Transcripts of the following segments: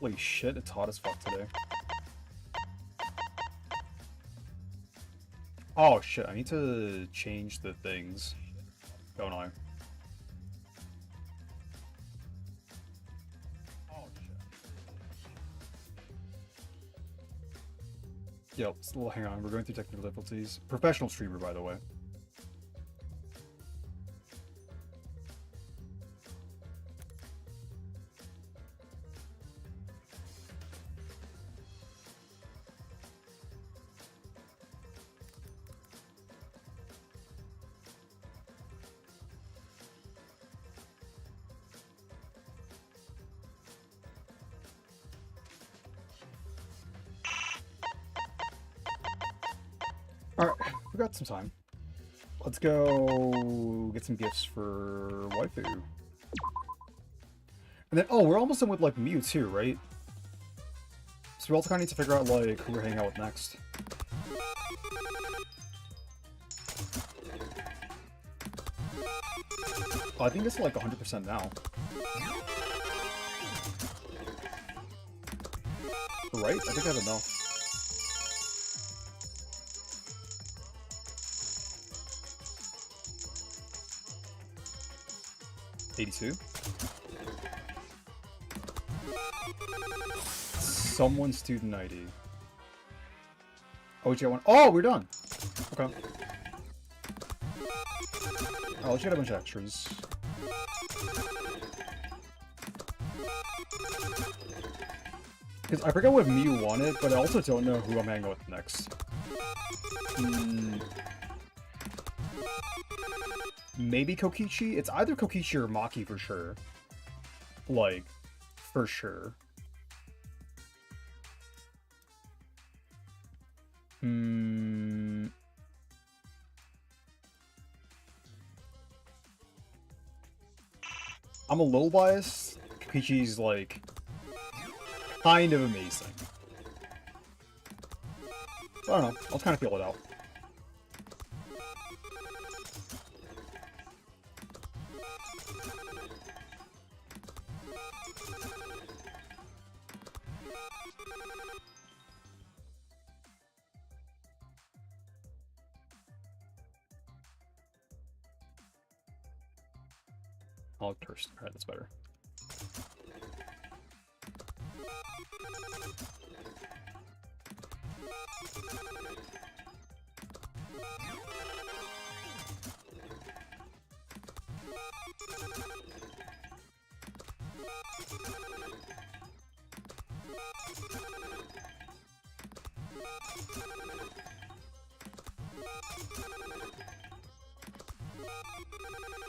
Holy shit, it's hot as fuck today. Oh shit, I need to change the things. Don't I? Oh shit. Yep, still hang on, we're going through technical difficulties. Professional streamer, by the way. Alright, we got some time. Let's go get some gifts for waifu. And then, oh, we're almost done with, like, Mew too, right? So we also kind of need to figure out, like, who we're hanging out with next. Oh, I think it's, like, 100% now. Right? I think I have enough. $82. Someone's student ID. Oh, we got one. Oh, we're done. Okay. Oh, let's get a bunch of extras. Because I forget what Mew wanted, but I also don't know who I'm hanging out with next. Maybe Kokichi? It's either Kokichi or Maki for sure. Like, for sure. I'm a little biased. Kokichi's, like, kind of amazing. So, I don't know. I'll kind of feel it out. Oh, Kirsten. Alright, that's better.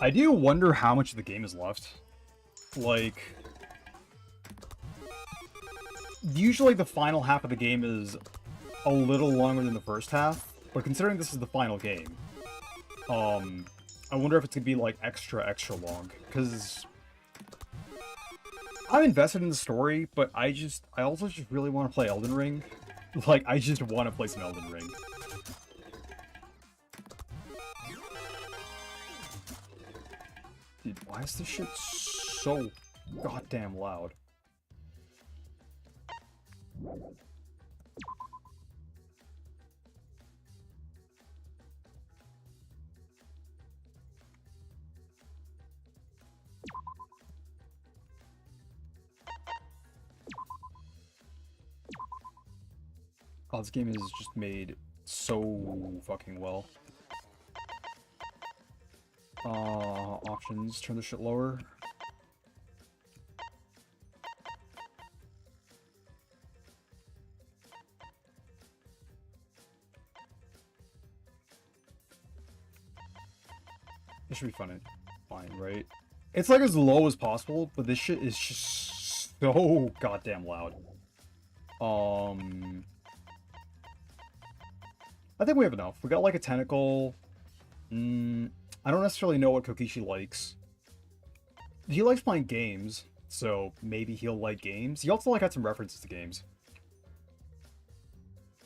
I do wonder how much of the game is left. Like, usually the final half of the game is a little longer than the first half, but considering this is the final game, I wonder if it's gonna be, like, extra long, because I'm invested in the story, but I also just really want to play Elden Ring. Like, I just want to play some Elden Ring. Dude, why is this shit so goddamn loud? Oh, this game is just made so fucking well. Options, turn this shit lower. This should be fine, right? It's like as low as possible, but this shit is just so goddamn loud. I think we have enough. We got like a tentacle. I don't necessarily know what Kokichi likes. He likes playing games, so maybe he'll like games. He also like had some references to games.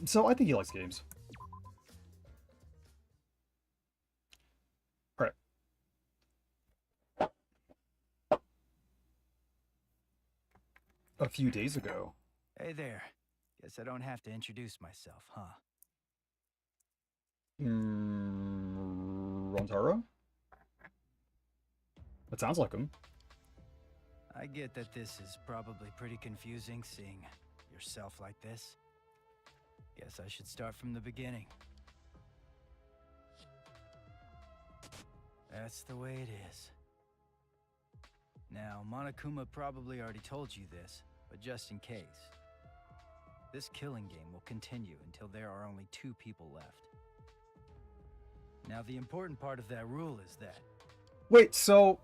So I think he likes games. Alright. a few days ago. Hey there. Guess I don't have to introduce myself, huh? Rontaro? That sounds like him. I get that this is probably pretty confusing seeing yourself like this. Guess I should start from the beginning. That's the way it is. Now, Monokuma probably already told you this, but just in case. This killing game will continue until there are only 2 people left. Now, the important part of that rule is that... Wait, so...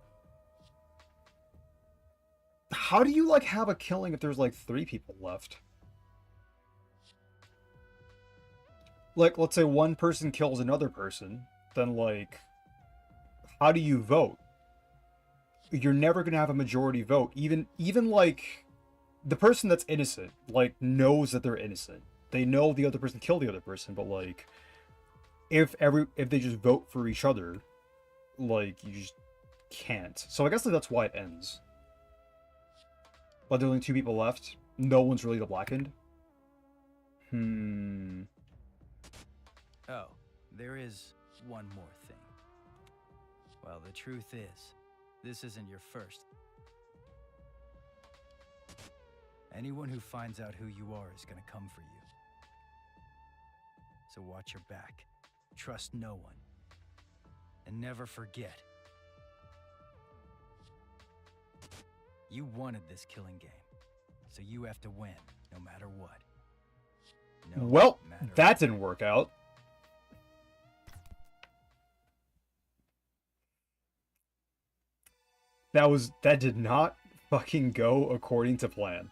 how do you, like, have a killing if there's, like, 3 people left? Like, let's say one person kills another person, then, like... how do you vote? You're never gonna have a majority vote. Even like... the person that's innocent, like, knows that they're innocent. They know the other person killed the other person, but, like... if they just vote for each other, like, you just can't. So I guess like, that's why it ends. But there's only 2 people left. No one's really the blackened. Oh, there is one more thing. Well, the truth is, this isn't your first. Anyone who finds out who you are is gonna come for you. So watch your back. Trust no one. And never forget. You wanted this killing game. So you have to win, no matter what. No well, matter that what. didn't work out. That did not fucking go according to plan.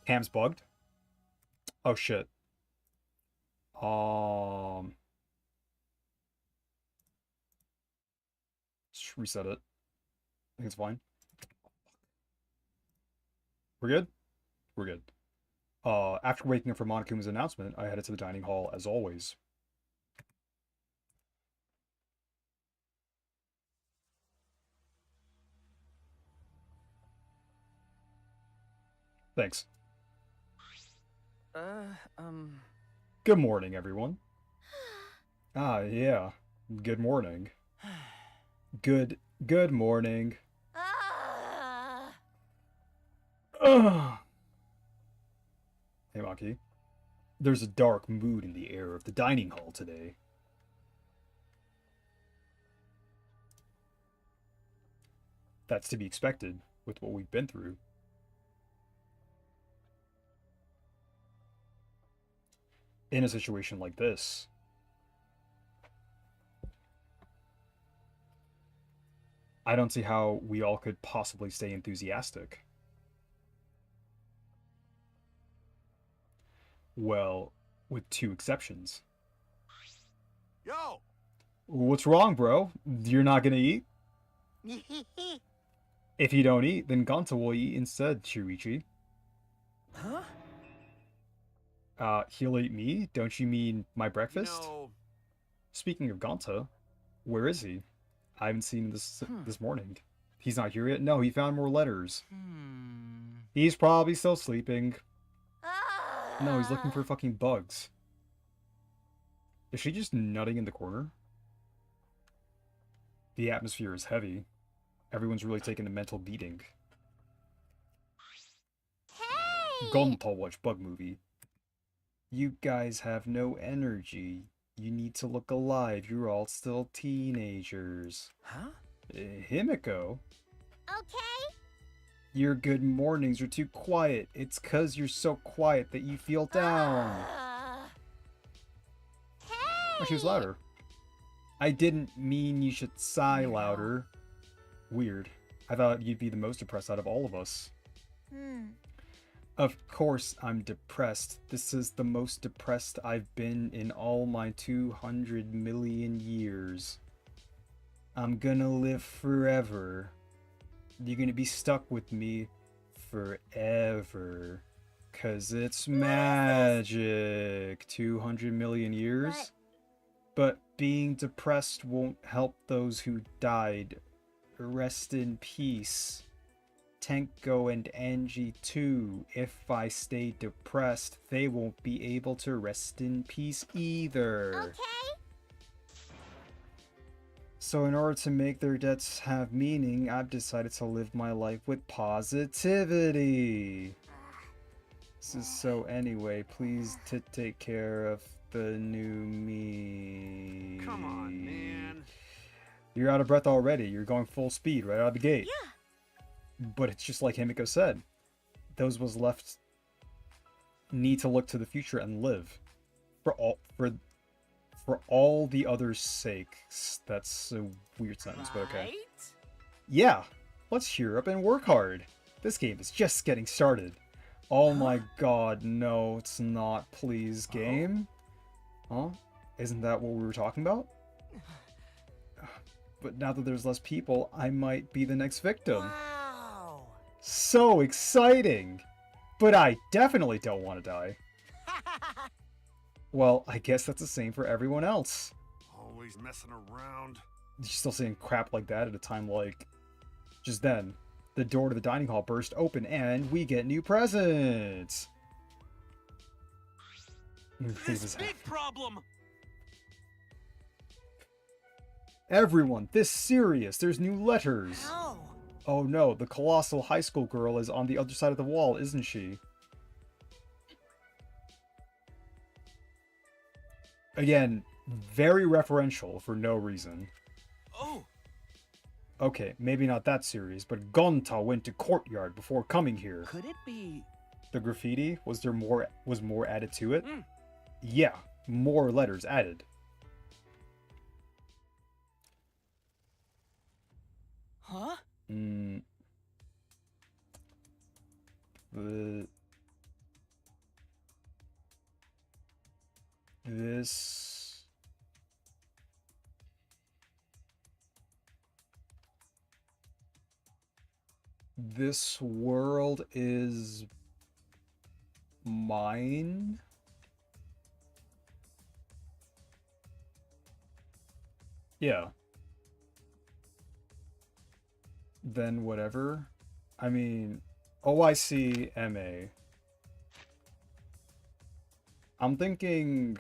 Cam's bugged? Oh shit. Just reset it. I think it's fine. We're good? We're good. After waking up from Monokuma's announcement, I headed to the dining hall as always. Thanks. Good morning, everyone. Ah, yeah. Good morning. Good morning. Ugh. Hey, Maki. There's a dark mood in the air of the dining hall today. That's to be expected with what we've been through. In a situation like this, I don't see how we all could possibly stay enthusiastic. Well, with 2 exceptions. Yo! What's wrong, bro? You're not gonna eat? If you don't eat, then Gonta will eat instead, Shuichi. Huh? He'll eat me? Don't you mean my breakfast? You know... Speaking of Gonta, where is he? I haven't seen him this morning. He's not here yet? No, he found more letters. He's probably still sleeping. No, he's looking for fucking bugs. Is she just nutting in the corner? The atmosphere is heavy. Everyone's really taking a mental beating. Hey! Gonta watch bug movie. You guys have no energy. You need to look alive. You're all still teenagers. Huh? Himiko? Okay. Your good mornings are too quiet. It's 'cause you're so quiet that you feel down. Hey! Oh, she was louder. I didn't mean you should sigh louder. Weird. I thought you'd be the most depressed out of all of us. Of course I'm depressed. This is the most depressed I've been in all my 200 million years. I'm gonna live forever. You're gonna be stuck with me forever. 'Cause it's magic. 200 million years? But being depressed won't help those who died. Rest in peace. Tenko and Angie too. If I stay depressed, they won't be able to rest in peace either. Okay? So in order to make their deaths have meaning, I've decided to live my life with positivity. This is so anyway, please take care of the new me. Come on, man. You're out of breath already. You're going full speed right out of the gate. Yeah. But it's just like Himiko said. Those was left need to look to the future and live. For all the others' sakes. That's a weird sentence, but okay. Yeah, let's cheer up and work hard. This game is just getting started. Oh my god, no, it's not. Please, game. Huh? Isn't that what we were talking about? But now that there's less people, I might be the next victim. Wow. So exciting! But I definitely don't want to die. Well, I guess that's the same for everyone else. Always messing around. You're still saying crap like that at a time like... Just then, the door to the dining hall burst open and we get new presents! This big problem. Everyone, this serious! There's new letters! How? Oh no, the colossal high school girl is on the other side of the wall, isn't she? Again, very referential for no reason. Oh. Okay, maybe not that serious, but Gonta went to courtyard before coming here. Could it be? The graffiti, was more added to it? Mm. Yeah, more letters added. Huh? This world is mine? Yeah. Then whatever. I mean, OIC MA. I'm thinking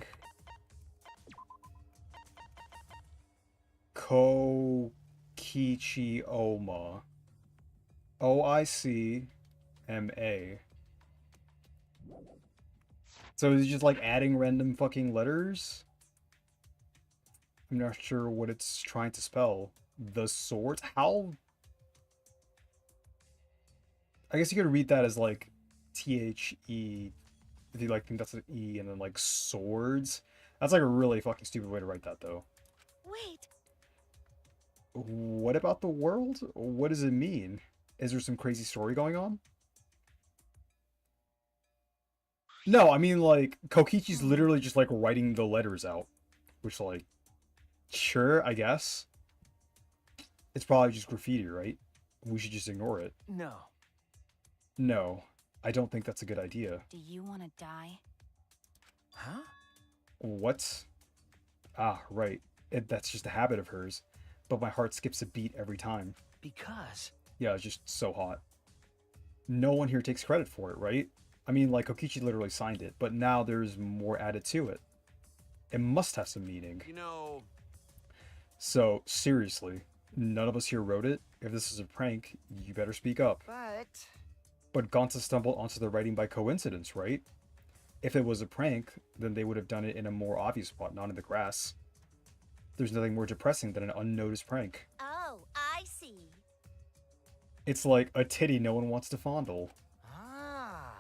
Kokichi Oma. OIC MA. So is he just like adding random fucking letters? I'm not sure what it's trying to spell. The swords? How? I guess you could read that as like THE. If you like think that's an E and then like swords. That's like a really fucking stupid way to write that though. Wait. What about the world? What does it mean? Is there some crazy story going on? No, I mean like Kokichi's literally just like writing the letters out. Which like, sure, I guess. It's probably just graffiti, right? We should just ignore it. No. No, I don't think that's a good idea. Do you want to die? Huh? What? Ah, right. That's just a habit of hers. But my heart skips a beat every time. Because. Yeah, it's just so hot. No one here takes credit for it, right? I mean, like, Kokichi literally signed it, but now there's more added to it. It must have some meaning. You know. So, seriously, none of us here wrote it? If this is a prank, you better speak up. But Gonta stumbled onto the writing by coincidence, right? If it was a prank, then they would have done it in a more obvious spot, not in the grass. There's nothing more depressing than an unnoticed prank. Oh, I see. It's like a titty no one wants to fondle. Ah.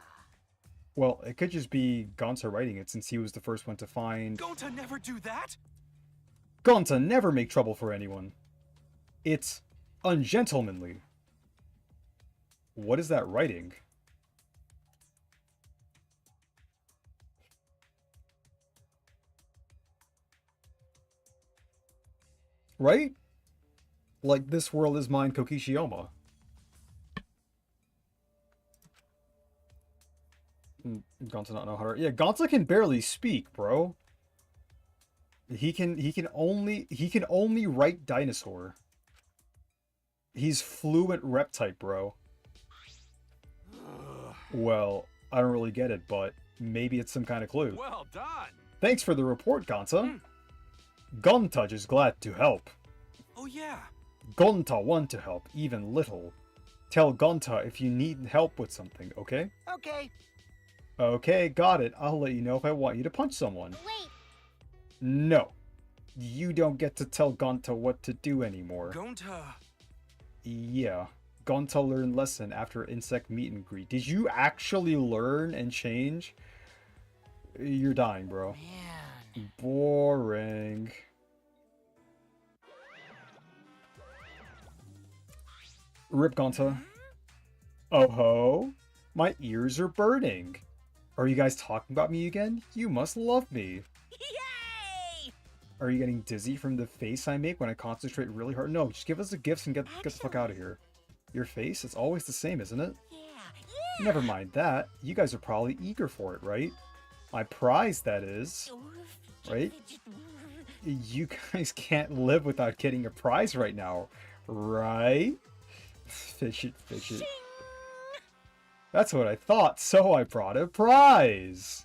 Well, it could just be Gonta writing it since he was the first one to find... Gonta never do that? Gonta never make trouble for anyone. It's ungentlemanly. What is that writing? Right? Like, this world is mine, Kokishiyama. Gonta not know how to... Yeah, Gonta can barely speak, bro. He can only write dinosaur. He's fluent rep type, bro. Well, I don't really get it, but maybe it's some kind of clue. Well done. Thanks for the report, Gonta. Gonta is glad to help. Oh yeah. Gonta want to help, even little. Tell Gonta if you need help with something, okay? Okay. Okay, got it. I'll let you know if I want you to punch someone. Wait, No. You don't get to tell Gonta what to do anymore. Gonta. Yeah. Gonta learned lesson after insect meet and greet. Did you actually learn and change? You're dying, bro. Man. Boring. Rip Gonta. Oh ho. My ears are burning. Are you guys talking about me again? You must love me. yay! Are you getting dizzy from the face I make when I concentrate really hard? No, just give us the gifts and get the fuck out of here. Your face? It's always the same, isn't it? Yeah, Never mind that. You guys are probably eager for it, right? My prize, that is. Right? You guys can't live without getting a prize right now, right? Fish it, fish it. That's what I thought, so I brought a prize.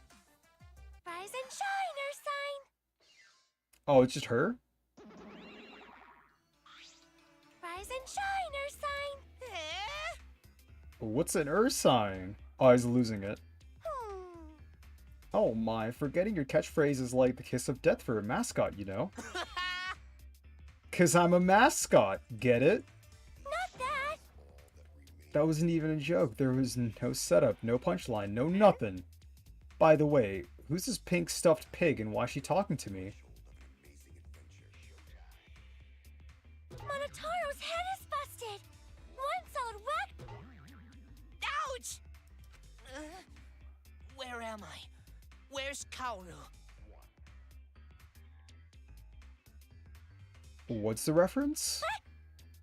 Rise and shine, Ursine. Oh, it's just her? Rise and shine, Ursine. What's an Ursine? Oh, I was losing it. Oh my, forgetting your catchphrase is like the kiss of death for a mascot, you know? 'Cause I'm a mascot, get it? Not that. That wasn't even a joke. There was no setup, no punchline, no nothing. By the way, who's this pink stuffed pig and why is she talking to me? Monotaro's head is busted. One solid whack. Ouch! Where am I? Where's Kaoru? What's the reference?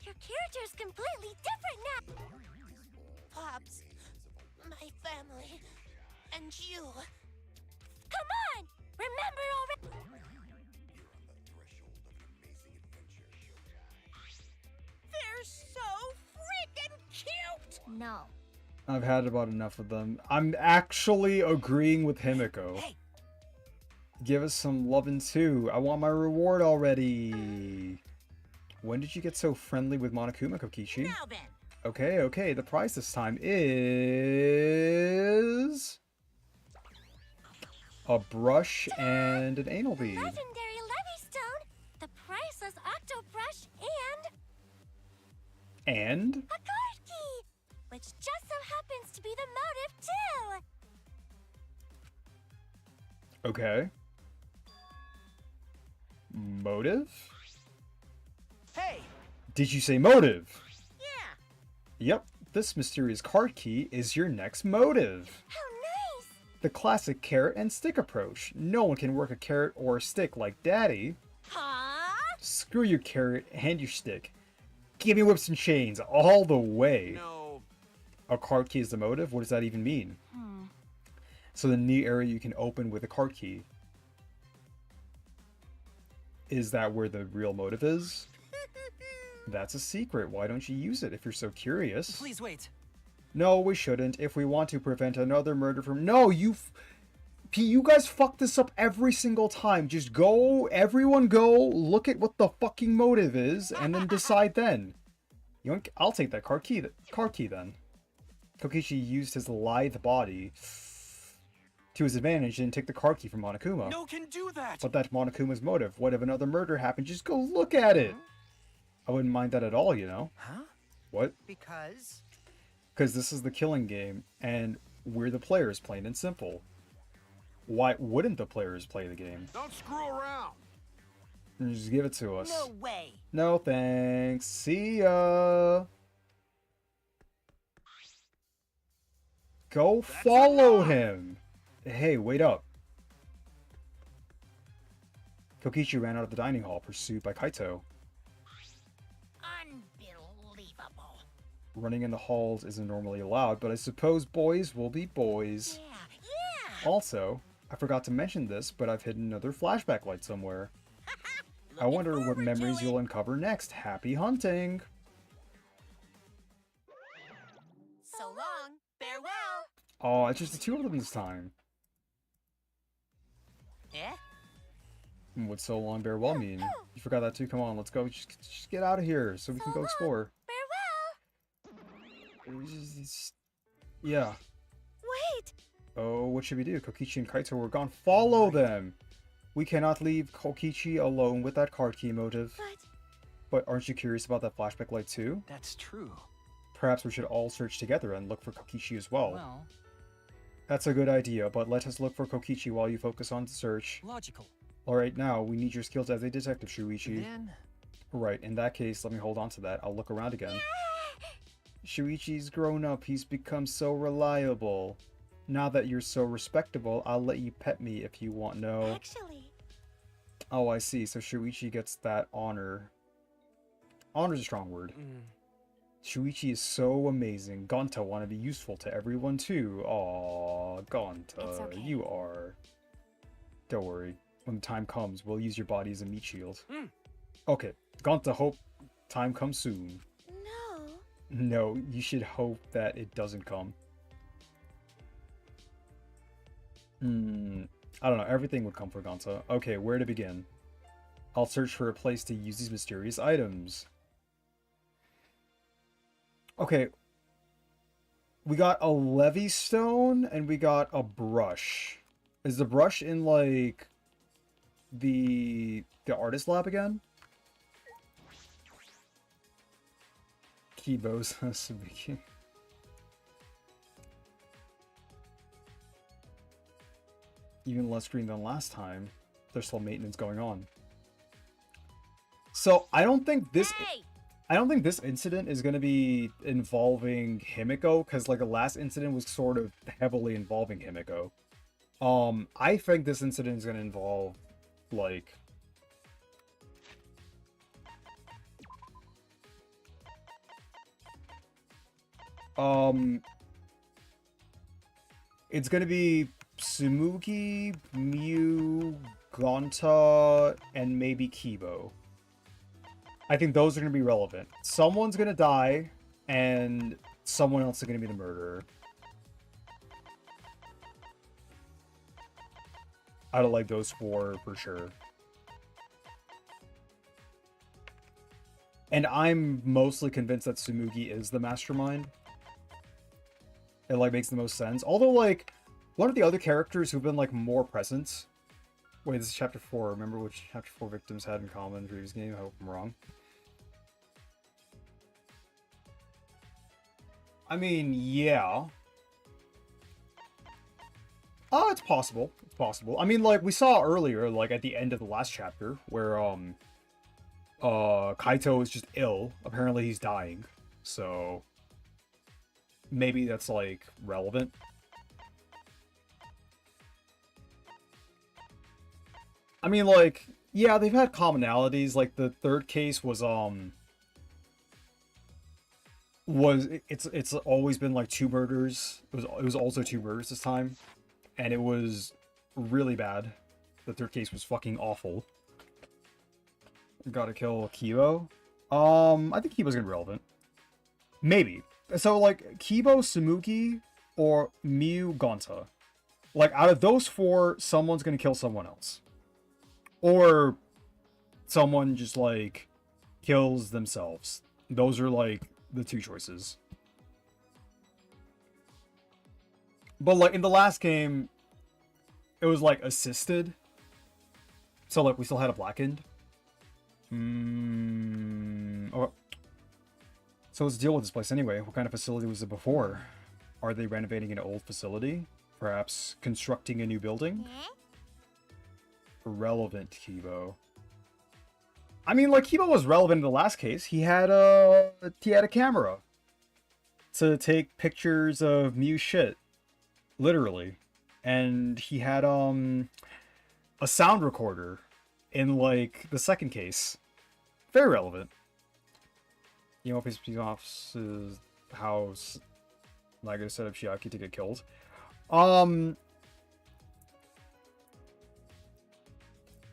Your character's completely different now. Pops, my family, and you. Come on, remember already. They're so freaking cute! No. I've had about enough of them. I'm actually agreeing with Himiko. Hey. Give us some lovin' too. I want my reward already. When did you get so friendly with Monokuma, Kokichi? Now then. Okay, okay. The prize this time is a brush and an anal bead. Legendary Levy Stone, the priceless Octo Brush, and And a card key, which just so happens to be the motive too. okay. Motive? Hey. Did you say motive? Yeah. Yep. This mysterious card key is your next motive. How nice! The classic carrot and stick approach. No one can work a carrot or a stick like Daddy. Huh? Screw your carrot and your stick. Give me whips and chains all the way. No. A card key is the motive? What does that even mean? So the new area you can open with a card key. Is that where the real motive is? That's a secret. Why don't you use it if you're so curious? Please wait. No, we shouldn't. If we want to prevent another murder from... No, you guys fuck this up every single time. Just go, everyone go, look at what the fucking motive is, and then decide then. I'll take that card key then. Kokichi used his lithe body to his advantage and take the card key from Monokuma. No can do that. But that's Monokuma's motive. What if another murder happened? Just go look at it. I wouldn't mind that at all, you know? Huh? What? Because? Because this is the killing game, and we're the players, plain and simple. Why wouldn't the players play the game? Don't screw around. Just give it to us. No way. No thanks. See ya. Go follow enough. him. Hey, wait up. Kokichi ran out of the dining hall, pursued by Kaito. Unbelievable. Running in the halls isn't normally allowed, but I suppose boys will be boys. Yeah. Also, I forgot to mention this, but I've hidden another flashback light somewhere. I wonder what forward to memories it. you'll uncover next. Happy hunting! So long. Farewell. Oh, it's just the two of them this time. Yeah? Would so long bear well mean? You forgot that too? Come on, let's go. Just get out of here so we can go explore. Farewell. Yeah. Wait. Oh, what should we do? Kokichi and Kaito were gone. Follow them! We cannot leave Kokichi alone with that card key motive. But aren't you curious about that flashback light too? That's true. Perhaps we should all search together and look for Kokichi as well. Well, That's a good idea, but let us look for Kokichi while you focus on the search. logical. Alright, now, we need your skills as a detective, Shuichi. Then Right, in that case, let me hold on to that. I'll look around again. Shuichi's grown up. He's become so reliable. Now that you're so respectable, I'll let you pet me if you want. No. Actually, Oh, I see. So Shuichi gets that honor. Honor's a strong word. Shuichi is so amazing. Gonta want to be useful to everyone too. Aw, Gonta, It's okay. you are. Don't worry. When the time comes, we'll use your body as a meat shield. Okay, Gonta, hope time comes soon. no. No, you should hope that it doesn't come. I don't know. Everything would come for Gonta. Okay, where to begin? I'll search for a place to use these mysterious items. Okay. We got a levy stone and we got a brush. Is the brush in like the artist lab again? Kibo's Suzuki. Even less green than last time. There's still maintenance going on. So I don't think this incident is going to be involving Himiko, because like the last incident was sort of heavily involving Himiko. I think this incident is going to involve like it's going to be Tsumugi, Mew, Gonta, and maybe Kibo. I think those are going to be relevant. Someone's going to die, and someone else is going to be the murderer. Out of like those four for sure. And I'm mostly convinced that Tsumugi is the mastermind. It like makes the most sense. Although like one of the other characters who've been like more present. Wait, this is chapter 4. Remember which chapter 4 victims had in common in the previous game? I hope I'm wrong. I mean, yeah. Oh, it's possible. It's possible. I mean, like, we saw earlier, like, at the end of the last chapter, where, Kaito is just ill. Apparently he's dying. So, maybe that's, like, relevant. I mean, like, yeah, they've had commonalities. Like, the third case was, it's always been like 2 murders. It was also 2 murders this time, and it was really bad. The third case was fucking awful. Gotta kill Kibo. I think Kibo's gonna be relevant. Maybe. So like Kibo, Tsumugi, or Mew, Gonta. Like out of those 4, someone's gonna kill someone else, or someone just like kills themselves. Those are like the 2 choices. But like in the last game, it was like assisted. So like we still had a blackened. Oh. So let's deal with this place anyway. What kind of facility was it before? Are they renovating an old facility? Perhaps constructing a new building? Relevant, Kibo. I mean, like, Kibo was relevant in the last case. He had a camera to take pictures of Mew shit. Literally. And he had, a sound recorder in, like, the second case. Very relevant. You know, if his office's house, Nago set up Shiaki to get killed.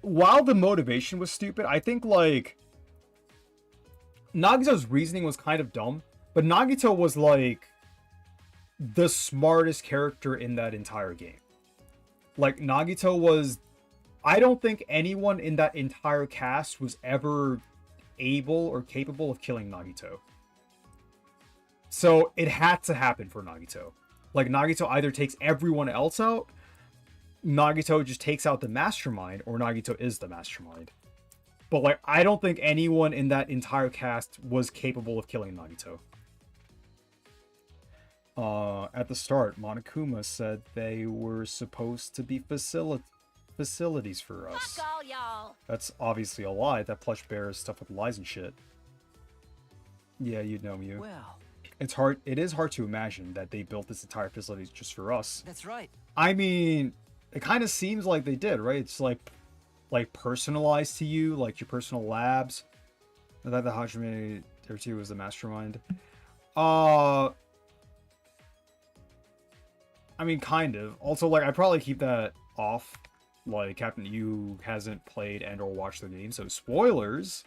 While the motivation was stupid, I think, like, Nagito's reasoning was kind of dumb, but Nagito was, like, the smartest character in that entire game. Like, Nagito was... I don't think anyone in that entire cast was ever able or capable of killing Nagito. So, it had to happen for Nagito. Like, Nagito either takes everyone else out, Nagito just takes out the mastermind, or Nagito is the mastermind. But, like, I don't think anyone in that entire cast was capable of killing Nagito. At the start, Monokuma said they were supposed to be facilities for us. Fuck all y'all. That's obviously a lie. That plush bear is stuff with lies and shit. Yeah, you'd know, Mew. Well, It is hard to imagine that they built this entire facility just for us. that's right. I mean, it kind of seems like they did, right? It's like personalized to you, like your personal labs. I thought the Hajime there too was the mastermind. I mean, kind of. Also, like, I'd probably keep that off. Like, Captain Yu hasn't played and or watched the game, so spoilers.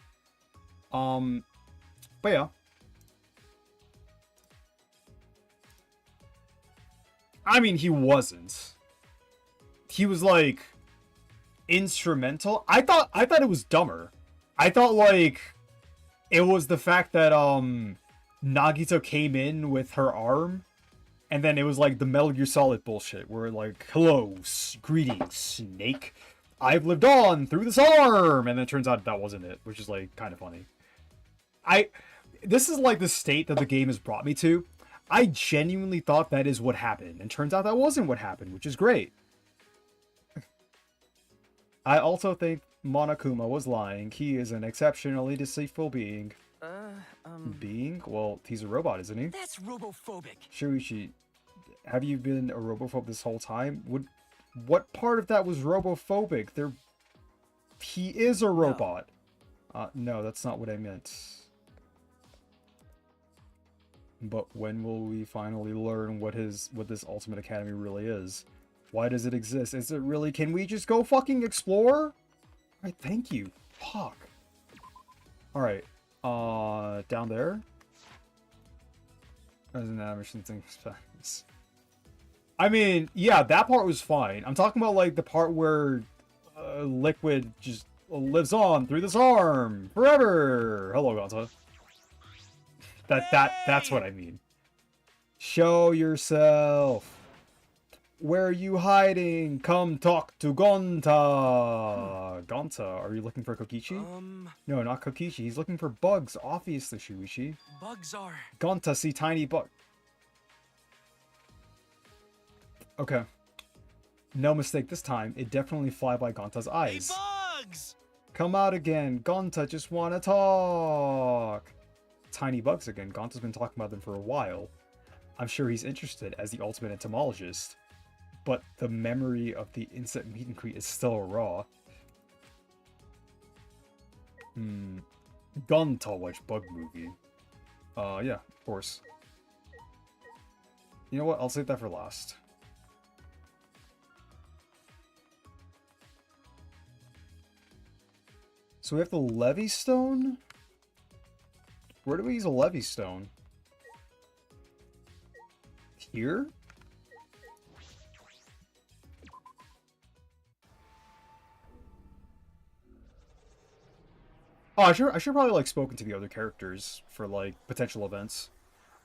But yeah. I mean, he wasn't. He was, like, instrumental. I thought it was dumber. I thought, like, it was the fact that, Nagito came in with her arm, and then it was, like, the Metal Gear Solid bullshit, where, like, hello, greetings, Snake. I've lived on through this arm! And then it turns out that wasn't it, which is, like, kind of funny. This is, like, the state that the game has brought me to. I genuinely thought that is what happened, and turns out that wasn't what happened, which is great. I also think Monokuma was lying. He is an exceptionally deceitful being. Being? Well, he's a robot, isn't he? That's robophobic. Shuichi, have you been a robophobe this whole time? What part of that was robophobic? He is a robot. No, that's not what I meant. But when will we finally learn what this Ultimate Academy really is? Why does it exist? Is it really... Can we just go fucking explore? Alright, thank you. Fuck. Alright. Down there? As an animation thing. I mean, yeah, that part was fine. I'm talking about, like, the part where Liquid just lives on through this arm forever. Hello, Gonta. That's what I mean. Show yourself. Where are you hiding? Come talk to Gonta. Gonta, are you looking for Kokichi? No, not Kokichi. He's looking for bugs, obviously, Shuichi. Bugs are... Gonta, see tiny bug. Okay. No mistake this time. It definitely fly by Gonta's eyes. Hey, bugs! Come out again. Gonta just wanna talk. Tiny bugs again. Gonta's been talking about them for a while. I'm sure he's interested as the ultimate entomologist. But the memory of the instant meet and greet is still raw. Gonta watch bug movie. Yeah, of course. You know what? I'll save that for last. So we have the Levy Stone? Where do we use a Levy Stone? Here? Oh, I should probably, like, spoken to the other characters for, like, potential events.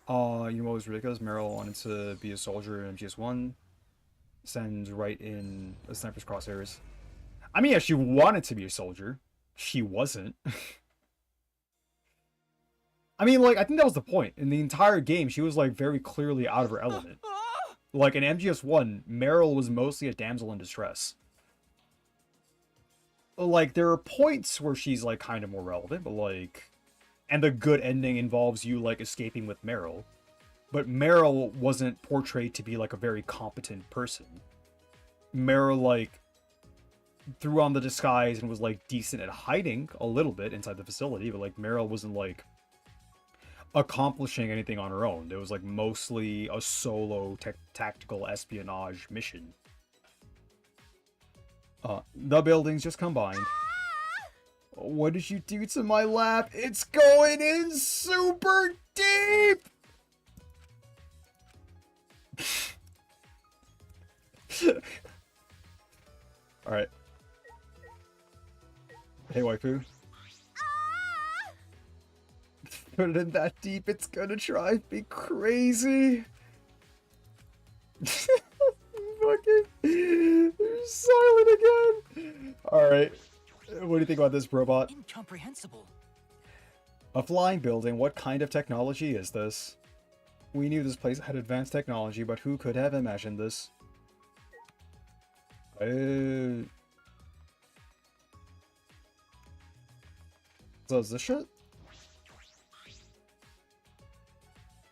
You know what was ridiculous? Meryl wanted to be a soldier in MGS1. Sends right in a sniper's crosshairs. I mean, yeah, she wanted to be a soldier. She wasn't. I mean, like, I think that was the point. In the entire game, she was, like, very clearly out of her element. Like, in MGS1, Meryl was mostly a damsel in distress. Like, there are points where she's, like, kind of more relevant, but, like... And the good ending involves you, like, escaping with Meryl. But Meryl wasn't portrayed to be, like, a very competent person. Meryl, like, threw on the disguise and was, like, decent at hiding a little bit inside the facility, but, like, Meryl wasn't, like, accomplishing anything on her own. It was, like, mostly a solo tactical espionage mission. The buildings just combined. What did you do to my lap? It's going in super deep! Alright. Hey, waifu. Put it in that deep, it's gonna drive me crazy. Fucking... They're silent again. Alright. What do you think about this, robot? Incomprehensible. A flying building, what kind of technology is this? We knew this place had advanced technology, but who could have imagined this? So is this shit?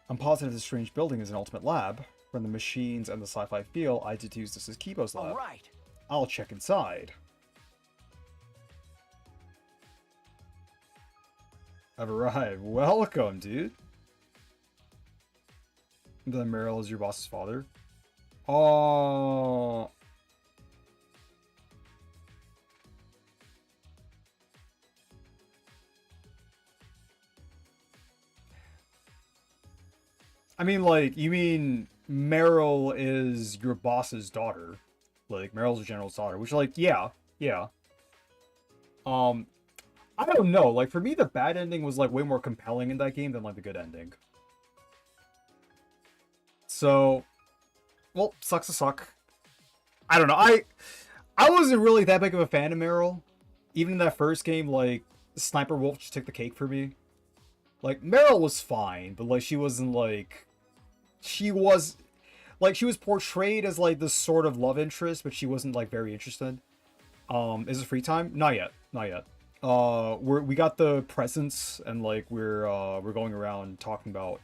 I'm positive this strange building is an ultimate lab. From the machines and the sci-fi feel, I deduce this is Kibo's lab. All right. I'll check inside. I've arrived. Welcome, dude. Then Meryl is your boss's father. Oh. I mean, like, you mean Meryl is your boss's daughter. Like, Meryl's your general's daughter, which, like, yeah. I don't know. Like, for me, the bad ending was, like, way more compelling in that game than, like, the good ending. So, well, sucks to suck. I don't know. I wasn't really that big of a fan of Meryl. Even in that first game, like, Sniper Wolf just took the cake for me. Like, Meryl was fine, but, like, she wasn't, like... She was portrayed as, like, this sort of love interest, but she wasn't, like, very interested. Is it free time? Not yet. We got the presents, and, like, we're going around talking about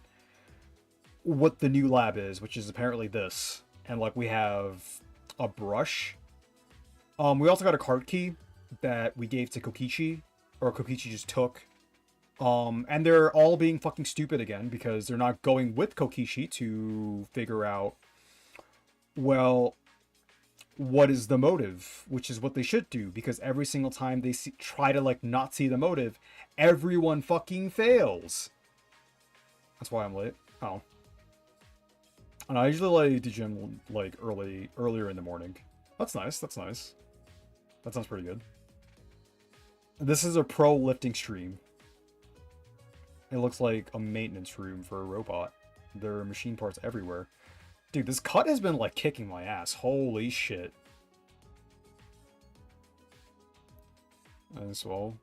what the new lab is, which is apparently this. And, like, we have a brush. We also got a card key that we gave to Kokichi, or Kokichi just took. And they're all being fucking stupid again, because they're not going with Kokichi to figure out, well, what is the motive, which is what they should do, because every single time they try to, like, not see the motive, everyone fucking fails. That's why I'm late. Oh. And I usually, like, do gym, like, earlier in the morning. That's nice. That sounds pretty good. This is a pro lifting stream. It looks like a maintenance room for a robot. There are machine parts everywhere. Dude, this cut has been, like, kicking my ass. Holy shit. As well.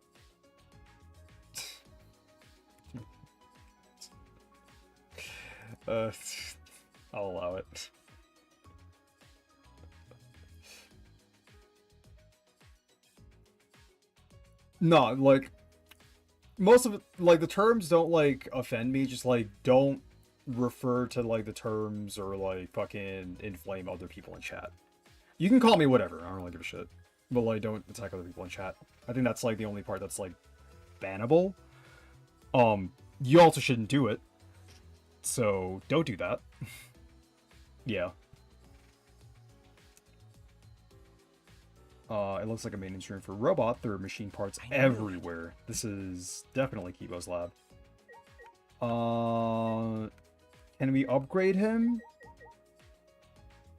I'll allow it. No, like... Most of it, like, the terms don't, like, offend me, just, like, don't refer to, like, the terms or, like, fucking inflame other people in chat. You can call me whatever, I don't really give a shit. But, like, don't attack other people in chat. I think that's, like, the only part that's, like, bannable. You also shouldn't do it. So, don't do that. Yeah. It looks like a maintenance room for a robot. There are machine parts everywhere. This is definitely Kibo's lab. Can we upgrade him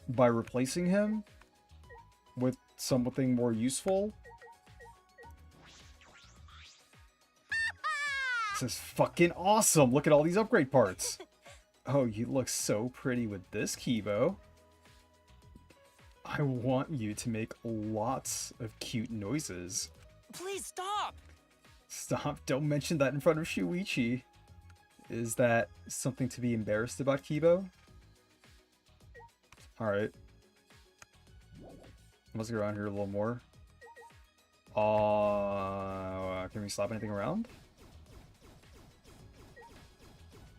by replacing him with something more useful? This is fucking awesome. Look at all these upgrade parts. Oh, you look so pretty with this, Kibo. I want you to make lots of cute noises. Please stop. Stop. Don't mention that in front of Shuichi. Is that something to be embarrassed about, Kibo? Alright. Let's go around here a little more. Can we slap anything around?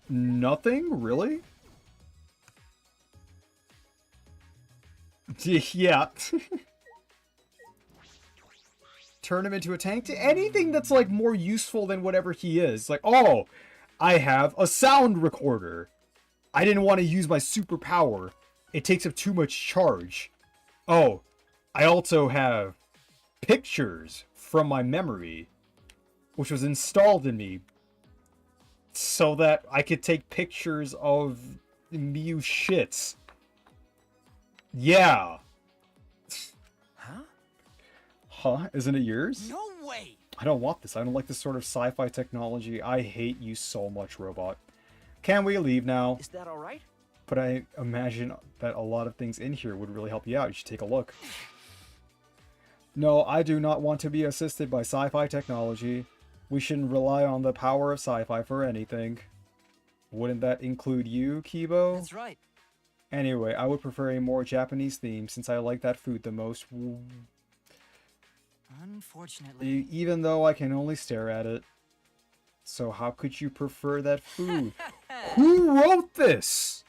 Nothing? Really? Yeah. Turn him into a tank? Anything that's, like, more useful than whatever he is. Like, oh, I have a sound recorder. I didn't want to use my superpower. It takes up too much charge. Oh, I also have pictures from my memory, which was installed in me so that I could take pictures of Mew shits. Yeah. Huh? Huh? Isn't it yours? No way! I don't want this. I don't like this sort of sci-fi technology. I hate you so much, robot. Can we leave now? Is that alright? But I imagine that a lot of things in here would really help you out. You should take a look. No, I do not want to be assisted by sci-fi technology. We shouldn't rely on the power of sci-fi for anything. Wouldn't that include you, Kibo? That's right. Anyway, I would prefer a more Japanese theme since I like that food the most. Unfortunately. Even though I can only stare at it. So how could you prefer that food? Who wrote this?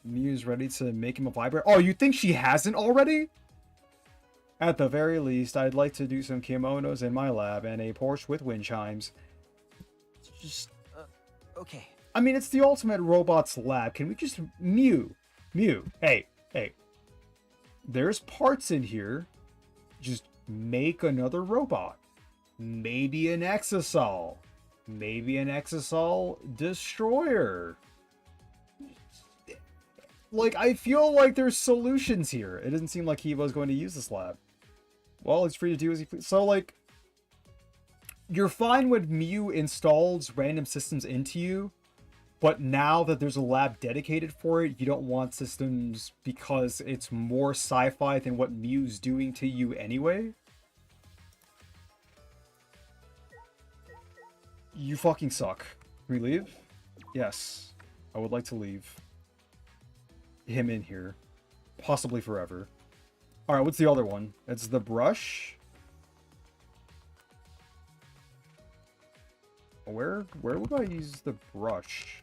Miu's ready to make him a vibrator. Oh, you think she hasn't already? At the very least, I'd like to do some kimonos in my lab and a porch with wind chimes. Just, Okay. I mean, it's the ultimate robots lab. Can we just... Miu, hey. There's parts in here. Just make another robot. Maybe an Exisal. Maybe an Exisal destroyer. Like, I feel like there's solutions here. It doesn't seem like he was going to use this lab. Well, it's free to do as he please. So, like, you're fine when Miu installs random systems into you, but now that there's a lab dedicated for it, you don't want systems because it's more sci-fi than what Miu's doing to you anyway? You fucking suck. Can we leave? Yes. I would like to leave him in here. Possibly forever. Alright, what's the other one? It's the brush? Where would I use the brush?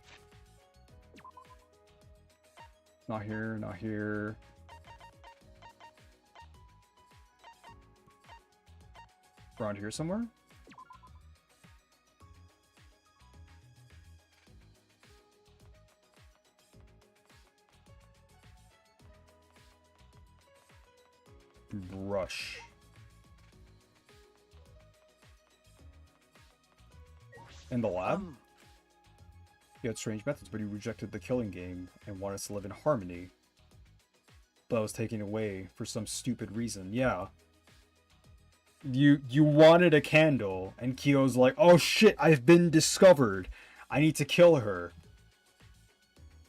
Not here, not here. Around here somewhere? Brush. In the lab? He had strange methods, but he rejected the killing game and wanted us to live in harmony. But I was taken away for some stupid reason. Yeah. You wanted a candle, and Kyo's like, oh shit, I've been discovered. I need to kill her.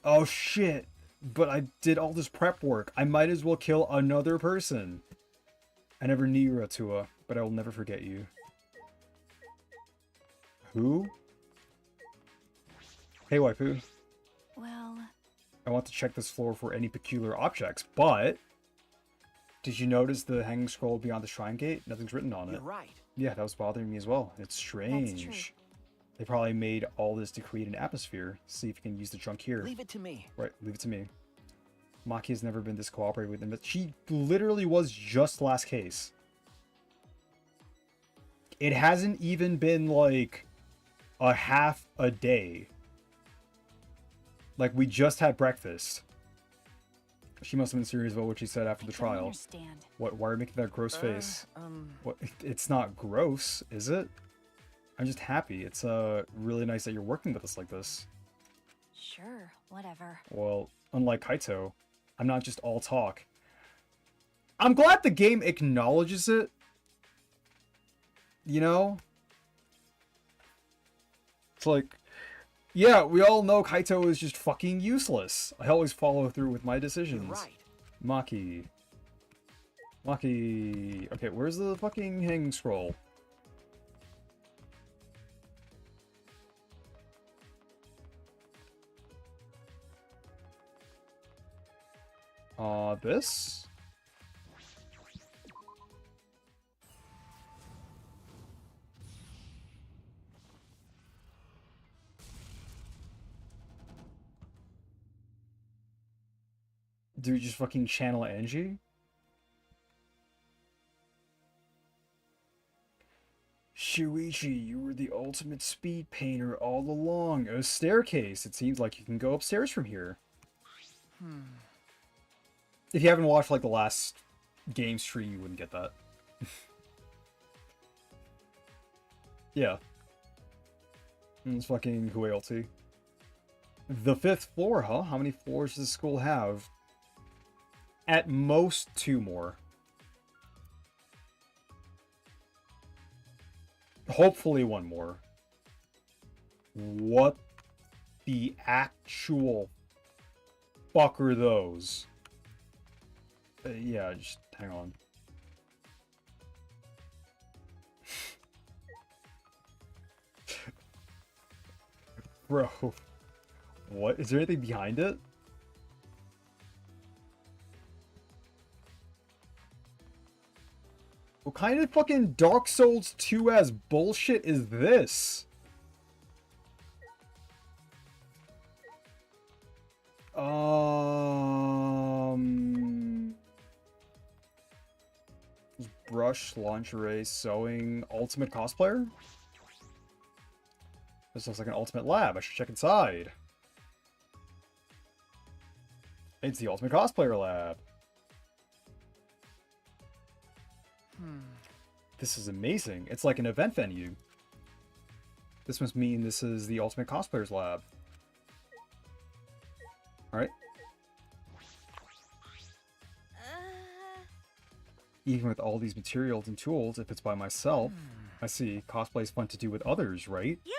Oh shit, but I did all this prep work. I might as well kill another person. I never knew you, Ratua, but I will never forget you. Who? Hey, Waifu. Well, I want to check this floor for any peculiar objects, but... Did you notice the hanging scroll beyond the shrine gate? Nothing's written on it. You're right. Yeah, that was bothering me as well. It's strange. true. They probably made all this to create an atmosphere. See if you can use the trunk here. Leave it to me. Right, leave it to me. Maki has never been this cooperative with him, but she literally was just last case. It hasn't even been like a half a day. Like, we just had breakfast. She must have been serious about what she said after the I don't trial. understand. What? Why are you making that gross face? What? It's not gross, is it? I'm just happy. It's really nice that you're working with us like this. Sure, whatever. Well, unlike Kaito, I'm not just all talk. I'm glad the game acknowledges it. You know? It's like, yeah, we all know Kaito is just fucking useless. I always follow through with my decisions. You're right. Maki. Okay, where's the fucking hang scroll? This? Do we just fucking channel Angie? Shuichi, you were the ultimate speed painter all along. A staircase. It seems like you can go upstairs from here. If you haven't watched like the last game stream, you wouldn't get that. Yeah. It's fucking Hueilty. The 5th floor, huh? How many floors does the school have? At most 2 more. Hopefully 1 more. What the actual fuck are those? Yeah, just hang on. Bro, what? Is there anything behind it? What kind of fucking Dark Souls 2 ass bullshit is this? Brush, lingerie, sewing, ultimate cosplayer? This looks like an ultimate lab. I should check inside. It's the ultimate cosplayer lab. This is amazing. It's like an event venue. This must mean this is the ultimate cosplayer's lab. Alright. Even with all these materials and tools, if it's by myself, I see. Cosplay is fun to do with others, right? Yeah.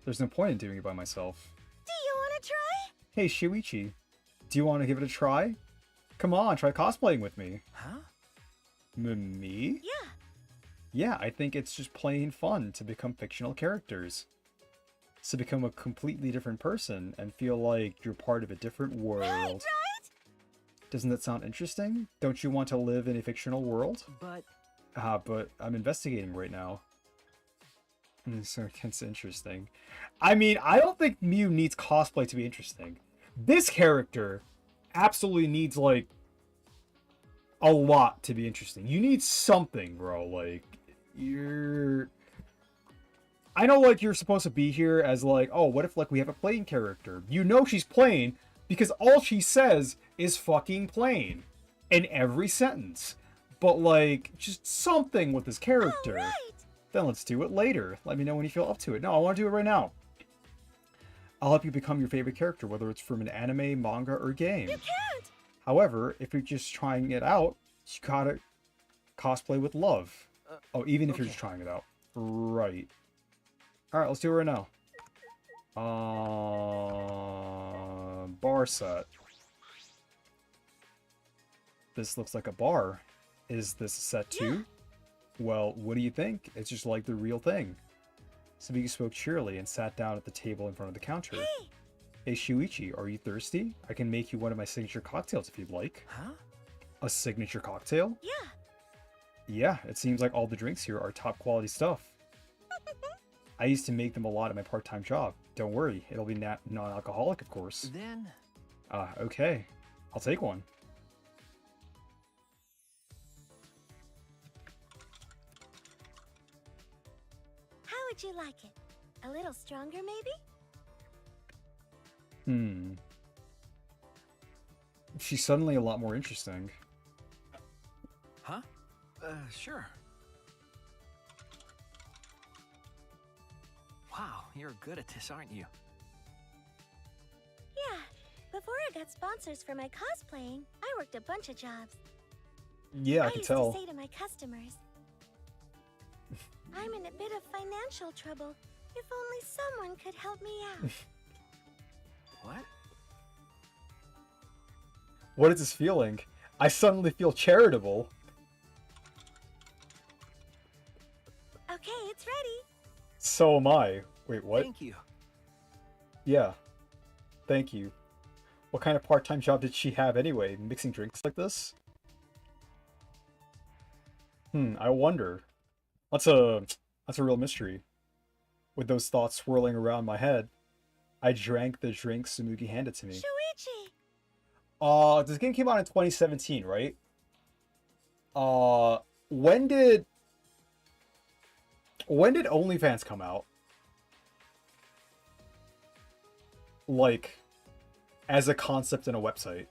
There's no point in doing it by myself. Do you want to try? Hey, Shuichi. Do you want to give it a try? Come on, try cosplaying with me. Huh? Me? Yeah. Yeah, I think it's just plain fun to become fictional characters. To become a completely different person and feel like you're part of a different world. Right? Doesn't that sound interesting? Don't you want to live in a fictional world? But But I'm investigating right now. So it's interesting. I mean, I don't think Mew needs cosplay to be interesting. This character absolutely needs, like, a lot to be interesting. You need something, bro. Like, I know, like, you're supposed to be here as, like, oh, what if, like, we have a plain character? You know she's plain because all she says is fucking plain in every sentence. But, like, just something with this character. Right. Then let's do it later. Let me know when you feel up to it. No, I want to do it right now. I'll help you become your favorite character, whether it's from an anime, manga, or game. You can't. However, if you're just trying it out, you gotta cosplay with love. Oh, even if you're okay. just trying it out. Right. Alright, let's do it right now. Bar set. This looks like a bar. Is this a set too? Well, what do you think? It's just like the real thing. Sabiki spoke cheerily and sat down at the table in front of the counter. Hey Shuichi, are you thirsty? I can make you one of my signature cocktails if you'd like. Huh? A signature cocktail? Yeah. Yeah, it seems like all the drinks here are top quality stuff. I used to make them a lot at my part-time job. Don't worry, it'll be non-alcoholic, of course. Then Okay. I'll take one. How would you like it? A little stronger, maybe? She's suddenly a lot more interesting. Huh? Sure. Wow, you're good at this, aren't you? Yeah. Before I got sponsors for my cosplaying, I worked a bunch of jobs. Yeah, I I can used tell. to say to my customers, I'm in a bit of financial trouble. If only someone could help me out. What? What is this feeling? I suddenly feel charitable. Okay, it's ready. So am I. Wait, what? Thank you. Yeah. Thank you. What kind of part-time job did she have anyway? Mixing drinks like this? I wonder. That's a real mystery. With those thoughts swirling around my head, I drank the drink Sumugi handed to me. Shuichi! This game came out in 2017, right? When did OnlyFans come out? Like, as a concept in a website.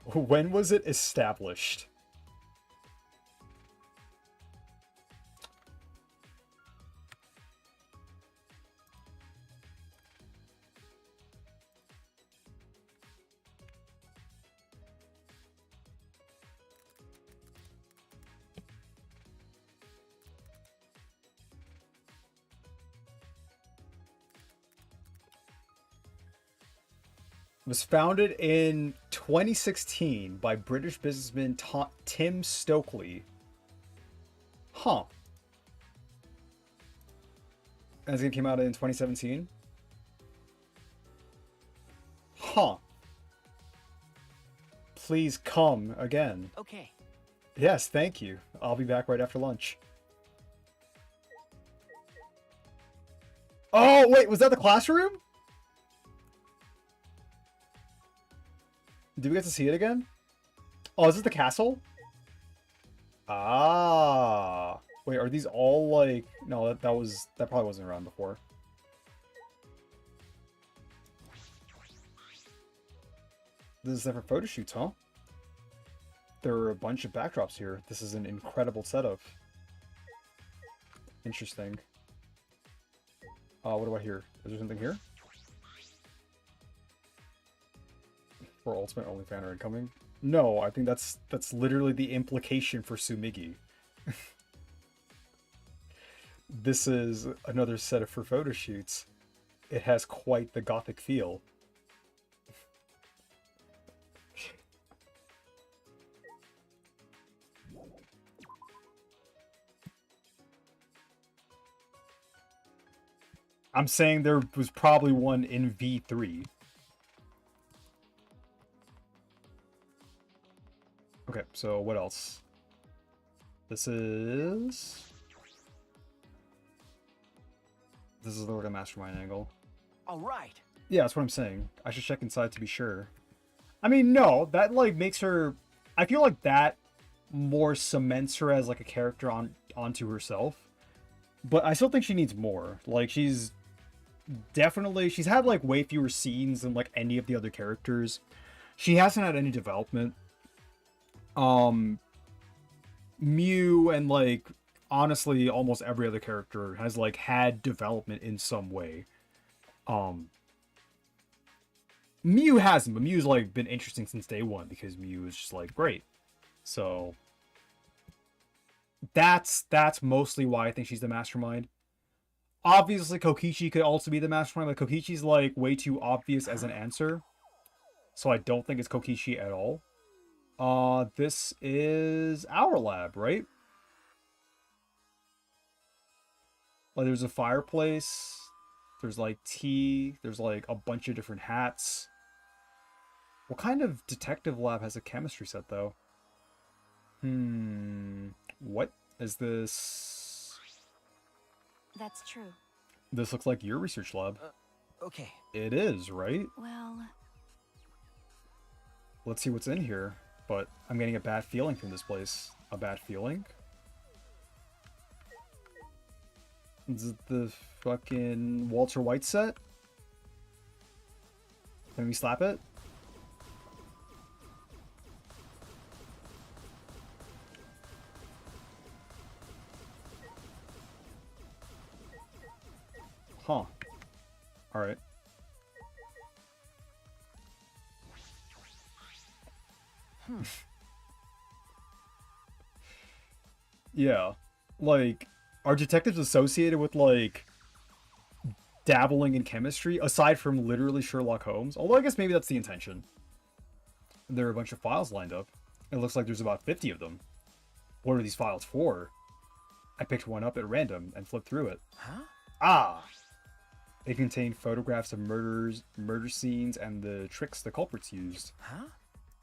When was it established? was founded in 2016 by British businessman Tim Stokely. Huh. And this game came out in 2017. Huh. Please come again. Okay. Yes, thank you. I'll be back right after lunch. Oh, wait, was that the classroom? Did we get to see it again? Oh, is this the castle? Ah. Wait, are these all like... No, that probably wasn't around before. This is for photo shoots, huh? There are a bunch of backdrops here. This is an incredible setup. Interesting. What about here? Is there something here? For Ultimate Only fan are incoming? No, I think that's literally the implication for Sumigi. This is another setup for photo shoots. It has quite the gothic feel. I'm saying there was probably one in V3. Okay, so what else? This is the Lord of Mastermind angle. All right. Yeah, that's what I'm saying. I should check inside to be sure. I mean, no, that like makes her... I feel like that more cements her as like a character onto herself. But I still think she needs more. Like, she's had like way fewer scenes than like any of the other characters. She hasn't had any development. Mew and like honestly almost every other character has like had development in some way. Mew hasn't, but Mew's like been interesting since day one because Mew is just like great. So that's mostly why I think she's the mastermind. Obviously, Kokichi could also be the mastermind, but Kokichi's like way too obvious as an answer. So I don't think it's Kokichi at all. This is our lab, right? Like, there's a fireplace. There's like tea. There's like a bunch of different hats. What kind of detective lab has a chemistry set, though? What is this? That's true. This looks like your research lab. Okay. It is, right? Well... Let's see what's in here. But I'm getting a bad feeling from this place. A bad feeling? Is it the fucking Walter White set? Can we slap it? Huh. Alright. Yeah. Like, are detectives associated with, like, dabbling in chemistry, aside from literally Sherlock Holmes? Although I guess maybe that's the intention. There are a bunch of files lined up. It looks like there's about 50 of them. What are these files for? I picked one up at random and flipped through it. Huh? Ah! They contain photographs of murder scenes and the tricks the culprits used. Huh?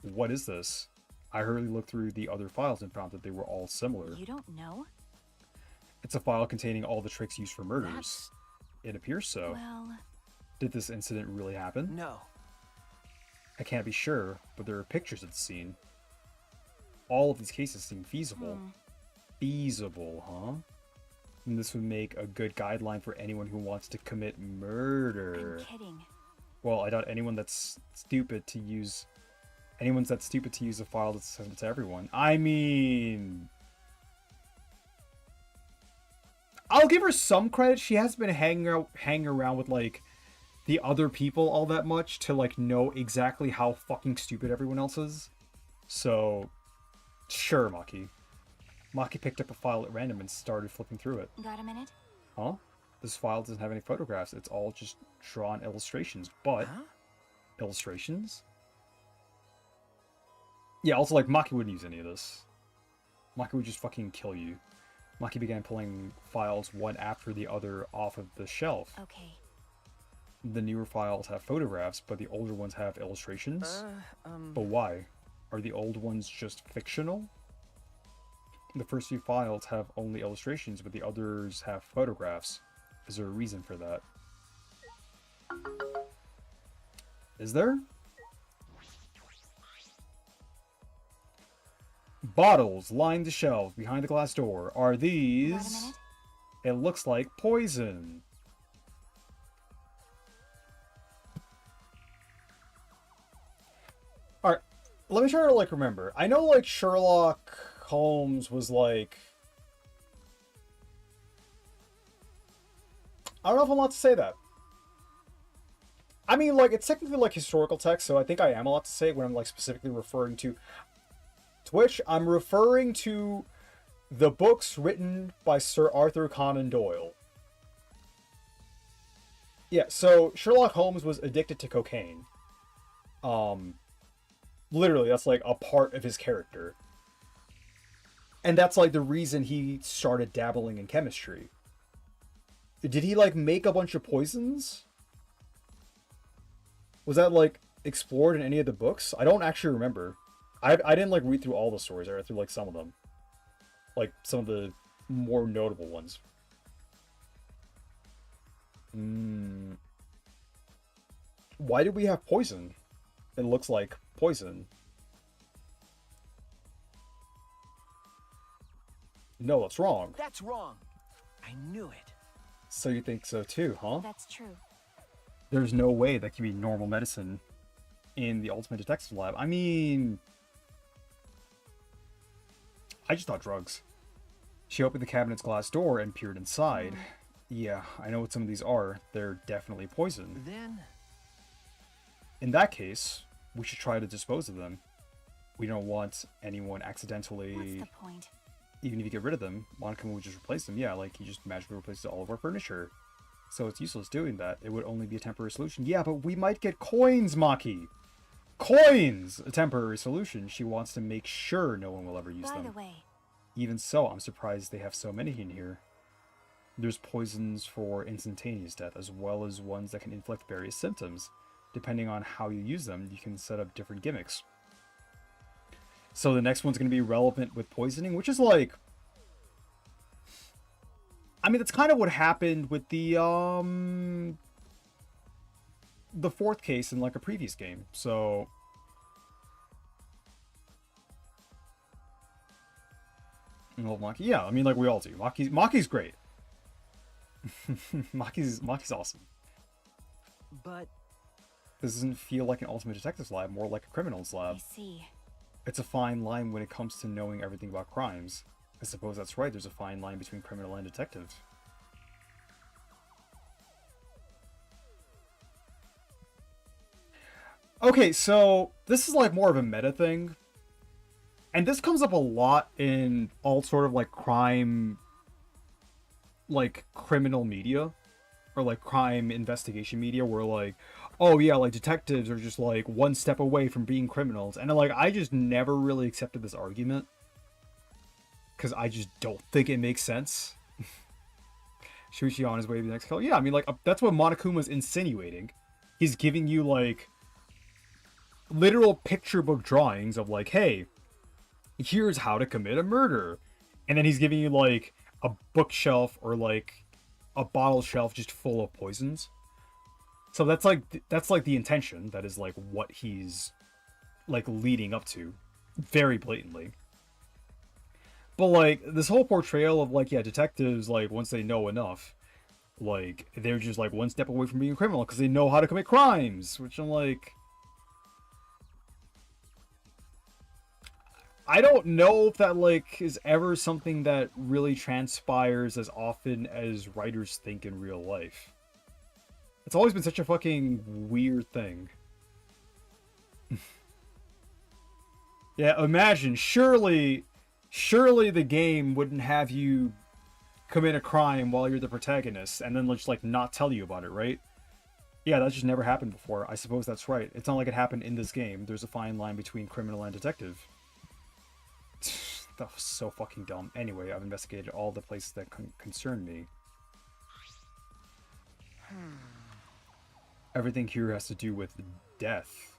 What is this? I hurriedly looked through the other files and found that they were all similar. You don't know? It's a file containing all the tricks used for murders. That's... It appears so. Well... Did this incident really happen? No. I can't be sure, but there are pictures of the scene. All of these cases seem feasible. Feasible, huh? And this would make a good guideline for anyone who wants to commit murder. I'm kidding. Well, I doubt anyone that's stupid to use... Anyone's that stupid to use a file that's accessible to everyone. I mean... I'll give her some credit. She has been hanging around with, like, the other people all that much to, like, know exactly how fucking stupid everyone else is. So, sure, Maki. Maki picked up a file at random and started flipping through it. Got a minute? Huh? This file doesn't have any photographs. It's all just drawn illustrations. But Huh? illustrations. Yeah, also, like, Maki wouldn't use any of this. Maki would just fucking kill you. Maki began pulling files one after the other off of the shelf. Okay. The newer files have photographs, but the older ones have illustrations. But why? Are the old ones just fictional? The first few files have only illustrations, but the others have photographs. Is there a reason for that? Is there? Bottles line the shelves behind the glass door. Are Wait a these? minute. It looks like poison. Alright, let me try to, like, remember. I know, like, Sherlock Holmes was, like... I don't know if I'm allowed to say that. I mean, like, it's technically, like, historical text, so I think I am allowed to say it when I'm, like, specifically referring to which I'm referring to the books written by Sir Arthur Conan Doyle. Yeah, so Sherlock Holmes was addicted to cocaine. Literally, that's like a part of his character. And that's like the reason he started dabbling in chemistry. Did he like make a bunch of poisons? Was that like explored in any of the books? I don't actually remember. I didn't like read through all the stories. I read through like some of them. Like some of the more notable ones. Why do we have poison? It looks like poison. No, that's wrong. That's wrong. I knew it. So you think so too, huh? That's true. There's no way that can be normal medicine in the Ultimate Detective Lab. I mean... I just thought drugs. She opened the cabinet's glass door and peered inside. Yeah, I know what some of these are. They're definitely poison. Then... In that case, we should try to dispose of them. We don't want anyone accidentally... What's the point? Even if you get rid of them, Monica would just replace them. Yeah, like, he just magically replaces all of our furniture. So it's useless doing that. It would only be a temporary solution. Yeah, but we might get coins, Maki! Coins! A temporary solution. She wants to make sure no one will ever use By them. the way, Even so, I'm surprised they have so many in here. There's poisons for instantaneous death, as well as ones that can inflict various symptoms. Depending on how you use them, you can set up different gimmicks. So the next one's going to be relevant with poisoning, which is like... I mean, that's kind of what happened with the fourth case in, like, a previous game. So... Well, Maki, yeah, I mean, like we all do. Maki's great. Maki's awesome. But... This doesn't feel like an Ultimate Detectives lab, more like a criminals lab. I see. It's a fine line when it comes to knowing everything about crimes. I suppose that's right, there's a fine line between criminal and detective. Okay, so this is like more of a meta thing. And this comes up a lot in all sort of like crime, like criminal media, or like crime investigation media, where like, oh yeah, like detectives are just like one step away from being criminals. And like, I just never really accepted this argument, because I just don't think it makes sense. Shuichi on his way to the next kill. Yeah, I mean, like, that's what Monokuma's insinuating. He's giving you like literal picture book drawings of like, hey, here's how to commit a murder. And then he's giving you like a bookshelf or like a bottle shelf just full of poisons. So that's like the intention. That is like what he's like leading up to, very blatantly. But like this whole portrayal of like, yeah, detectives, like once they know enough, like they're just like one step away from being a criminal because they know how to commit crimes, which I'm like, I don't know if that like is ever something that really transpires as often as writers think in real life. It's always been such a fucking weird thing. Yeah, imagine, surely the game wouldn't have you commit a crime while you're the protagonist and then just like not tell you about it, right? Yeah, that just never happened before. I suppose that's right. It's not like it happened in this game. There's a fine line between criminal and detective. That was so fucking dumb. Anyway, I've investigated all the places that concern me. Everything here has to do with death.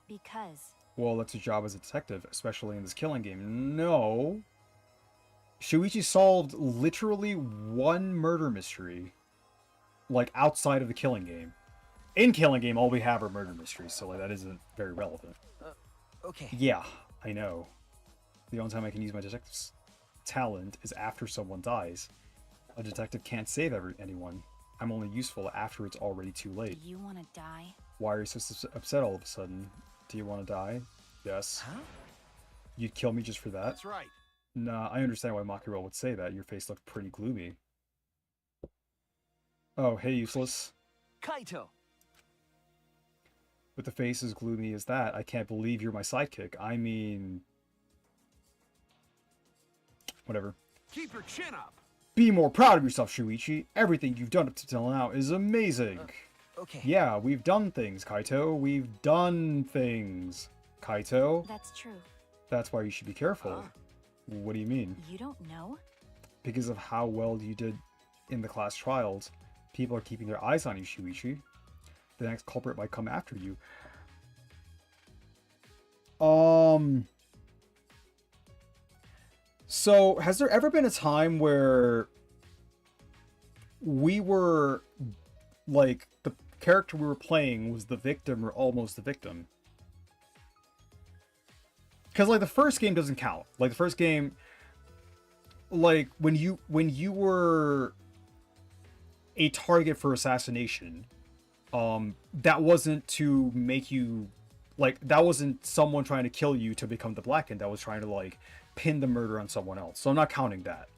Because Well, that's your job as a detective, especially in this killing game. No. Shuichi solved literally one murder mystery. Like, outside of the killing game. In killing game, all we have are murder mysteries, so like that isn't very relevant. Okay. Yeah, I know. The only time I can use my detective's talent is after someone dies. A detective can't save anyone. I'm only useful after it's already too do late. you want to die? Why are you so upset all of a sudden? Do you want to die? Yes. Huh? You'd kill me just for that? That's right. Nah, I understand why Makiro would say that. Your face looked pretty gloomy. Oh, hey, useless. Kaito. With the face as gloomy as that, I can't believe you're my sidekick. I mean... Whatever. Keep your chin up. Be more proud of yourself, Shuichi. Everything you've done up to till now is amazing. Okay. Yeah, we've done things, Kaito. We've done things, Kaito. That's true. That's why you should be careful. What do you mean? You don't know? Because of how well you did in the class trials, people are keeping their eyes on you, Shuichi. The next culprit might come after you. So, has there ever been a time where we were, like, the character we were playing was the victim or almost the victim? Because, like, the first game doesn't count. Like, the first game, like, when you were a target for assassination, that wasn't to make you, like, that wasn't someone trying to kill you to become the Blackened. That was trying to, like, pin the murder on someone else. So I'm not counting that.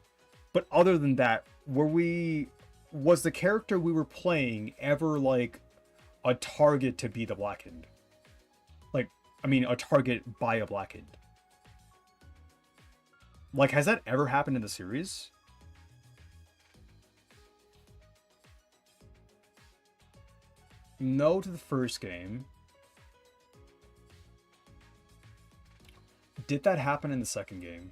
But other than that, was the character we were playing ever, like, a target to be the Blackened? Like, I mean, a target by a Blackened. Like, has that ever happened in the series? No to the first game. Did that happen in the second game?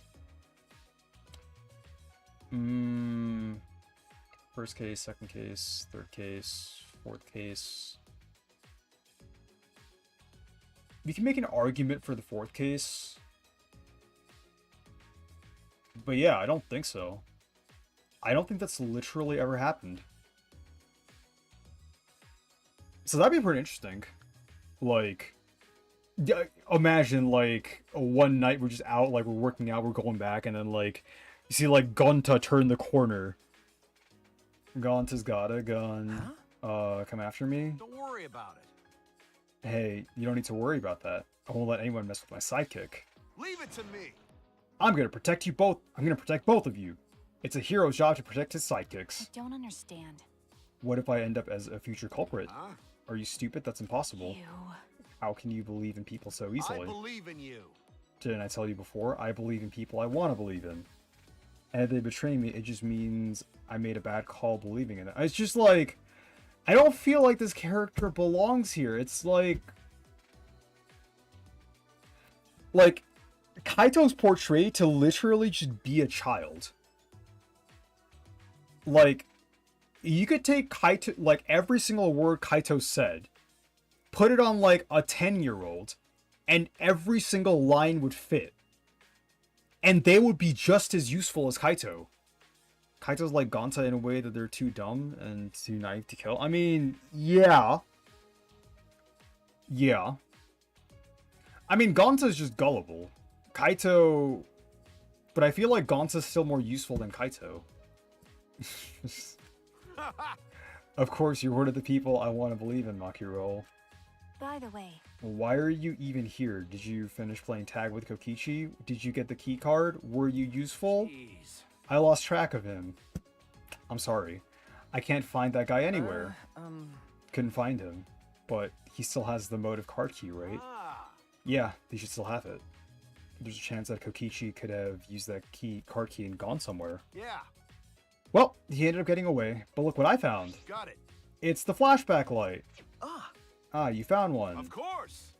First case, second case, third case, fourth case. We can make an argument for the fourth case. But yeah, I don't think so. I don't think that's literally ever happened. So that'd be pretty interesting. Like, imagine, like, one night we're just out, like, we're working out, we're going back, and then, like, you see, like, Gonta turn the corner. Gonta's got a gun. Come after me? Don't worry about it. Hey, you don't need to worry about that. I won't let anyone mess with my sidekick. Leave it to me. I'm gonna protect you both. I'm gonna protect both of you. It's a hero's job to protect his sidekicks. I don't understand. What if I end up as a future culprit? Huh? Are you stupid? That's impossible. You. How can you believe in people so easily? I believe in you. Didn't I tell you before? I believe in people I want to believe in. And if they betray me, it just means I made a bad call believing in it. It's just like, I don't feel like this character belongs here. It's like Kaito's portrayed to literally just be a child. Like, you could take Kaito, like, every single word Kaito said, put it on, like, a 10-year-old, and every single line would fit. And they would be just as useful as Kaito. Kaito's like Gonta in a way that they're too dumb and too naive to kill. I mean, yeah. Yeah. I mean, Gonta's just gullible. Kaito... But I feel like Gonta's still more useful than Kaito. Of course, you're one of the people I want to believe in, Makiro. By the way, Why are you even here? Did you finish playing tag with Kokichi? Did you get the key card? Were you useful? Jeez. I lost track of him. I'm sorry. I can't find that guy anywhere. Couldn't find him. But he still has the motive card key, right? Yeah, they should still have it. There's a chance that Kokichi could have used that card key and gone somewhere. Yeah, Well, he ended up getting away. But look what I found. got it. It's the flashback light. Ah, Ah, you found one. Of course.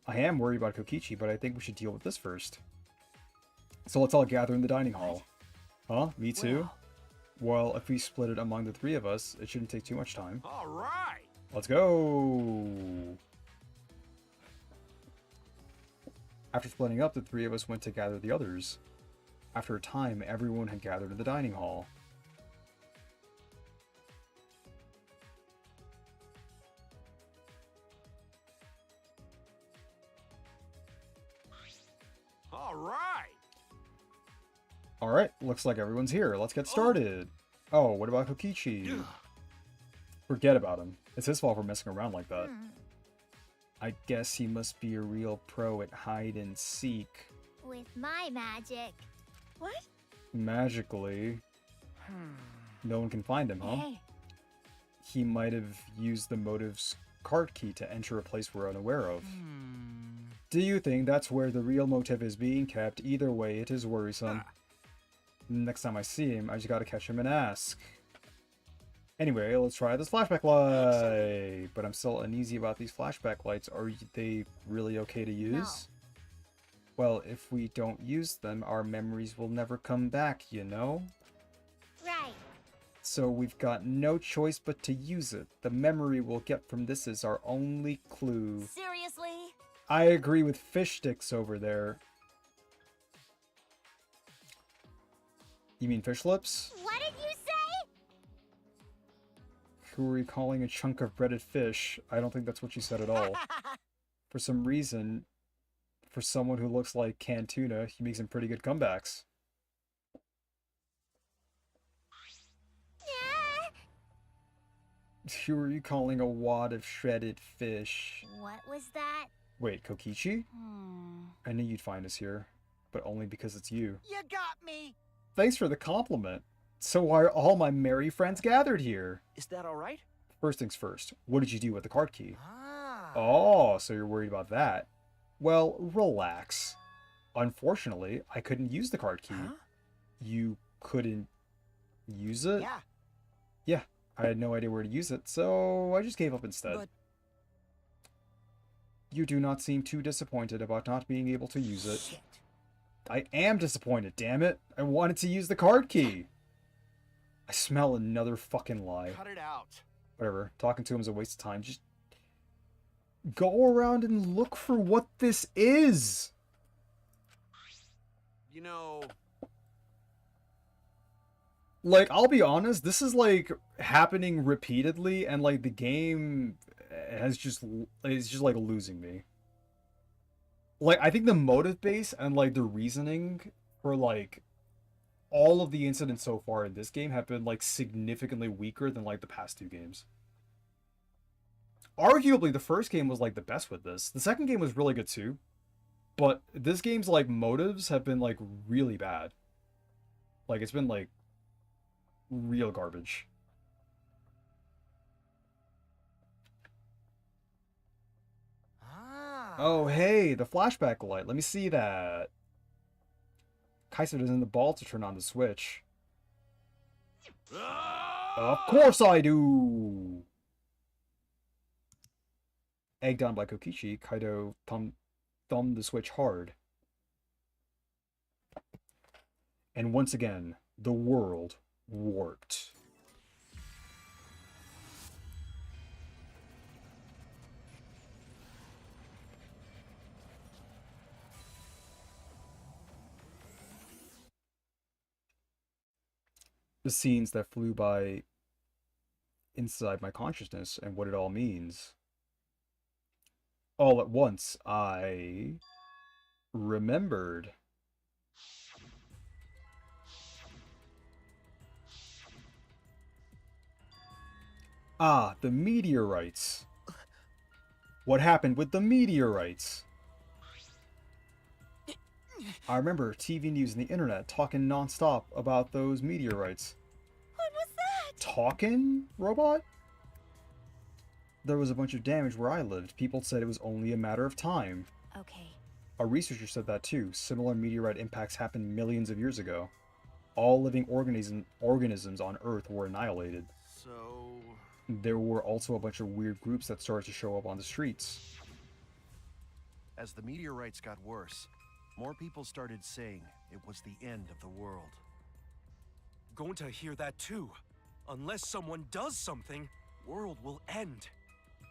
I am worried about Kokichi, but I think we should deal with this first. So let's all gather in the dining hall. Huh? Me too? Well, if we split it among the three of us, it shouldn't take too much time. All right. Let's go! After splitting up, the three of us went to gather the others. After a time, everyone had gathered in the dining hall. All right. Alright, looks like everyone's here. Let's get started. Oh, what about Kokichi? Forget about him. It's his fault for messing around like that. I guess he must be a real pro at hide and seek. With my magic. What? Magically. No one can find him, huh? Hey. He might have used the motive's card key to enter a place we're unaware of. Do you think that's where the real motive is being kept? Either way, it is worrisome. Next time I see him, I just gotta catch him and ask. Anyway, let's try this flashback light. But I'm still uneasy about these flashback lights. Are they really okay to use? Well, if we don't use them, our memories will never come back, you know? Right. So we've got no choice but to use it. The memory we'll get from this is our only clue. Seriously? I agree with Fish Sticks over there. You mean Fish Lips? What did you say? Who are you calling a chunk of breaded fish? I don't think that's what you said at all. For some reason, for someone who looks like canned tuna, he makes some pretty good comebacks. Who are you calling a wad of shredded fish? What was that? Wait, Kokichi? I knew you'd find us here, but only because it's you. you got me. Thanks for the compliment. So why are all my merry friends gathered here? Is that all right? First things first, what did you do with the card key? Ah. Oh, so you're worried about that. Well, relax. Unfortunately, I couldn't use the card key. Huh? You couldn't use it? Yeah, Yeah, I had no idea where to use it, so I just gave up instead. but You do not seem too disappointed about not being able to use it. shit. I am disappointed, damn it. I wanted to use the card key. I smell another fucking lie. Cut it out. Whatever, talking to him is a waste of time. Just go around and look for what this is. You know, Like, I'll be honest, this is like happening repeatedly, and like the game is just like losing me. Like, I think the motive base and like the reasoning for like all of the incidents so far in this game have been like significantly weaker than like the past two games. Arguably, the first game was like the best with this. The second game was really good too, but this game's like motives have been like really bad. Like, it's been like real garbage. Ah. Oh, hey, the flashback light. Let me see that. Kaiser doesn't have the ball to turn on the switch. Of course I do! Egged on by Kokichi, Kaido thumbed the switch hard. And once again, the world warped. The scenes that flew by inside my consciousness and what it all means. All at once, I remembered. Ah, the meteorites. What happened with the meteorites? I remember TV news and the internet talking nonstop about those meteorites. What was that? Talking, robot? There was a bunch of damage where I lived. People said it was only a matter of time. Okay. A researcher said that too. Similar meteorite impacts happened millions of years ago. All living organisms on Earth were annihilated. so there were also a bunch of weird groups that started to show up on the streets. As the meteorites got worse, more people started saying it was the end of the world. Going to hear that too. Unless someone does something, world will end.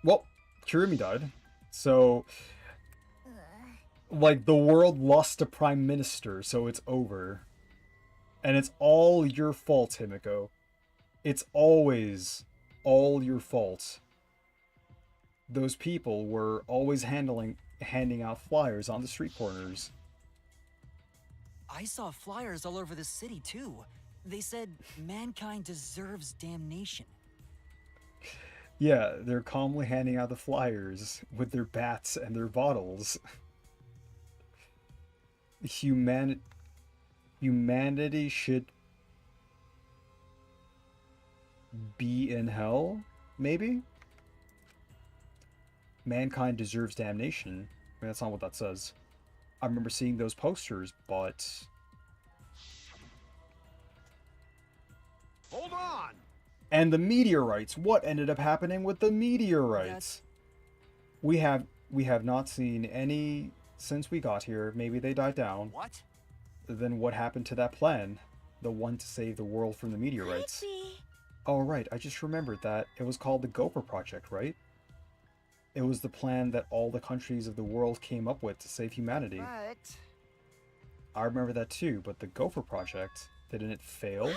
Well, Kirimi died. So, like, the world lost a prime minister, so it's over. And it's all your fault, Himiko. It's always all your fault. Those people were always handing out flyers on the street corners. I saw flyers all over the city, too. They said mankind deserves damnation. Yeah, they're calmly handing out the flyers with their bats and their bottles. Humanity should be in hell, maybe? Mankind deserves damnation. I mean, that's not what that says. I remember seeing those posters, but... Hold on! And the meteorites! What ended up happening with the meteorites? We have not seen any since we got here. Maybe they died down. What? Then what happened to that plan? The one to save the world from the meteorites. Could be. Oh right, I just remembered that. It was called the Gopher Project, right? It was the plan that all the countries of the world came up with to save humanity. But... I remember that too, but the Gopher Project, didn't it fail?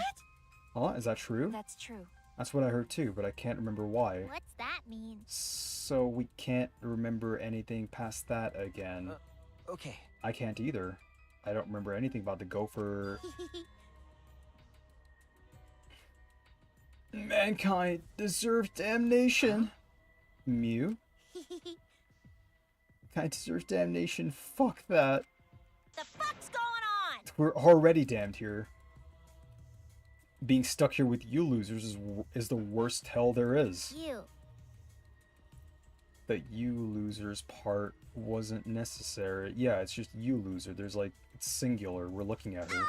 Huh? Is that true? That's true. That's what I heard too, but I can't remember why. What's that mean? So we can't remember anything past that again. Okay. I can't either. I don't remember anything about the Gopher... Mankind deserves damnation. Mew? Mankind deserves damnation. Fuck that. The fuck's going on? We're already damned here. Being stuck here with you losers is the worst hell there is. You. The you losers part wasn't necessary. Yeah, it's just you loser. There's like, it's singular. We're looking at her.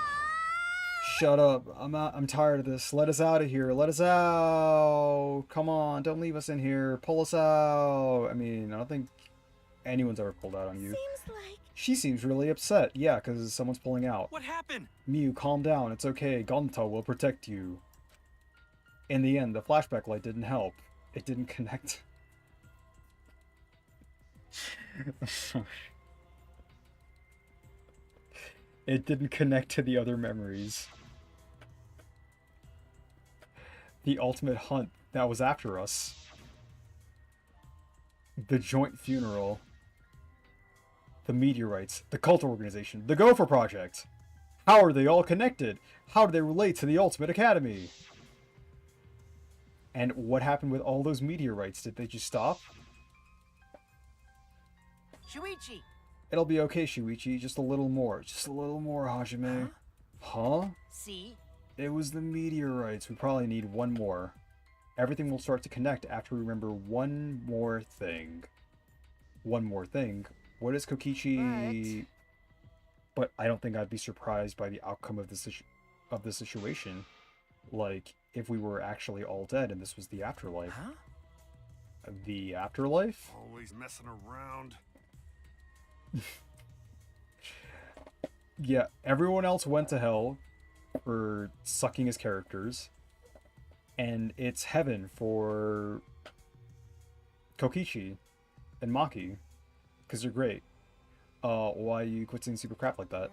Shut up. I'm tired of this. Let us out of here. Let us out. Come on. Don't leave us in here. Pull us out. I mean, I don't think anyone's ever pulled out on you. Seems like... She seems really upset. Yeah, because someone's pulling out. What happened? Mew, calm down. It's okay. Gonta will protect you. In the end, the flashback light didn't help. It didn't connect. It didn't connect to the other memories. The ultimate hunt that was after us. The joint funeral. The meteorites. The cult organization. The Gopher Project. How are they all connected? How do they relate to the Ultimate Academy? And what happened with all those meteorites? Did they just stop? Shuichi! It'll be okay, Shuichi. Just a little more. Just a little more, Hajime. Huh? See? It was the meteorites. We probably need one more. Everything will start to connect after we remember one more thing. One more thing. What is Kokichi? But I don't think I'd be surprised by the outcome of the situation. Like, if we were actually all dead and this was the afterlife. Huh? The afterlife? Always messing around. Yeah, everyone else went to hell for sucking his characters. And it's heaven for Kokichi and Maki. Because they're great. Why you quit saying super crap like that?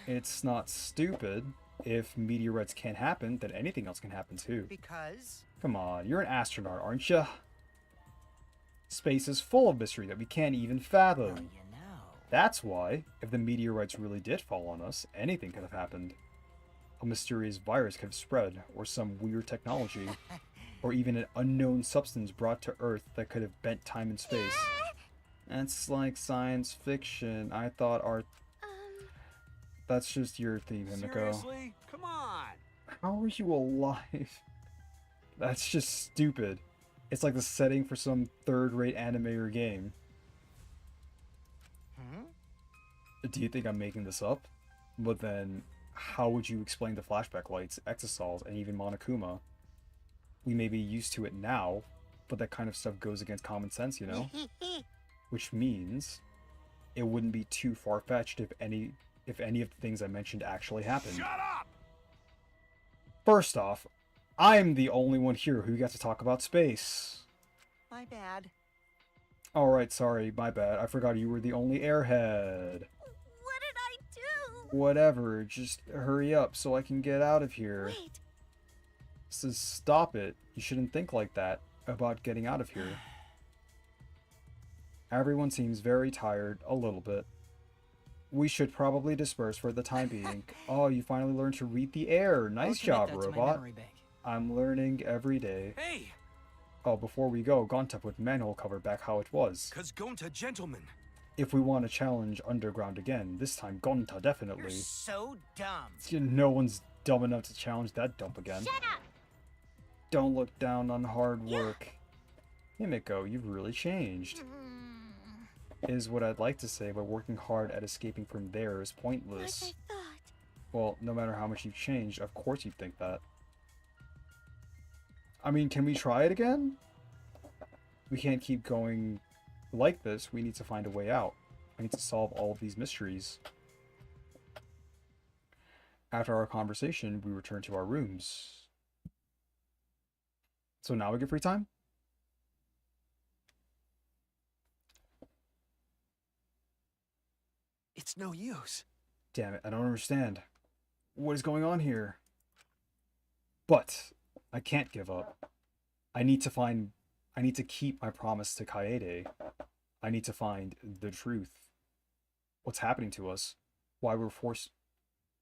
It's not stupid. If meteorites can't happen, then anything else can happen too. Because... Come on, you're an astronaut, aren't you? Space is full of mystery that we can't even fathom. Well, you know... That's why, if the meteorites really did fall on us, anything could have happened. A mysterious virus could have spread, or some weird technology, or even an unknown substance brought to Earth that could have bent time and space. That's like science fiction. I thought art... That's just your theme, Himiko. Seriously? Come on. How are you alive? That's just stupid. It's like the setting for some third-rate anime or game. Do you think I'm making this up? But then, how would you explain the flashback lights, Exosols, and even Monokuma? We may be used to it now, but that kind of stuff goes against common sense, you know? Which means it wouldn't be too far-fetched if any of the things I mentioned actually happened. Shut up! First off, I'm the only one here who gets to talk about space. My bad. Alright, sorry, my bad. I forgot you were the only airhead. What did I do? Whatever, just hurry up so I can get out of here. Wait, So stop it. You shouldn't think like that about getting out of here. Everyone seems very tired, a little bit. We should probably disperse for the time being. Oh, you finally learned to read the air. Nice job, robot. I'm learning every day. Hey! Oh, before we go, Gonta put manhole cover back how it was. Cause Gonta, gentlemen. If we want to challenge Underground again, this time Gonta definitely. You're so dumb. No one's dumb enough to challenge that dump again. shut up! Don't look down on hard work. Himiko, you've really changed. Is what I'd like to say, but working hard at escaping from there is Like pointless. I thought. Well, no matter how much you've changed, of course you'd think that. I mean, can we try it again? We can't keep going like this. We need to find a way out. I need to solve all of these mysteries. After our conversation, we return to our rooms. So now we get free time? It's no use. Damn it, I don't understand. What is going on here? But I can't give up. I need to keep my promise to Kaede. I need to find the truth. What's happening to us? Why we're forced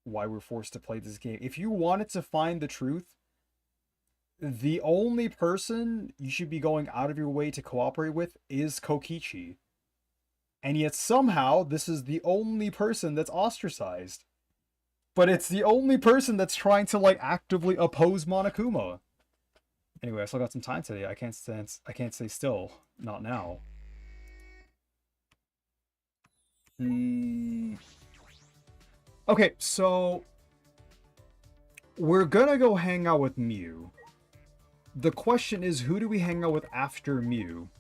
to play this game. If you wanted to find the truth, the only person you should be going out of your way to cooperate with is Kokichi. And yet somehow this is the only person that's ostracized. But it's the only person that's trying to like actively oppose Monokuma. Anyway, I still got some time today. I can't stay still. Not now. Okay, so we're gonna go hang out with Mew. The question is, who do we hang out with after Mew?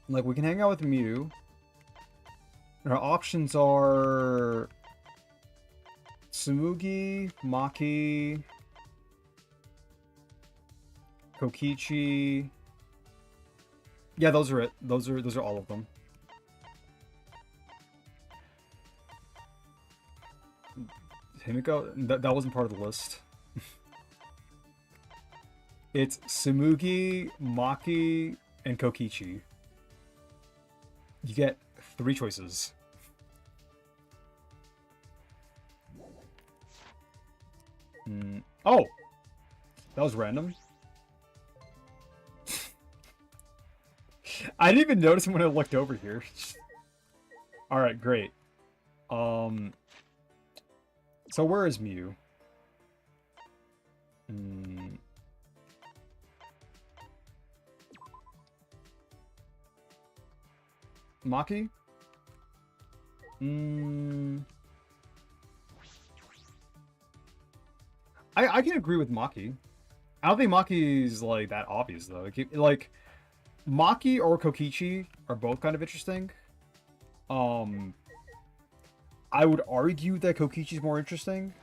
Like, we can hang out with Mew. And our options are Tsumugi, Maki, Kokichi. Yeah, those are it. Those are all of them. Himiko? That wasn't part of the list. It's Tsumugi, Maki, and Kokichi. You get 3 choices. Oh! That was random. I didn't even notice him when I looked over here. Alright, great. So where is Mew? Maki? I can agree with Maki. I don't think Maki's like that obvious though. Like Maki or Kokichi are both kind of interesting. I would argue that Kokichi's more interesting,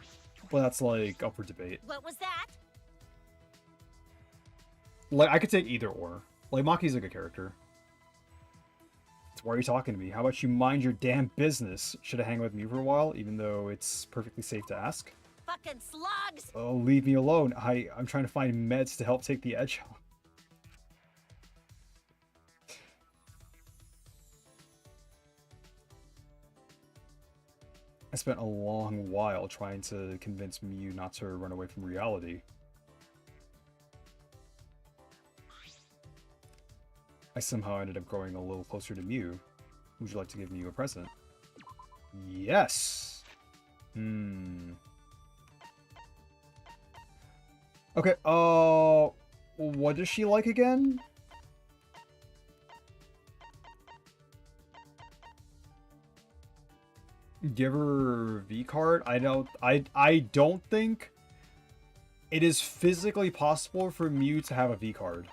but that's like up for debate. What was that? Like I could take either or. Like Maki's a good character. Why are you talking to me? How about you mind your damn business? Should I hang with me for a while, even though it's perfectly safe to ask? Fucking slugs! Oh, leave me alone. I'm trying to find meds to help take the edge off. I spent a long while trying to convince Mew not to run away from reality. I somehow ended up growing a little closer to Mew. Would you like to give Mew a present? Yes! Okay, what does she like again? Give her V card? I don't think it is physically possible for Mew to have a V card.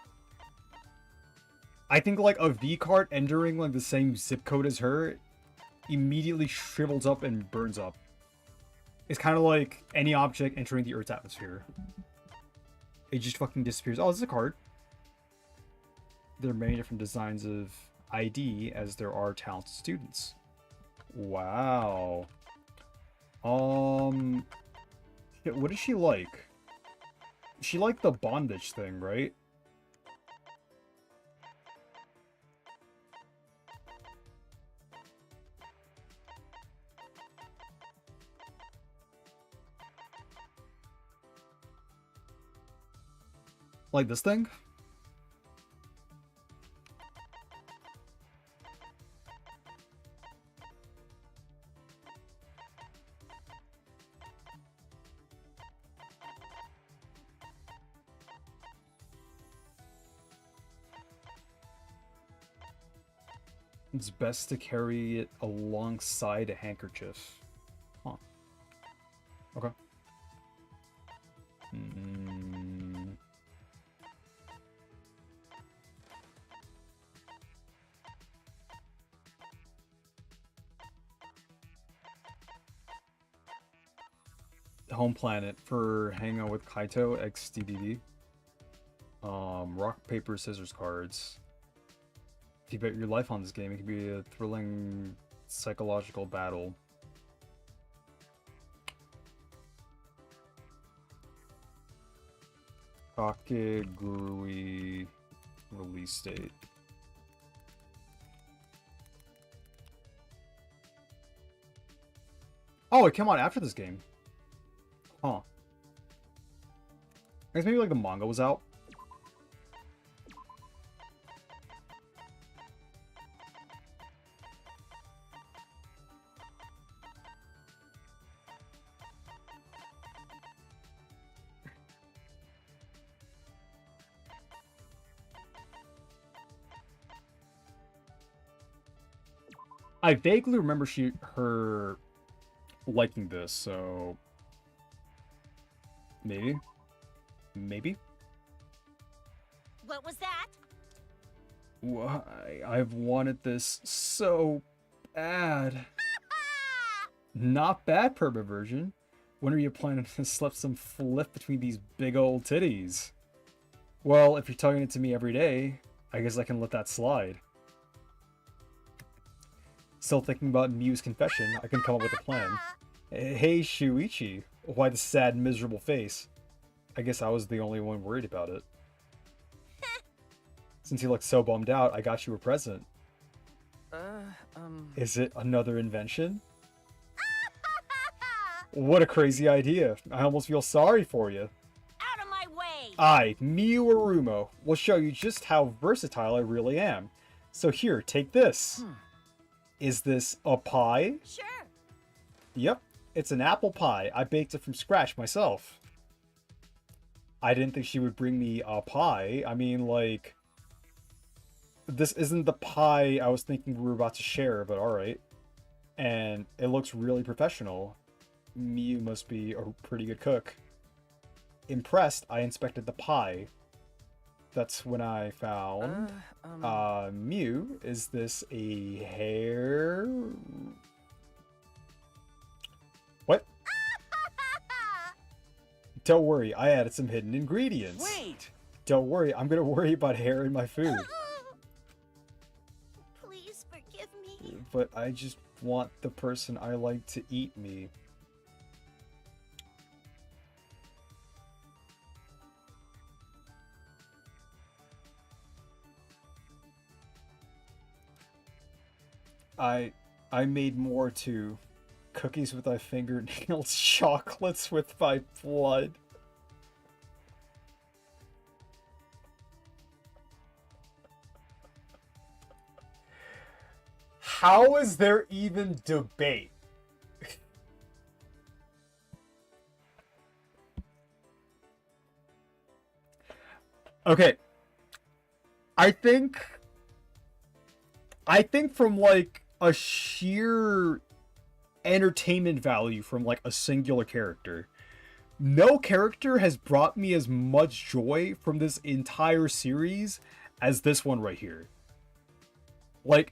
I think like a V card entering like the same zip code as her immediately shrivels up and burns up. It's kind of like any object entering the Earth's atmosphere. It just fucking disappears. Oh, this is a card. There are many different designs of ID as there are talented students. Wow. Shit, what does she like? She liked the bondage thing, right? Like this thing? It's best to carry it alongside a handkerchief. Huh. Okay. Home planet for hanging out with Kaito x DDD. Rock, paper, scissors cards. If you bet your life on this game, it can be a thrilling psychological battle. Kakegurui release date. Oh, it came out after this game. Huh. I guess maybe like the manga was out. I vaguely remember her liking this, so maybe. What was that? Why? I've wanted this so bad. Not bad, perversion. When are you planning to slip some flip between these big old titties? Well, if you're tugging it to me every day, I guess I can let that slide. Still thinking about Mew's confession, I can come up with a plan. Hey, Shuichi. Why the sad, miserable face? I guess I was the only one worried about it. Since you look so bummed out, I got you a present. Is it another invention? What a crazy idea. I almost feel sorry for you. Out of my way! I, Miu Arumo, will show you just how versatile I really am. So here, take this. Is this a pie? Sure. Yep, it's an apple pie. I baked it from scratch myself. I didn't think she would bring me a pie. I mean, like, this isn't the pie I was thinking we were about to share, but alright. And it looks really professional. Miu must be a pretty good cook. Impressed, I inspected the pie. That's when I found... Miu, is this a hair? What? Don't worry, I added some hidden ingredients. Wait! Don't worry, I'm gonna worry about hair in my food. Please forgive me. But I just want the person I like to eat me. I made more too. Cookies with my fingernails, chocolates with my blood. How is there even debate? Okay. I think from like a sheer entertainment value from like a singular character. No character has brought me as much joy from this entire series as this one right here. Like,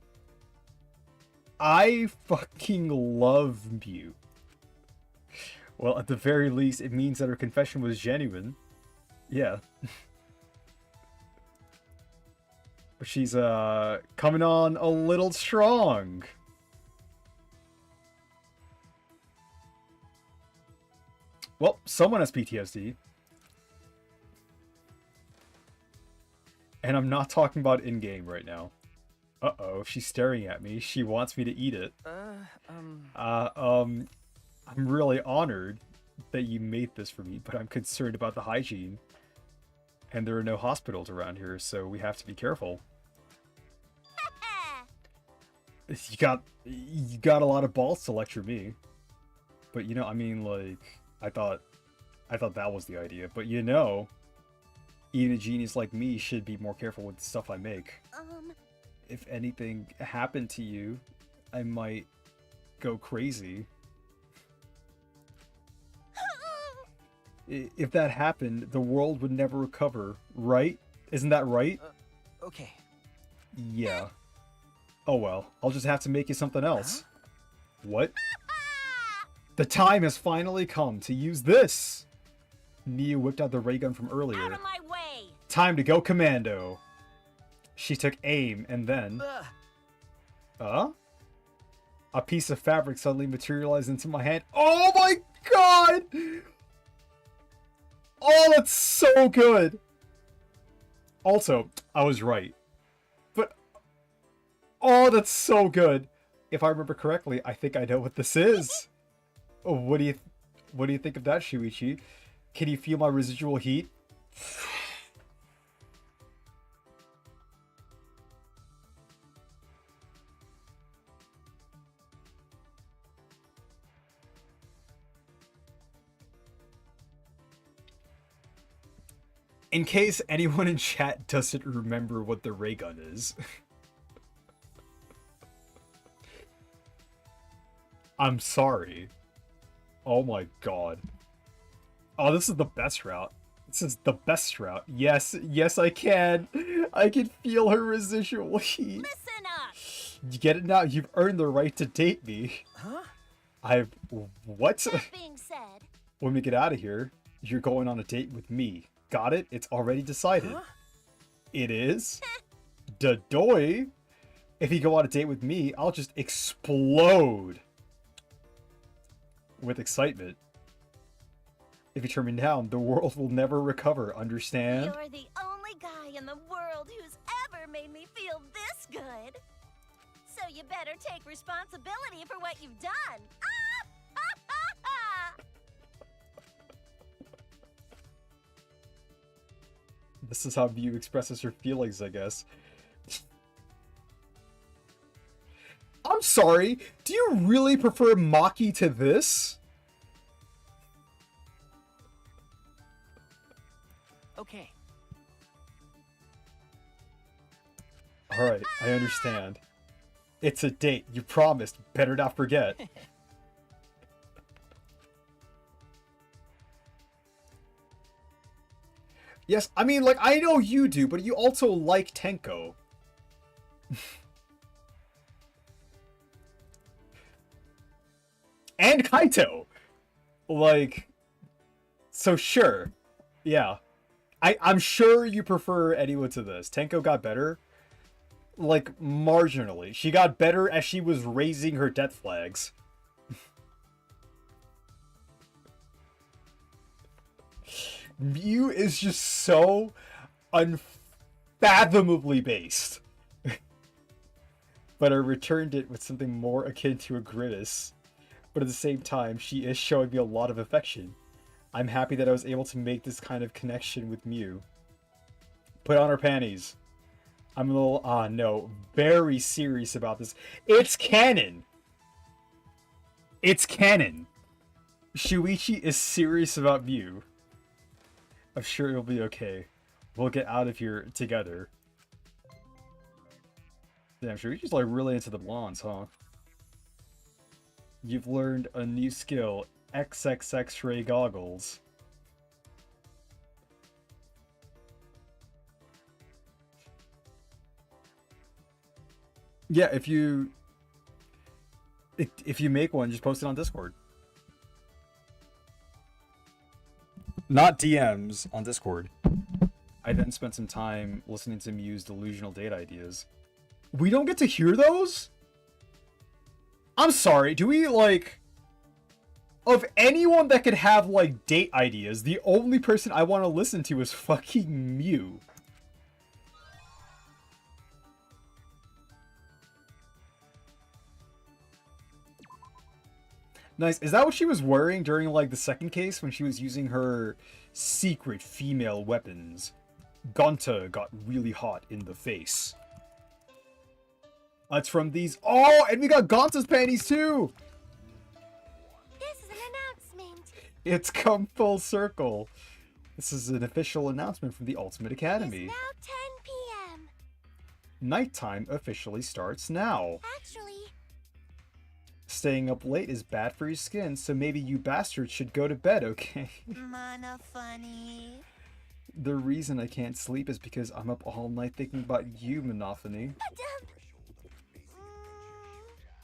I fucking love Mew. Well, at the very least, it means that her confession was genuine. Yeah. But she's, coming on a little strong. Well, someone has PTSD. And I'm not talking about in-game right now. Uh-oh, she's staring at me. She wants me to eat it. I'm really honored that you made this for me, but I'm concerned about the hygiene. And there are no hospitals around here, so we have to be careful. You got a lot of balls to lecture me. But you know, I mean, like, I thought that was the idea. But you know, even a genius like me should be more careful with the stuff I make. If anything happened to you, I might go crazy. If that happened, the world would never recover, right? Isn't that right? Okay. Yeah. Oh well, I'll just have to make you something else. What? The time has finally come to use this! Nia whipped out the ray gun from earlier. Out of my way! Time to go commando! She took aim, and then... A piece of fabric suddenly materialized into my hand. Oh my god! Oh, that's so good! Also, I was right. But... Oh, that's so good! If I remember correctly, I think I know what this is. What do you think of that, Shuichi? Can you feel my residual heat? In case anyone in chat doesn't remember what the ray gun is. I'm sorry. Oh my god. Oh, this is the best route. This is the best route. Yes, yes I can. I can feel her residual heat. Listen up! You get it now? You've earned the right to date me. Huh? What? That being said, When we get out of here, you're going on a date with me. Got it? It's already decided. Huh? It is? Dadoy? If you go on a date with me, I'll just explode with excitement. If you turn me down, the world will never recover, understand? you're the only guy in the world who's ever made me feel this good. So you better take responsibility for what you've done. This is how Mew expresses her feelings, I guess. I'm sorry, do you really prefer Maki to this? Okay. Alright, I understand. It's a date, you promised, better not forget. Yes, I mean, like, I know you do, but you also like Tenko. And Kaito! Like, so sure. Yeah. I'm sure you prefer anyone to this. Tenko got better. Like, marginally. She got better as she was raising her death flags. Mew is just so unfathomably based. But I returned it with something more akin to a grimace. But at the same time, she is showing me a lot of affection. I'm happy that I was able to make this kind of connection with Mew. Put on her panties. I'm a little, no, very serious about this. It's canon! It's canon! Shuichi is serious about Mew. I'm sure it'll be okay. We'll get out of here together. Damn, Shuichi's like really into the blondes, huh? You've learned a new skill, XXX-ray goggles. Yeah, if you make one, just post it on Discord. Not DMs, on Discord. I then spent some time listening to Mew's delusional date ideas. We don't get to hear those? I'm sorry, do we, like... Of anyone that could have, like, date ideas, the only person I want to listen to is fucking Mew. Nice. Is that what she was wearing during, like, the second case when she was using her secret female weapons? Gonta got really hot in the face. That's from these. Oh, and we got Gonta's panties too! This is an announcement. It's come full circle. This is an official announcement from the Ultimate Academy. It's now 10 p.m. Nighttime officially starts now. Actually, Staying up late is bad for your skin, so maybe you bastards should go to bed, okay? mana funny. The reason I can't sleep is because I'm up all night thinking about you, Monophony.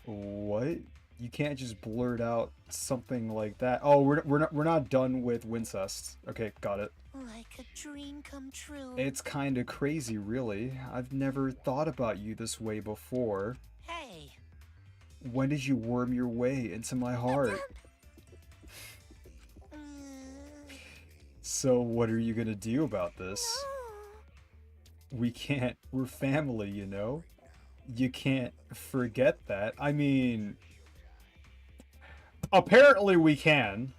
What? You can't just blurt out something like that. Oh, we're not done with Wincest. Okay, got it. Like a dream come true. It's kind of crazy, really. I've never thought about you this way before. Hey. When did you worm your way into my heart? So what are you gonna do about this? We can't. We're family, you know? You can't forget that. I mean... Apparently we can.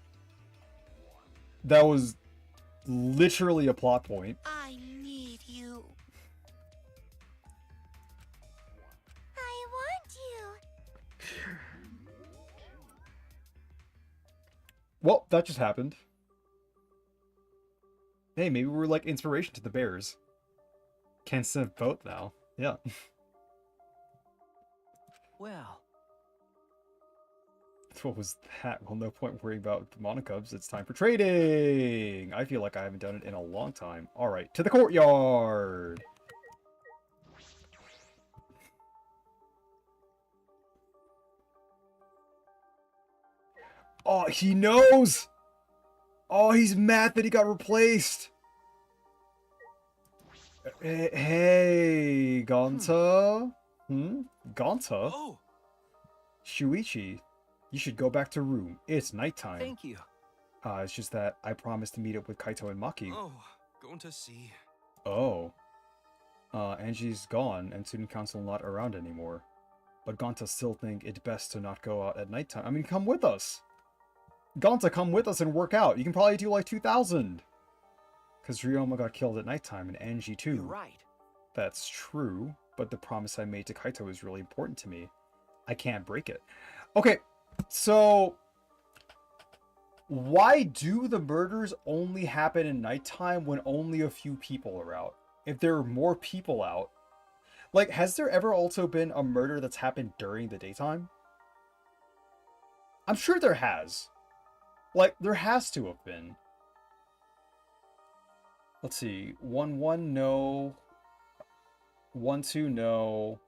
That was literally a plot point. I need you. I want you. Well, that just happened. Hey, maybe we're like inspiration to the bears. Can't send both now. Yeah. Well, What was that? Well, no point worrying about the Monocubs. It's time for trading! I feel like I haven't done it in a long time. Alright, to the courtyard! Oh, he knows! Oh, he's mad that he got replaced! Hey, Gonta? Gonta? Oh, Shuichi, you should go back to room. It's nighttime. thank you. It's just that I promised to meet up with Kaito and Maki. oh, going to see. Oh. Angie's gone and student council not around anymore. But Gonta still think it best to not go out at nighttime. I mean, come with us. Gonta, come with us and work out. You can probably do like 2,000. Because Ryoma got killed at nighttime and Angie too. You're right. That's true, but the promise I made to Kaito is really important to me. I can't break it. Okay, so... Why do the murders only happen in nighttime when only a few people are out? If there are more people out... Like, has there ever also been a murder that's happened during the daytime? I'm sure there has. Like, there has to have been. Let's see. 1-1, no. 1-2, no.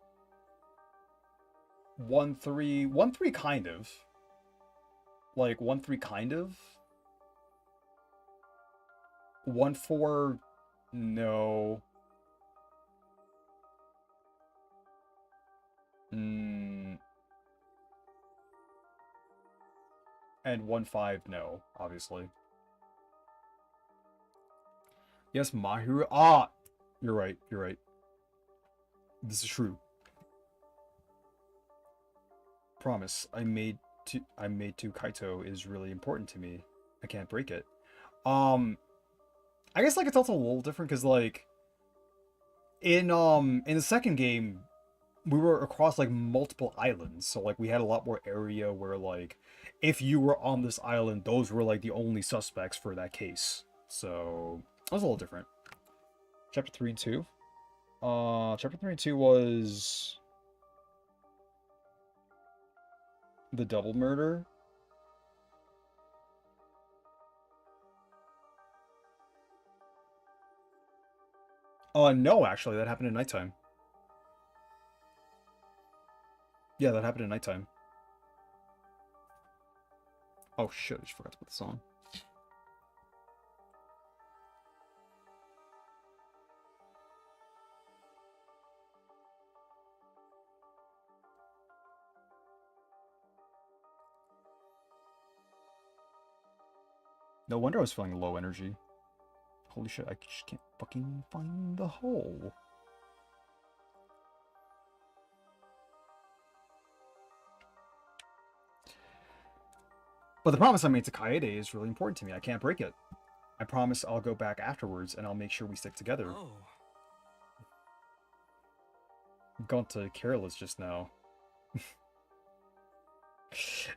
1-3. 1-3, kind of. Like, 1-3, kind of. 1-4, no. And 1-5, no, obviously. Yes, Mahiru. Ah! You're right, you're right. This is true. Promise, I made to Kaito is really important to me. I can't break it. I guess like it's also a little different because like in the second game we were across like multiple islands, so like we had a lot more area where like if you were on this island, those were like the only suspects for that case. So that was a little different. Chapter 3 and 2. Chapter 3 and 2 was The double murder? No, actually, that happened at nighttime. Yeah, that happened at nighttime. Oh shit, I just forgot to put this on. No wonder I was feeling low energy. Holy shit, I just can't fucking find the hole. But the promise I made to Kaede is really important to me. I can't break it. I promise I'll go back afterwards and I'll make sure we stick together. Oh. Gone to careless just now.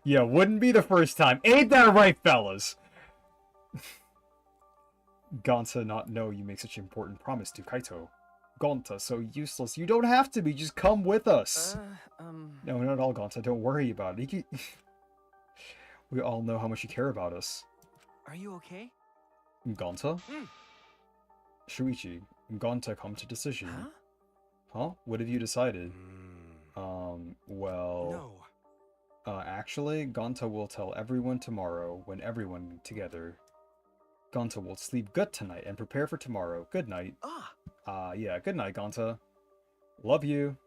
Yeah, wouldn't be the first time. Ain't that right, fellas? Gonta not know you make such an important promise to Kaito. Gonta, so useless. You don't have to be. Just come with us. No, not at all, Gonta. Don't worry about it. We all know how much you care about us. Are you okay? Gonta? Shuichi, Gonta come to decision. Huh? Huh? What have you decided? No. Actually, Gonta will tell everyone tomorrow when everyone together. Gonta will sleep good tonight and prepare for tomorrow. Good night. Yeah, good night, Gonta. Love you.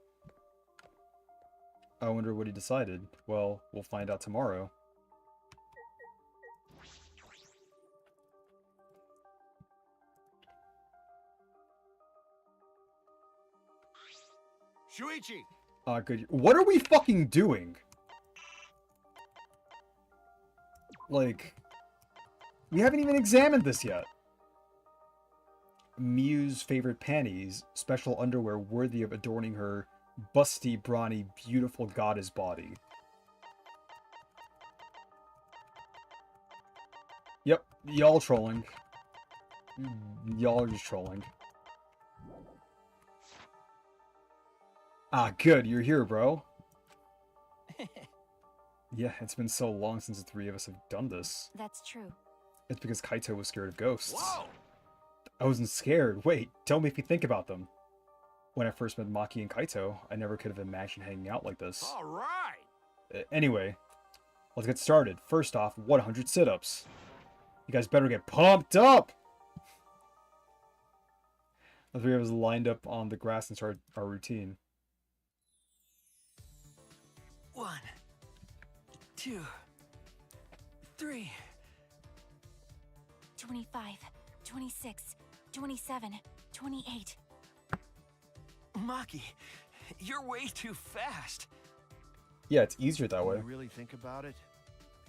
I wonder what he decided. Well, we'll find out tomorrow. Shuichi! Good. What are we fucking doing? Like, we haven't even examined this yet. Miu's favorite panties, special underwear worthy of adorning her busty, brawny, beautiful goddess body. Yep, y'all trolling. Y'all are just trolling. Ah, good, you're here, bro. Yeah, it's been so long since the three of us have done this. That's true. It's because Kaito was scared of ghosts. Whoa! I wasn't scared. Wait, tell me if you think about them. When I first met Maki and Kaito, I never could have imagined hanging out like this. All right! Anyway, let's get started. First off, 100 sit-ups. You guys better get pumped up! The three of us lined up on the grass and started our routine. 1, 2, 3. 25, 26, 27, 28. Maki, you're way too fast. Yeah, it's easier that way. When you really think about it,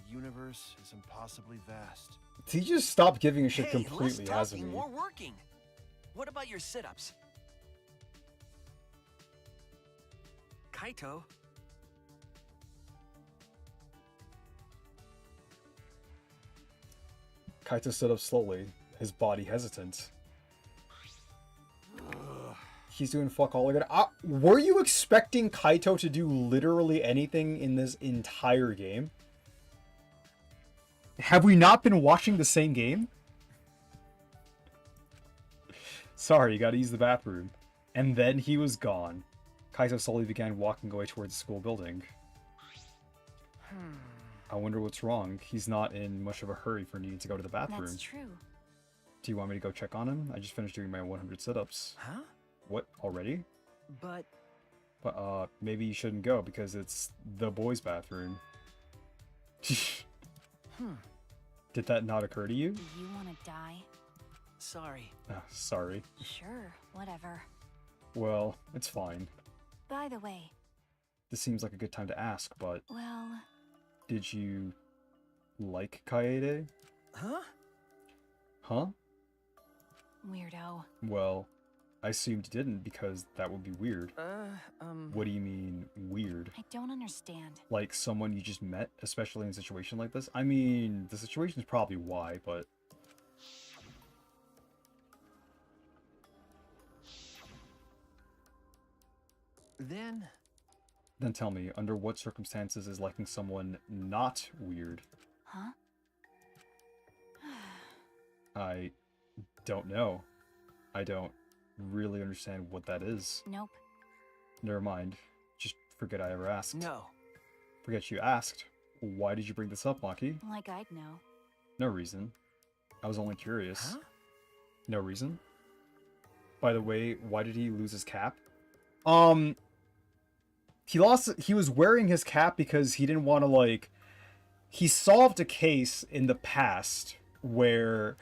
the universe is impossibly vast. He just stopped giving a shit Hey, completely, less hasn't talking, he? more working. What about your sit-ups? Kaito? Kaito stood up slowly, his body hesitant. He's doing fuck all again. Were you expecting Kaito to do literally anything in this entire game? Have we not been watching the same game? Sorry, you gotta use the bathroom. And then he was gone. Kaito slowly began walking away towards the school building. I wonder what's wrong. He's not in much of a hurry for needing to go to the bathroom. That's true. Do you want me to go check on him? I just finished doing my 100 sit-ups. Huh? What, already? But But, maybe you shouldn't go because it's the boys' bathroom. Did that not occur to you? Do you want to die? sorry. Sorry. Sure, whatever. Well, it's fine. By the way, This seems like a good time to ask, but well, did you like Kaede? Huh? Huh? weirdo. Well, I assumed you didn't because that would be weird. What do you mean, weird? I don't understand. Like someone you just met, especially in a situation like this? I mean, the situation is probably why, but... Then tell me, under what circumstances is liking someone not weird? Huh? I don't know. I don't really understand what that is. Nope. Never mind. Just forget I ever asked. No. Forget you asked. Why did you bring this up, Maki? Like I'd know. No reason. I was only curious. Huh? No reason? By the way, why did he lose his cap? He was wearing his cap because he didn't want to, like... He solved a case in the past where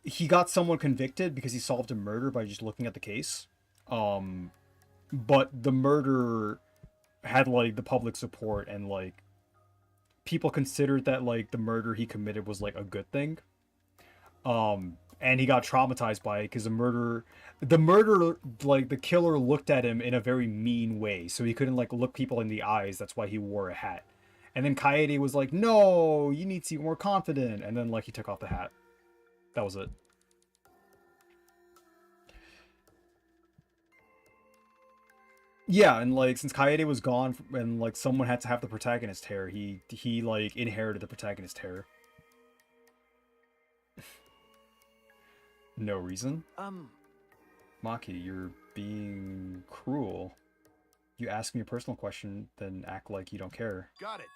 he got someone convicted because he solved a murder by just looking at the case. But the murder had, like, the public support, and, like, people considered that, like, the murder he committed was, like, a good thing. And he got traumatized by it because the murderer, like, the killer looked at him in a very mean way, so he couldn't, like, look people in the eyes. That's why he wore a hat. And then Kaede was like, no, you need to be more confident. And then, like, he took off the hat. That was it. Yeah, and, like, since Kaede was gone and, like, someone had to have the protagonist hair, he like, inherited the protagonist hair. No reason? Maki, you're being cruel. You ask me a personal question, then act like you don't care. Got it.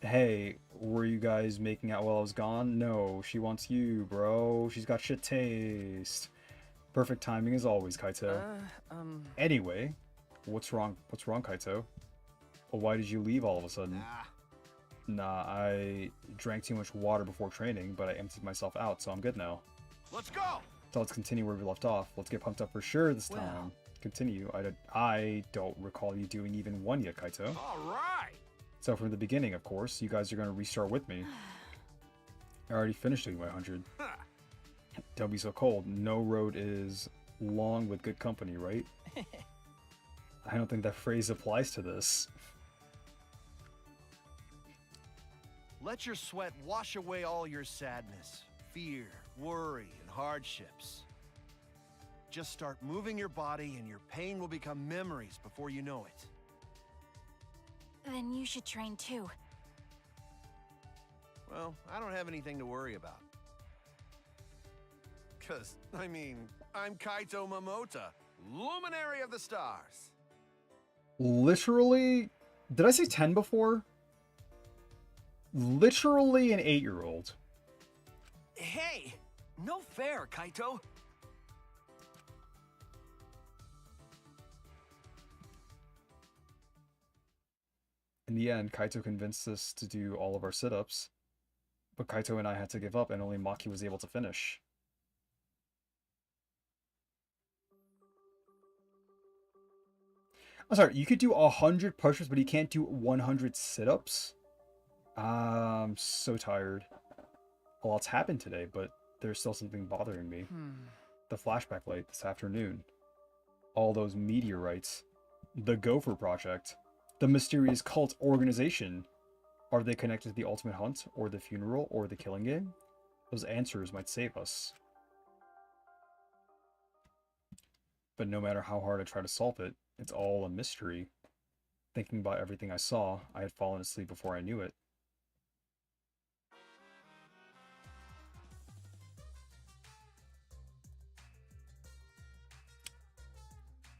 Hey, were you guys making out while I was gone? No, she wants you, bro. She's got shit taste. Perfect timing as always, Kaito. Anyway, what's wrong? What's wrong, Kaito? Well, why did you leave all of a sudden? Nah, I drank too much water before training, but I emptied myself out, so I'm good now. Let's go. So let's continue where we left off. Let's get pumped up for sure this time. Well. Continue. I don't recall you doing even one yet, Kaito. All right. So from the beginning, of course, you guys are going to restart with me. I already finished doing my 100. Don't be so cold. No road is long with good company, right? I don't think that phrase applies to this. Let your sweat wash away all your sadness, fear, worry, and hardships. Just start moving your body and your pain will become memories before you know it. Then you should train too. Well, I don't have anything to worry about. Cause, I mean, I'm Kaito Momota, luminary of the stars. Literally? Did I say 10 before? Literally an 8-year-old. Hey! No fair, Kaito! In the end, Kaito convinced us to do all of our sit-ups, but Kaito and I had to give up and only Maki was able to finish. I'm sorry, you could do 100 push-ups, but you can't do 100 sit-ups? I'm so tired. A lot's happened today, but there's still something bothering me. The flashback light this afternoon. All those meteorites. The Gopher Project. The mysterious cult organization. Are they connected to the Ultimate Hunt, or the funeral, or the killing game? Those answers might save us. But no matter how hard I try to solve it, it's all a mystery. Thinking about everything I saw, I had fallen asleep before I knew it.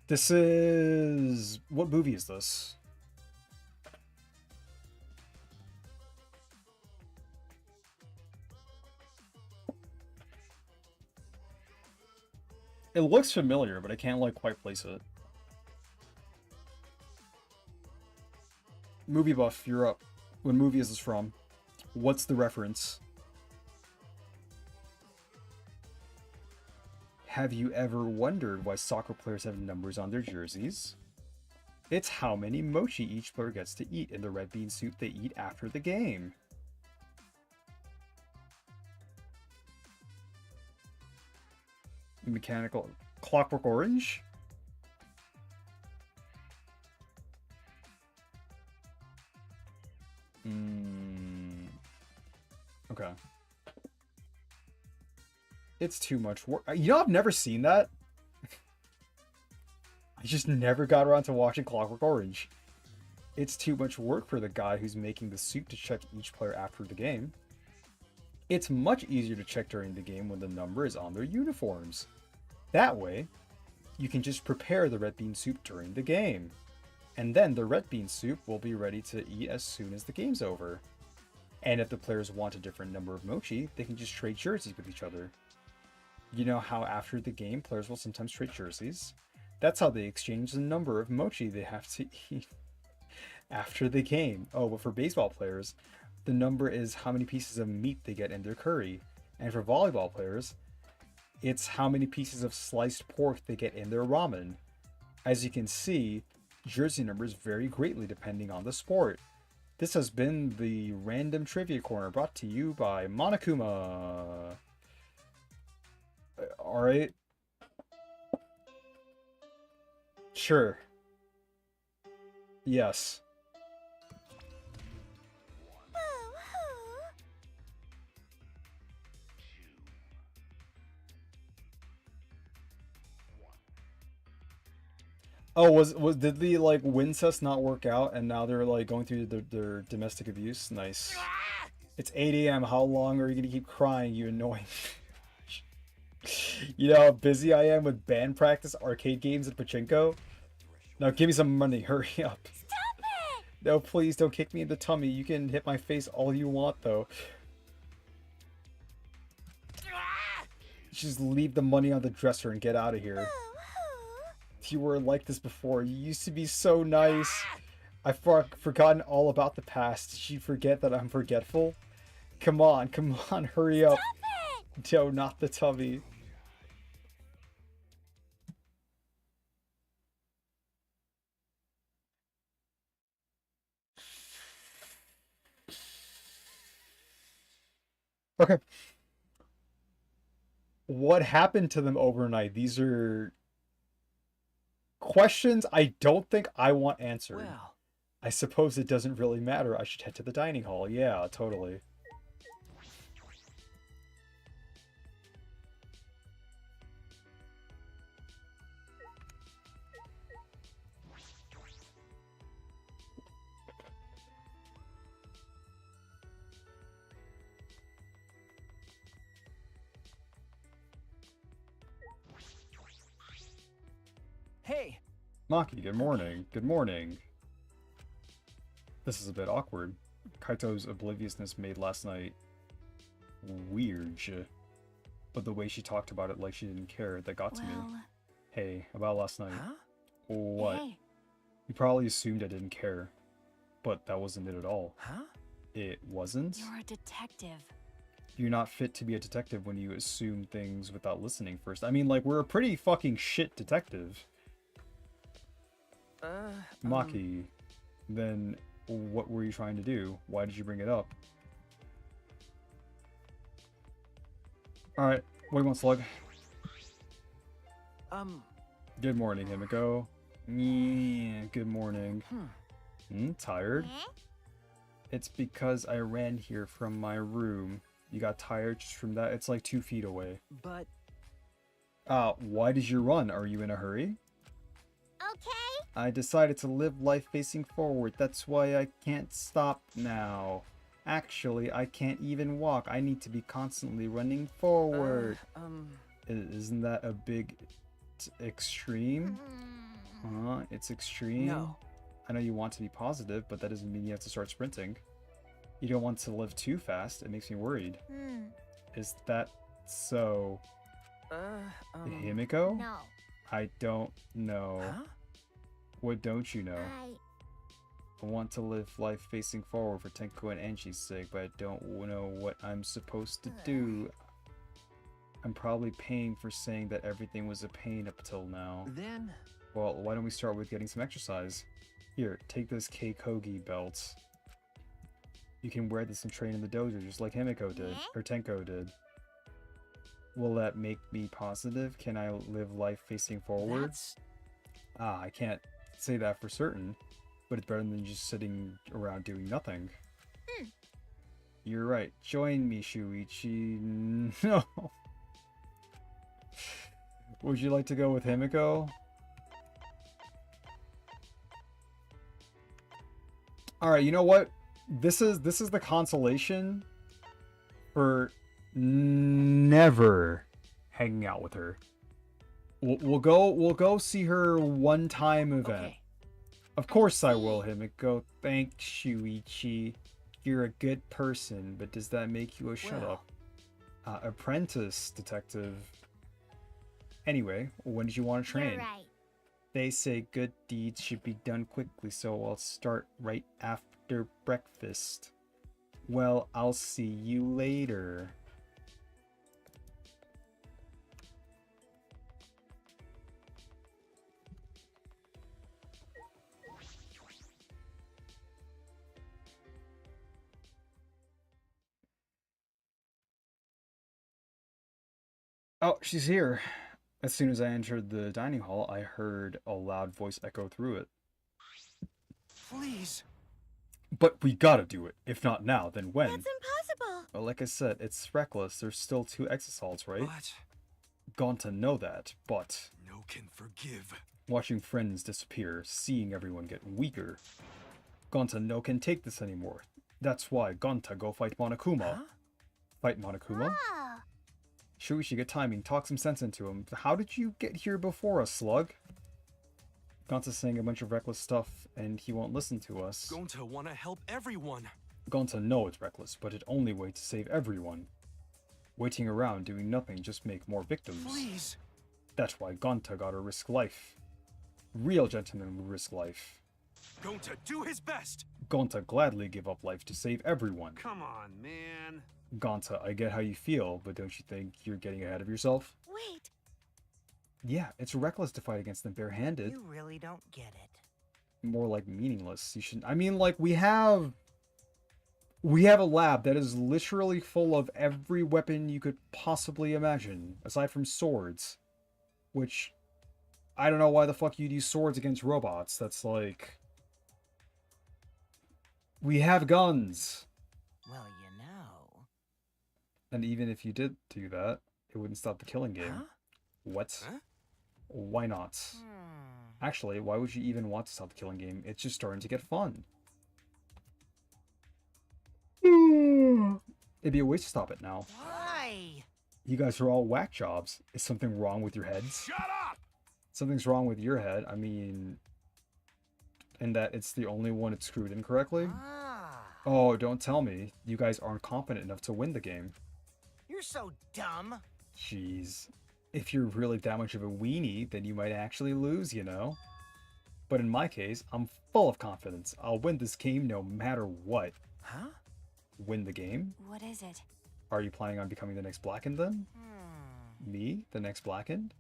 This is... What movie is this? It looks familiar, but I can't, like, quite place it. Movie buff, you're up. What movie is this from? What's the reference? Have you ever wondered why soccer players have numbers on their jerseys? It's how many mochi each player gets to eat in the red bean soup they eat after the game. Mechanical... Clockwork Orange? Okay. It's too much work. You know, I've never seen that. I just never got around to watching Clockwork Orange. it's too much work for the guy who's making the soup to check each player after the game. It's much easier to check during the game when the number is on their uniforms. That way, you can just prepare the red bean soup during the game. And then the red bean soup will be ready to eat as soon as the game's over. And if the players want a different number of mochi, they can just trade jerseys with each other. You know how after the game, players will sometimes trade jerseys? That's how they exchange the number of mochi they have to eat after the game. Oh, but for baseball players, the number is how many pieces of meat they get in their curry. And for volleyball players, it's how many pieces of sliced pork they get in their ramen. As you can see, jersey numbers vary greatly depending on the sport. This has been the Random Trivia Corner brought to you by Monokuma. Alright. Sure. Yes. Oh, did the like Wincest not work out and now they're like going through their domestic abuse? Nice. It's 8 a.m. How long are you gonna keep crying, you annoying? You know how busy I am with band practice, arcade games, and pachinko? Now give me some money, hurry up. Stop it! No, please don't kick me in the tummy. You can hit my face all you want, though. Just leave the money on the dresser and get out of here. You were like this before. You used to be so nice. I've forgotten all about the past. Did you forget that I'm forgetful? Come on, hurry up. No, not the tummy. Okay. What happened to them overnight? These are questions I don't think I want answered. Well, I suppose it doesn't really matter. I should head to the dining hall. Yeah, totally. hey, Maki, good morning. Good morning. This is a bit awkward. Kaito's obliviousness made last night weird. But the way she talked about it like she didn't care, that got to me. Hey, about last night. huh? What? Hey, You probably assumed I didn't care. But that wasn't it at all. Huh? It wasn't? you're a detective. You're not fit to be a detective when you assume things without listening first. I mean, like, we're a pretty fucking shit detective. Maki, then what were you trying to do? Why did you bring it up? Alright, what do you want, Slug? Good morning, Himiko. Yeah, good morning. Tired? Eh? It's because I ran here from my room. You got tired just from that? It's like 2 feet away. But Why did you run? Are you in a hurry? Okay. I decided to live life facing forward. That's why I can't stop now. Actually, I can't even walk. I need to be constantly running forward. Isn't that a big extreme? It's extreme. no. I know you want to be positive, but that doesn't mean you have to start sprinting. You don't want to live too fast. It makes me worried. Is that so? Himiko? No. I don't know. Huh? What don't you know? I I want to live life facing forward for Tenko and Anshi's sake, but I don't know what I'm supposed to do. I'm probably paying for saying that everything was a pain up till now. Then Well, why don't we start with getting some exercise? Here, take this Keikogi belt. You can wear this and train in the dojo just like Himiko did, or Tenko did. Will that make me positive? Can I live life facing forward? that's I can't say that for certain, but it's better than just sitting around doing nothing. You're right. Join me, Shuichi. No. Would you like to go with Himiko? Alright, you know what? This is the consolation for never hanging out with her. We'll go see her one time event. Okay. Of course I will, Himiko. Thanks, Shuichi. You're a good person, but does that make you a shut-up? Apprentice, detective. Anyway, when did you want to train? You're right. They say good deeds should be done quickly, so I'll start right after breakfast. Well, I'll see you later. Oh, she's here. As soon as I entered the dining hall, I heard a loud voice echo through it. Please. But we gotta do it. If not now, then when? That's impossible. Well, like I said, it's reckless. There's still 2 exosalts, right? But Gone to know that, but no can forgive. watching friends disappear, seeing everyone get weaker. Gonta no can take this anymore. That's why Gonta go fight Monokuma. Huh? Fight Monokuma? Oh, Shuichi, get timing, talk some sense into him. How did you get here before us, slug? Gonta's saying a bunch of reckless stuff, and he won't listen to us. Going to want to help everyone. Gonta know it's reckless, but it only way to save everyone. Waiting around doing nothing just make more victims. Please. That's why Gonta gotta risk life. Real gentlemen would risk life. Going to do his best. Gonta gladly give up life to save everyone. Come on, man. Gonta, I get how you feel, but don't you think you're getting ahead of yourself? wait. Yeah, it's reckless to fight against them barehanded. You really don't get it. More like meaningless. You should. I mean, like we have a lab that is literally full of every weapon you could possibly imagine, aside from swords. Which I don't know why the fuck you'd use swords against robots. That's like we have guns. Well, you know. And even if you did do that, it wouldn't stop the killing game. Huh? What? Huh? Why not? Actually, why would you even want to stop the killing game? It's just starting to get fun. It'd be a waste to stop it now. Why? You guys are all whack jobs. Is something wrong with your heads? Shut up! Something's wrong with your head. I mean, and that it's the only one it's screwed in correctly? Ah. Oh, don't tell me. You guys aren't competent enough to win the game. You're so dumb. Jeez. If you're really that much of a weenie, then you might actually lose, you know? But in my case, I'm full of confidence. I'll win this game no matter what. Huh? Win the game? What is it? Are you planning on becoming the next Blackened then? Me? The next Blackened?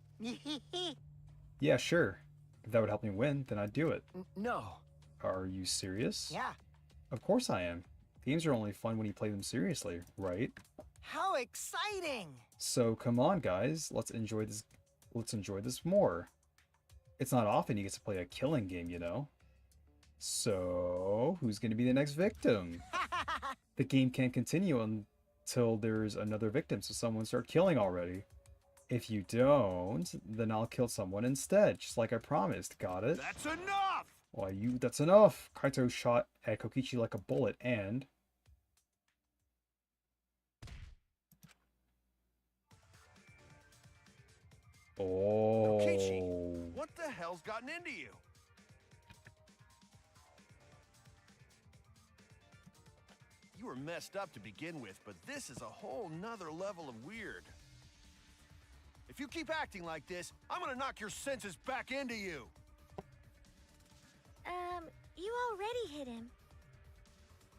Yeah, sure. If that would help me win, then I'd do it. No. Are you serious? Yeah. Of course I am. Games are only fun when you play them seriously, right? How exciting! So come on, guys. Let's enjoy this. Let's enjoy this more. It's not often you get to play a killing game, you know? So, who's going to be the next victim? The game can't continue until there's another victim, so someone start killing already. If you don't, then I'll kill someone instead, just like I promised. Got it? That's enough! Why, that's enough! Kaito shot at Kokichi like a bullet and... Oh... Kokichi, what the hell's gotten into you? You were messed up to begin with, but this is a whole nother level of weird. If you keep acting like this, I'm gonna knock your senses back into you. You already hit him.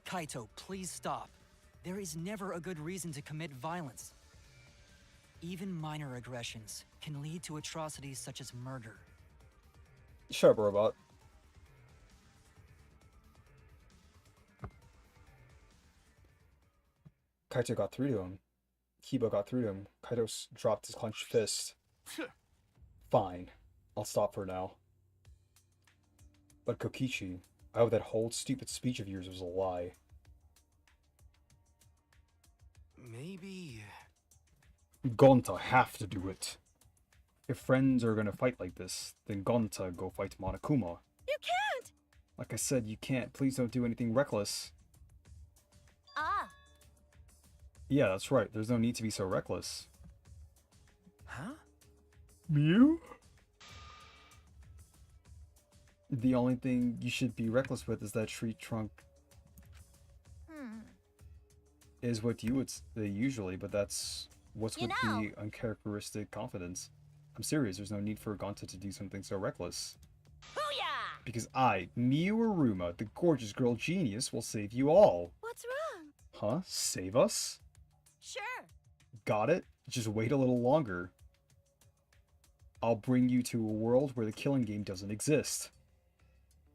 Kaito, please stop. There is never a good reason to commit violence. Even minor aggressions can lead to atrocities such as murder. Shut up, robot. Kaito got through to him. Kiba got through to him. Kaito dropped his clenched fist. Fine. I'll stop for now. But Kokichi, I hope that whole stupid speech of yours was a lie. Maybe... Gonta have to do it. If friends are gonna fight like this, then Gonta go fight Monokuma. You can't! Like I said, you can't. Please don't do anything reckless. Ah, Yeah, that's right. There's no need to be so reckless. Huh? Mew? The only thing you should be reckless with is that tree trunk is what you would say usually, but that's what's You with know. the uncharacteristic confidence. I'm serious, there's no need for Gonta to do something so reckless. booyah! Because I, Miu Aruma, the gorgeous girl genius, will save you all. What's wrong? Huh? Save us? Sure. Got it? Just wait a little longer. I'll bring you to a world where the killing game doesn't exist.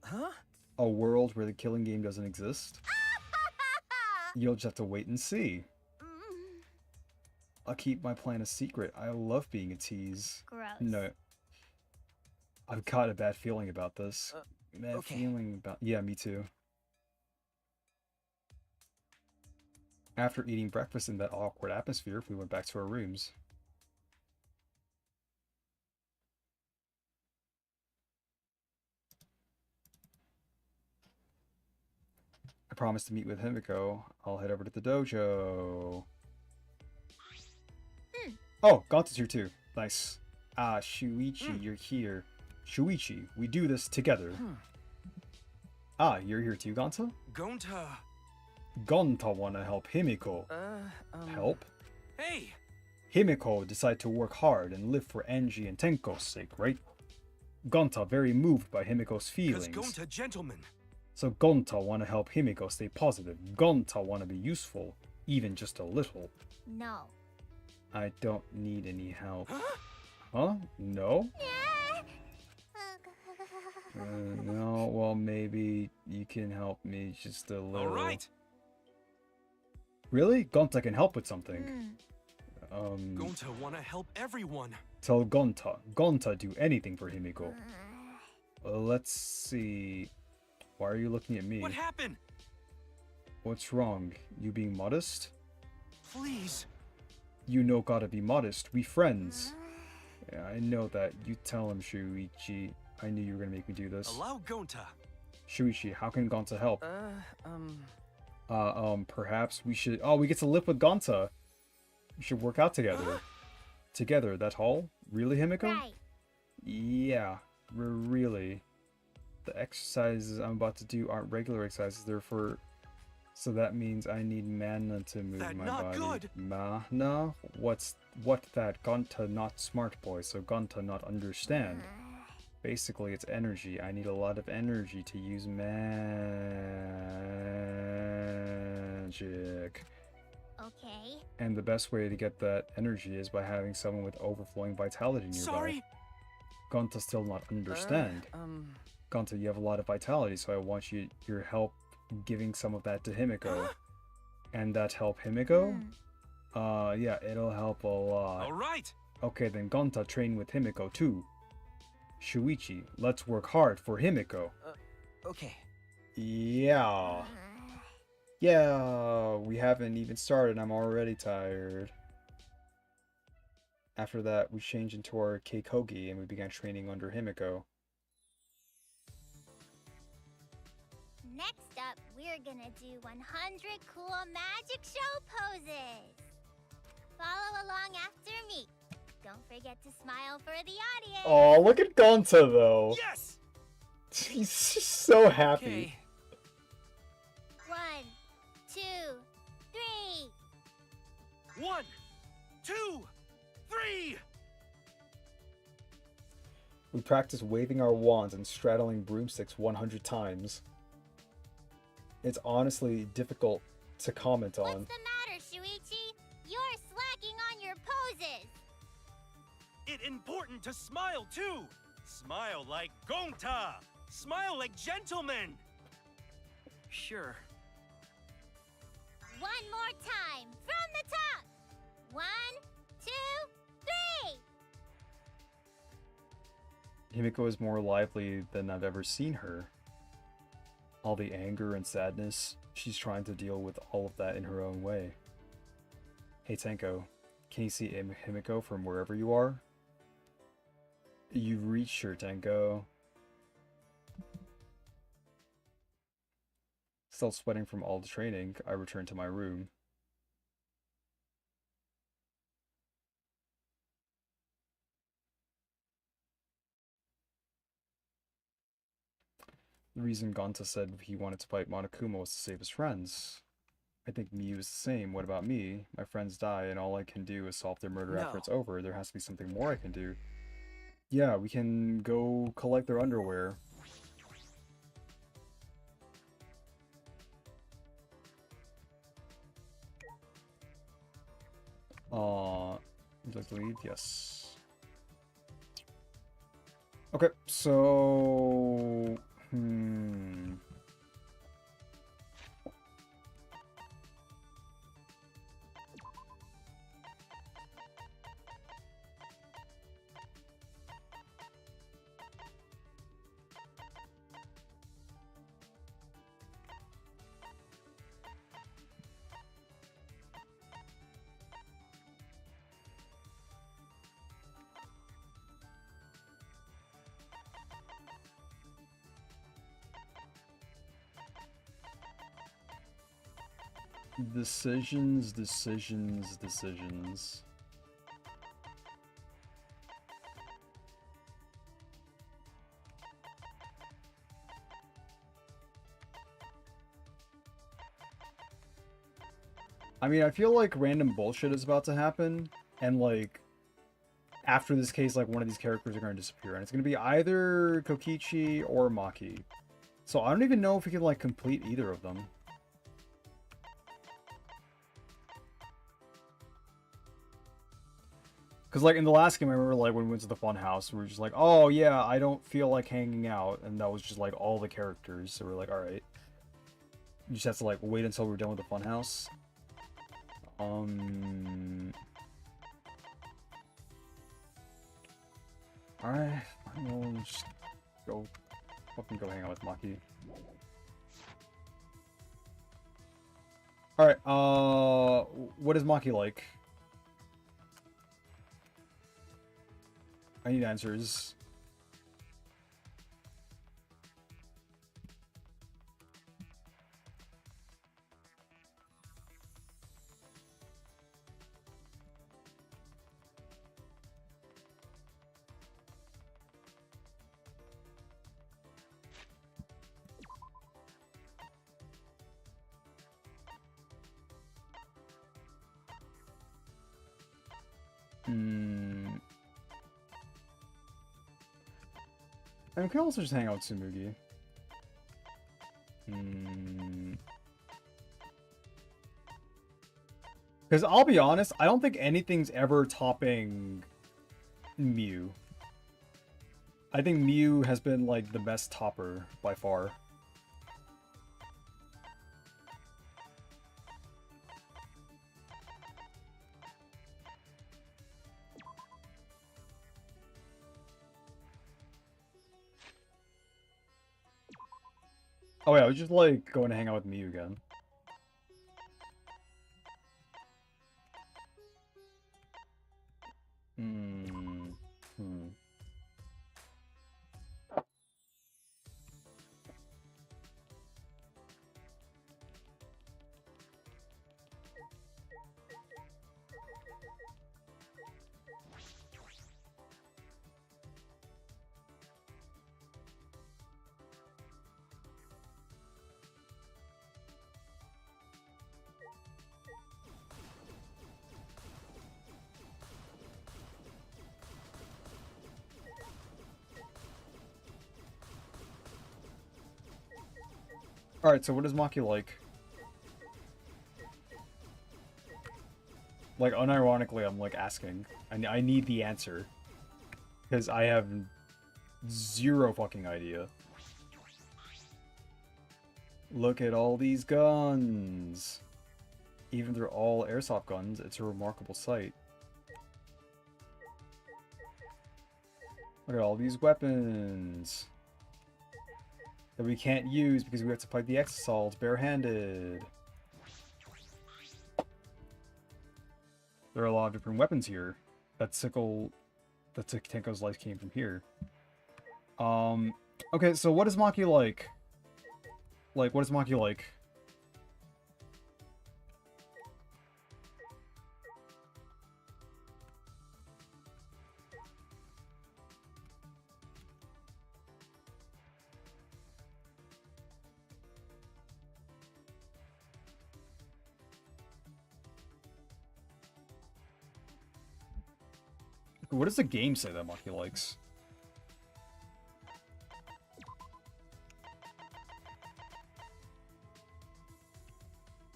Huh? A world where the killing game doesn't exist? You'll just have to wait and see. Mm, I'll keep my plan a secret. I love being a tease. gross. No. I've got a bad feeling about this. Bad okay. feeling about... Yeah, me too. After eating breakfast in that awkward atmosphere, we went back to our rooms. I promised to meet with Himiko. I'll head over to the dojo. Oh, Gonta's here too. Nice. Ah, Shuichi, you're here. Shuichi, we do this together. Ah, you're here too, Gonta? Gonta. Gonta wanna help Himiko. Help? Hey! Himiko decided to work hard and live for Angie and Tenko's sake, right? Gonta very moved by Himiko's Because feelings. Gonta, gentlemen. So Gonta wanna help Himiko stay positive. Gonta wanna be useful, even just a little. No. I don't need any help. Huh? Huh? No? No, well maybe you can help me just a little. Alright! Really? Gonta can help with something. Gonta wanna help everyone. Tell Gonta. Gonta do anything for Himiko. Let's see. Why are you looking at me? What happened? What's wrong? You being modest? Please. You know gotta be modest. We friends. Yeah, I know that. You tell him, Shuichi. I knew you were gonna make me do this. Allow Gonta. Shuichi, how can Gonta help? Uh, Perhaps we should... Oh, we get to live with Gonta. We should work out together. Together, that all? Really, Himiko? Right. Yeah, really. The exercises I'm about to do aren't regular exercises, they're for... So that means I need mana to move That my not body. good. Mana? What that? Gonta not smart boy, so Gonta not understand. Basically, it's energy. I need a lot of energy to use magic. Okay. And the best way to get that energy is by having someone with overflowing vitality nearby. sorry. Gonta still not understand. Gonta, you have a lot of vitality, so I want your help giving some of that to Himiko. And that help Himiko? Yeah, it'll help a lot. Alright. Okay, then Gonta train with Himiko too. Shuichi, let's work hard for Himiko. Okay. Yeah. Yeah, we haven't even started. I'm already tired. After that, we changed into our Keikogi and we began training under Himiko. Next up, we're gonna do 100 cool magic show poses. Follow along after me. Don't forget to smile for the audience. Oh, look at Gonta though. Yes. He's just so happy. Okay. 1, 2, 3. 1, 2, 3. We practiced waving our wands and straddling broomsticks 100 times. It's honestly difficult to comment What's on. the matter, Shuichi? You're slacking on your poses. It's important to smile too. Smile like Gonta. Smile like gentlemen. Sure. One more time, from the top. 1, 2, 3. Himiko is more lively than I've ever seen her. All the anger and sadness, she's trying to deal with all of that in her own way. Hey Tenko, can you see Himiko from wherever you are? You've reached her, Tenko. Still sweating from all the training, I returned to my room. The reason Gonta said he wanted to fight Monokuma was to save his friends. I think Miu is the same. What about me? My friends die, and all I can do is solve their murder after No. it's over. There has to be something more I can do. Yeah, we can go collect their underwear. Would you like to leave? Yes. Okay, so... Decisions. I mean, I feel like random bullshit is about to happen, and like, after this case, like, one of these characters are going to disappear, and it's going to be either Kokichi or Maki. So I don't even know if we can, like, complete either of them. Because, like, in the last game, I remember, like, when we went to the fun house, we were just like, oh, yeah, I don't feel like hanging out. And that was just, like, all the characters. So we're like, alright. You just have to, like, wait until we're done with the fun house. Alright, we'll just fucking go hang out with Maki. Alright, what is Maki like? I need answers. I can also just hang out with Tsumugi. Because I'll be honest, I don't think anything's ever topping Miu. I think Miu has been, like, the best topper by far. Oh yeah, I was just, like, going to hang out with Miu again. Alright, so what is Maki like? Like, unironically, I'm, like, asking. I need the answer. Because I have zero fucking idea. Look at all these guns! Even if they're all airsoft guns, it's a remarkable sight. Look at all these weapons! That we can't use because we have to fight the X-Assault barehanded. There are a lot of different weapons here. That Tenko's life came from here. Okay, so what is Maki like? Like, what is Maki like? What does the game say that Maki likes?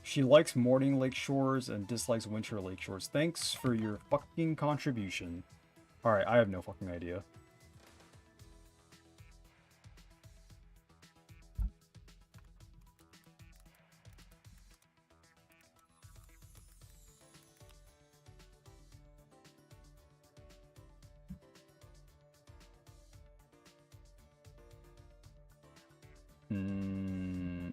She likes morning lake shores and dislikes winter lake shores. Thanks for your fucking contribution. Alright, I have no fucking idea. Hmm.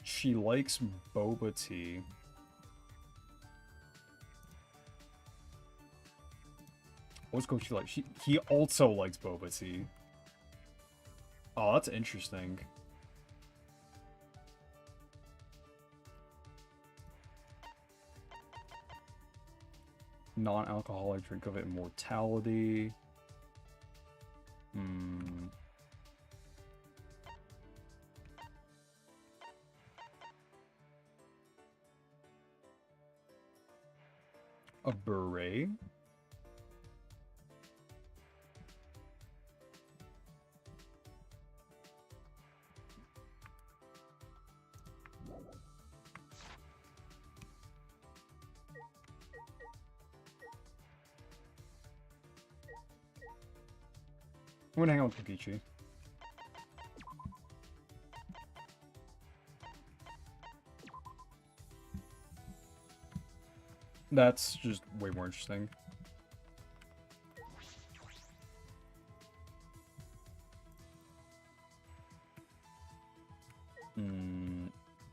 She likes boba tea. What's Kochi like? He also likes boba tea. Oh, that's interesting. Non-alcoholic drink of immortality. Hmm. A beret? I'm gonna hang out with Kokichi. That's just way more interesting.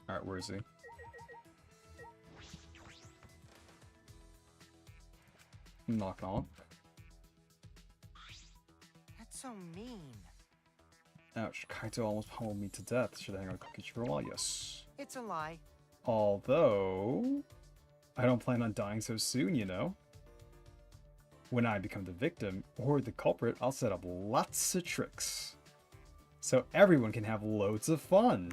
Alright, where is he? Knock knock. That's so mean. Ouch, Kaito almost pummeled me to death. Should I hang out with Kokichi for a while? Yes. It's a lie. Although, I don't plan on dying so soon, you know. When I become the victim or the culprit, I'll set up lots of tricks. So everyone can have loads of fun.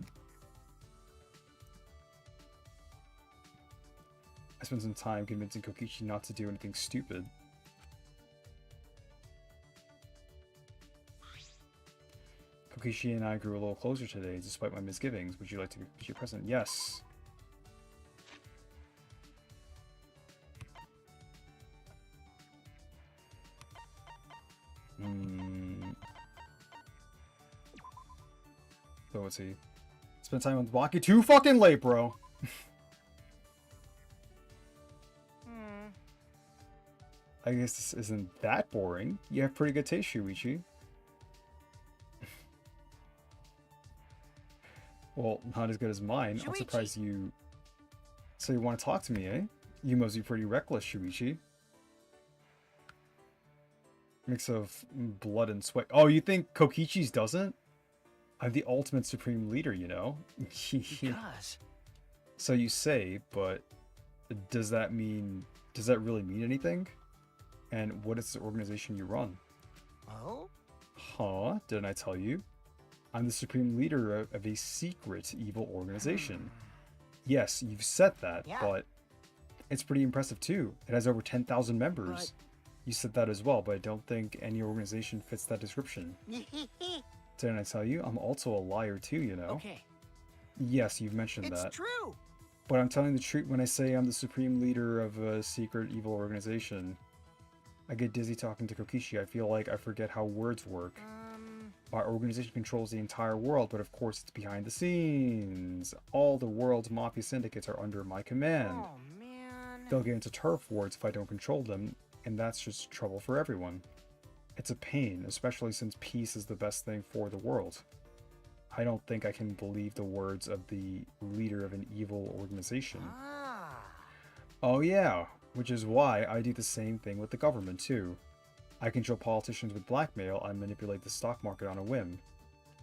I spent some time convincing Kokichi not to do anything stupid. Kokichi and I grew a little closer today, despite my misgivings. Would you like to be present? Yes. So what's he? Spend time with Baki too fucking late, bro. I guess this isn't that boring. You have pretty good taste, Shuichi. Well, not as good as mine. I'm surprised you... So you want to talk to me, eh? You must be pretty reckless, Shuichi. Mix of blood and sweat. Oh, you think Kokichi's doesn't? I'm the ultimate supreme leader, you know? Because... So you say, but does that mean... Does that really mean anything? And what is the organization you run? Oh? Huh? Didn't I tell you? I'm the supreme leader of a secret evil organization. Yes, you've said that, but it's pretty impressive too. It has over 10,000 members. You said that as well, but I don't think any organization fits that description. Didn't I tell you? I'm also a liar too, you know? Okay. Yes, you've mentioned that. It's true! But I'm telling the truth when I say I'm the supreme leader of a secret evil organization. I get dizzy talking to Kokichi. I feel like I forget how words work. Our organization controls the entire world, but of course it's behind the scenes. All the world's mafia syndicates are under my command. Oh, man. They'll get into turf wars if I don't control them, and that's just trouble for everyone. It's a pain, especially since peace is the best thing for the world. I don't think I can believe the words of the leader of an evil organization. Oh yeah, which is why I do the same thing with the government too. I control politicians with blackmail. I manipulate the stock market on a whim.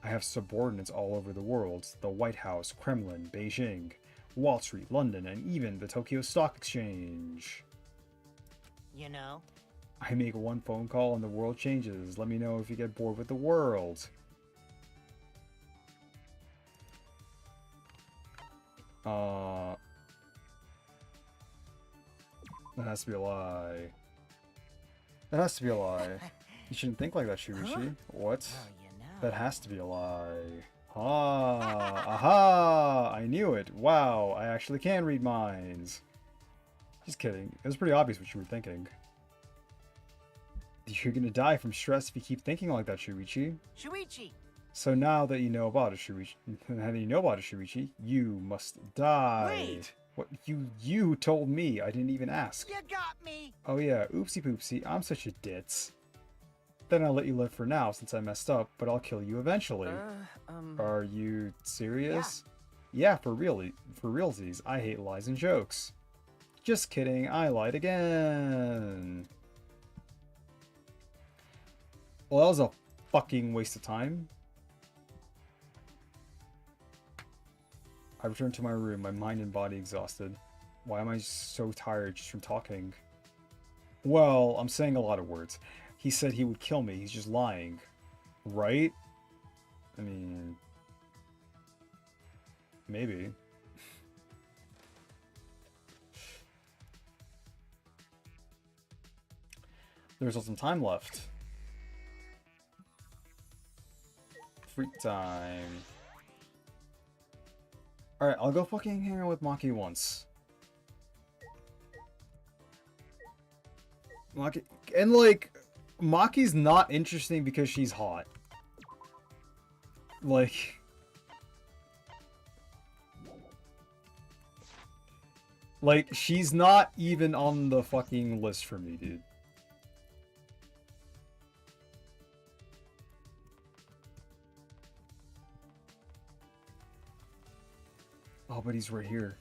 I have subordinates all over the world. The White House, Kremlin, Beijing, Wall Street, London, and even the Tokyo Stock Exchange. You know? I make one phone call and the world changes. Let me know if you get bored with the world. That has to be a lie. That has to be a lie. You shouldn't think like that, Shuichi. Huh? What? Well, you know. That has to be a lie. Ah, aha! I knew it. Wow, I actually can read minds. Just kidding. It was pretty obvious what you were thinking. You're gonna die from stress if you keep thinking like that, Shuichi. Shuichi! So now that you know about it, Shuichi, you must die. Wait! What? You told me. I didn't even ask. You got me! Oh yeah, oopsie poopsie, I'm such a ditz. Then I'll let you live for now since I messed up, but I'll kill you eventually. Are you serious? Yeah, for realsies. I hate lies and jokes. Just kidding, I lied again. Well, that was a fucking waste of time. I returned to my room, my mind and body exhausted. Why am I so tired just from talking? Well, I'm saying a lot of words. He said he would kill me, he's just lying. Right? I mean... maybe. There's still some time left. Freak time. Alright, I'll go fucking hang out with Maki once. Maki... and like... Maki's not interesting because she's hot. Like... like, she's not even on the fucking list for me, dude. Oh, but he's right here.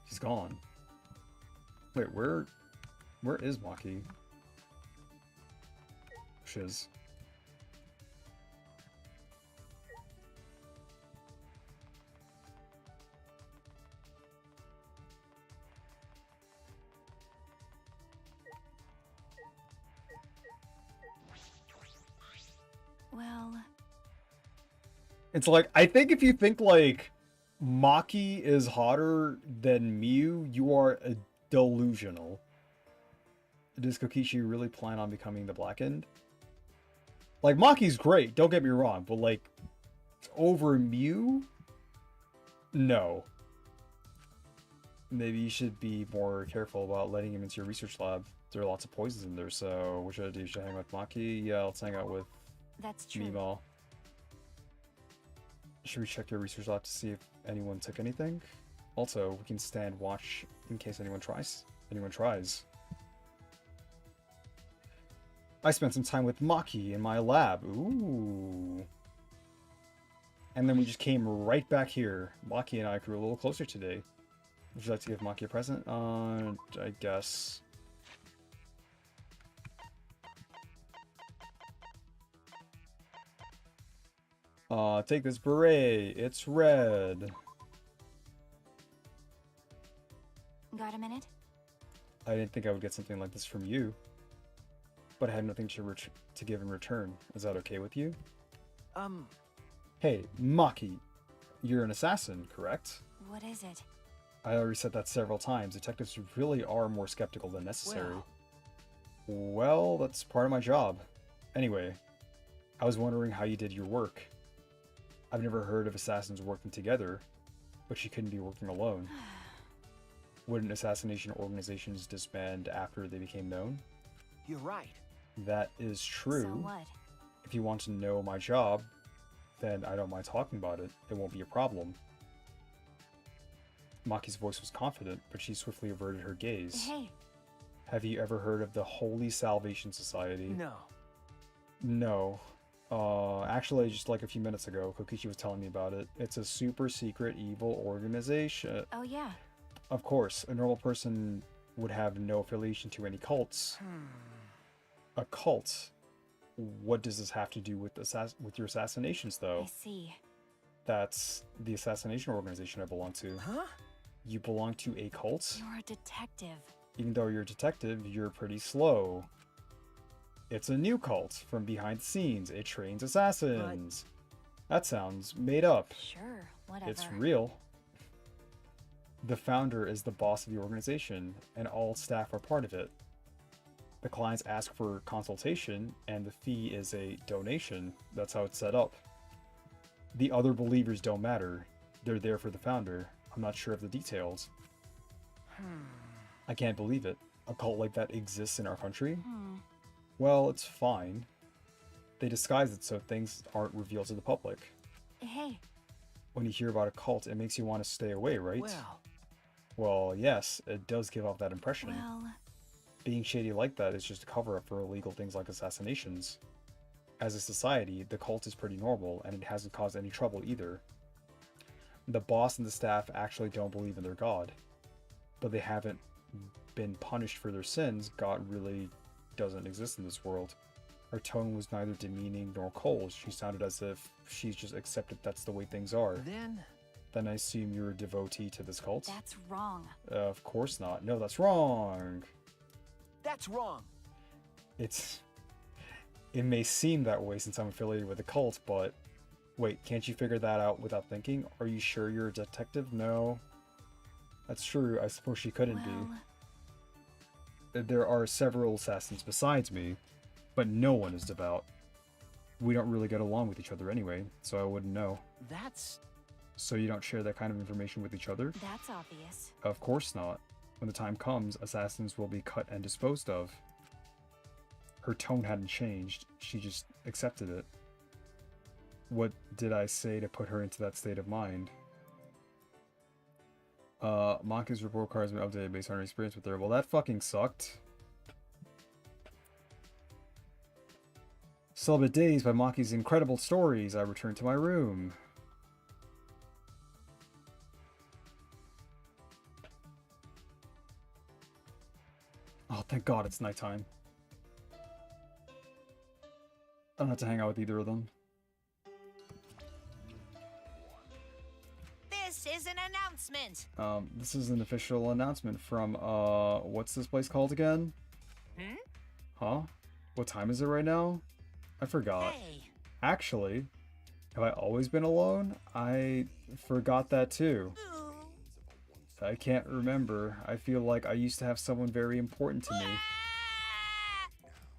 He's gone. Wait, where is Maki? Shiz. Well, It's like, I think if you think like Maki is hotter than Miu, you are delusional. Does Kokichi really plan on becoming the Black End? Like, Maki's great, don't get me wrong, but like, over Miu? No. Maybe you should be more careful about letting him into your research lab. There are lots of poisons in there, so what should I do? Should I hang out with Maki? Yeah, let's hang out with that's true. Mima. Should we check your research lab to see if anyone took anything? Also, we can stand watch in case anyone tries. I spent some time with Maki in my lab. Ooh. And then we just came right back here. Maki and I grew a little closer today. Would you like to give Maki a present? I guess. Take this beret. It's red. Got a minute? I didn't think I would get something like this from you. But I had nothing to give in return. Is that okay with you? Hey, Maki. You're an assassin, correct? What is it? I already said that several times. Detectives really are more skeptical than necessary. Well, that's part of my job. Anyway, I was wondering how you did your work. I've never heard of assassins working together, but you couldn't be working alone. Wouldn't assassination organizations disband after they became known? You're right. That is true. So what? If you want to know my job, then I don't mind talking about it. It won't be a problem. Maki's voice was confident, but she swiftly averted her gaze. Hey. Have you ever heard of the Holy Salvation Society? No. No. Actually, just like a few minutes ago, Kokichi was telling me about it. It's a super secret evil organization. Oh yeah. Of course, a normal person would have no affiliation to any cults. A cult? What does this have to do with your assassinations, though? I see. That's the assassination organization I belong to. Huh? You belong to a cult? You're a detective. Even though you're a detective, you're pretty slow. It's a new cult from behind the scenes. It trains assassins. That sounds made up. Sure, whatever. It's real. The founder is the boss of the organization, and all staff are part of it. The clients ask for consultation, and the fee is a donation. That's how it's set up. The other believers don't matter. They're there for the founder. I'm not sure of the details. I can't believe it. A cult like that exists in our country? Well, it's fine. They disguise it so things aren't revealed to the public. Hey, When you hear about a cult, it makes you want to stay away, right? Well, Well, yes, it does give off that impression. well, Being shady like that is just a cover-up for illegal things like assassinations. As a society, the cult is pretty normal, and it hasn't caused any trouble either. The boss and the staff actually don't believe in their god. But they haven't been punished for their sins. God really doesn't exist in this world. Her tone was neither demeaning nor cold. She sounded as if she's just accepted that's the way things are. Then I assume you're a devotee to this cult? that's wrong. Of course not. No, that's wrong. that's wrong. It may seem that way since I'm affiliated with a cult, but wait, can't you figure that out without thinking? Are you sure you're a detective? No. That's true. I suppose she couldn't Well, be. There are several assassins besides me, but no one is devout. We don't really get along with each other anyway, so I wouldn't know. That's... So you don't share that kind of information with each other? that's obvious. Of course not. When the time comes, assassins will be cut and disposed of. Her tone hadn't changed. She just accepted it. What did I say to put her into that state of mind? Maki's report card has been updated based on her experience with her. Well, that fucking sucked. Still a bit dazed by Maki's incredible stories, I returned to my room. Oh, thank God it's nighttime. I don't have to hang out with either of them. This is an announcement. This is an official announcement from, what's this place called again? Huh? What time is it right now? I forgot. Hey, Actually, have I always been alone? I forgot that too. I can't remember. I feel like I used to have someone very important to me.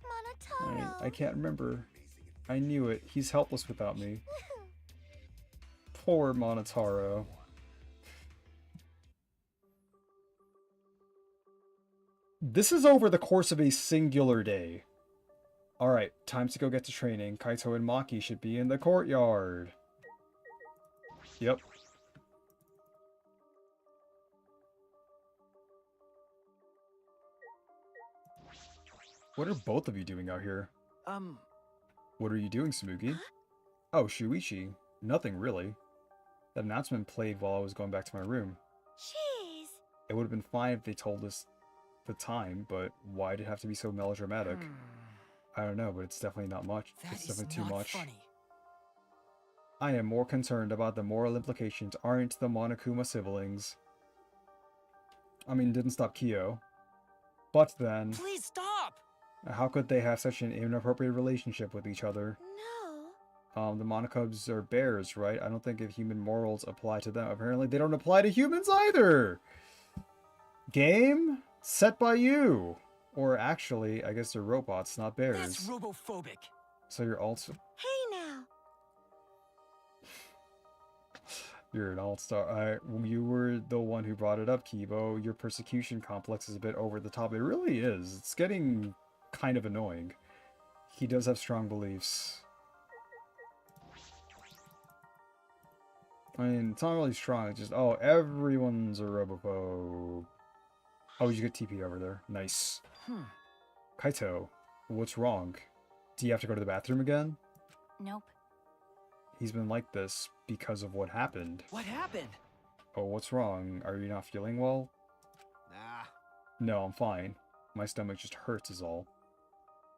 Monotaro. I can't remember. I knew it. He's helpless without me. Poor Monotaro. This is over the course of a singular day. Alright, time to go get to training. Kaito and Maki should be in the courtyard. Yep. What are both of you doing out here? What are you doing, Samugi? Oh, Shuichi. Nothing really. That announcement played while I was going back to my room. Jeez. It would have been fine if they told us the time, but why did it have to be so melodramatic? I don't know, but it's definitely not much. That It's is definitely too not much. funny. I am more concerned about the moral implications aren't the Monokuma siblings. I mean, it didn't stop Kyo. But then, Please stop! how could they have such an inappropriate relationship with each other? No. The Monokubs are bears, right? I don't think if human morals apply to them. Apparently they don't apply to humans either! Game? Set by you! Or actually, I guess they're robots, not bears. That's robophobic. So you're also... Hey now. You're an all-star. You were the one who brought it up, Kibo. Your persecution complex is a bit over the top. It really is. It's getting kind of annoying. He does have strong beliefs. I mean, it's not really strong. It's just, oh, everyone's a robophobe. Oh, you get TP'd over there. Nice. Kaito, what's wrong? Do you have to go to the bathroom again? Nope. He's been like this because of what happened. What happened? Oh, what's wrong? Are you not feeling well? Nah. No, I'm fine. My stomach just hurts is all.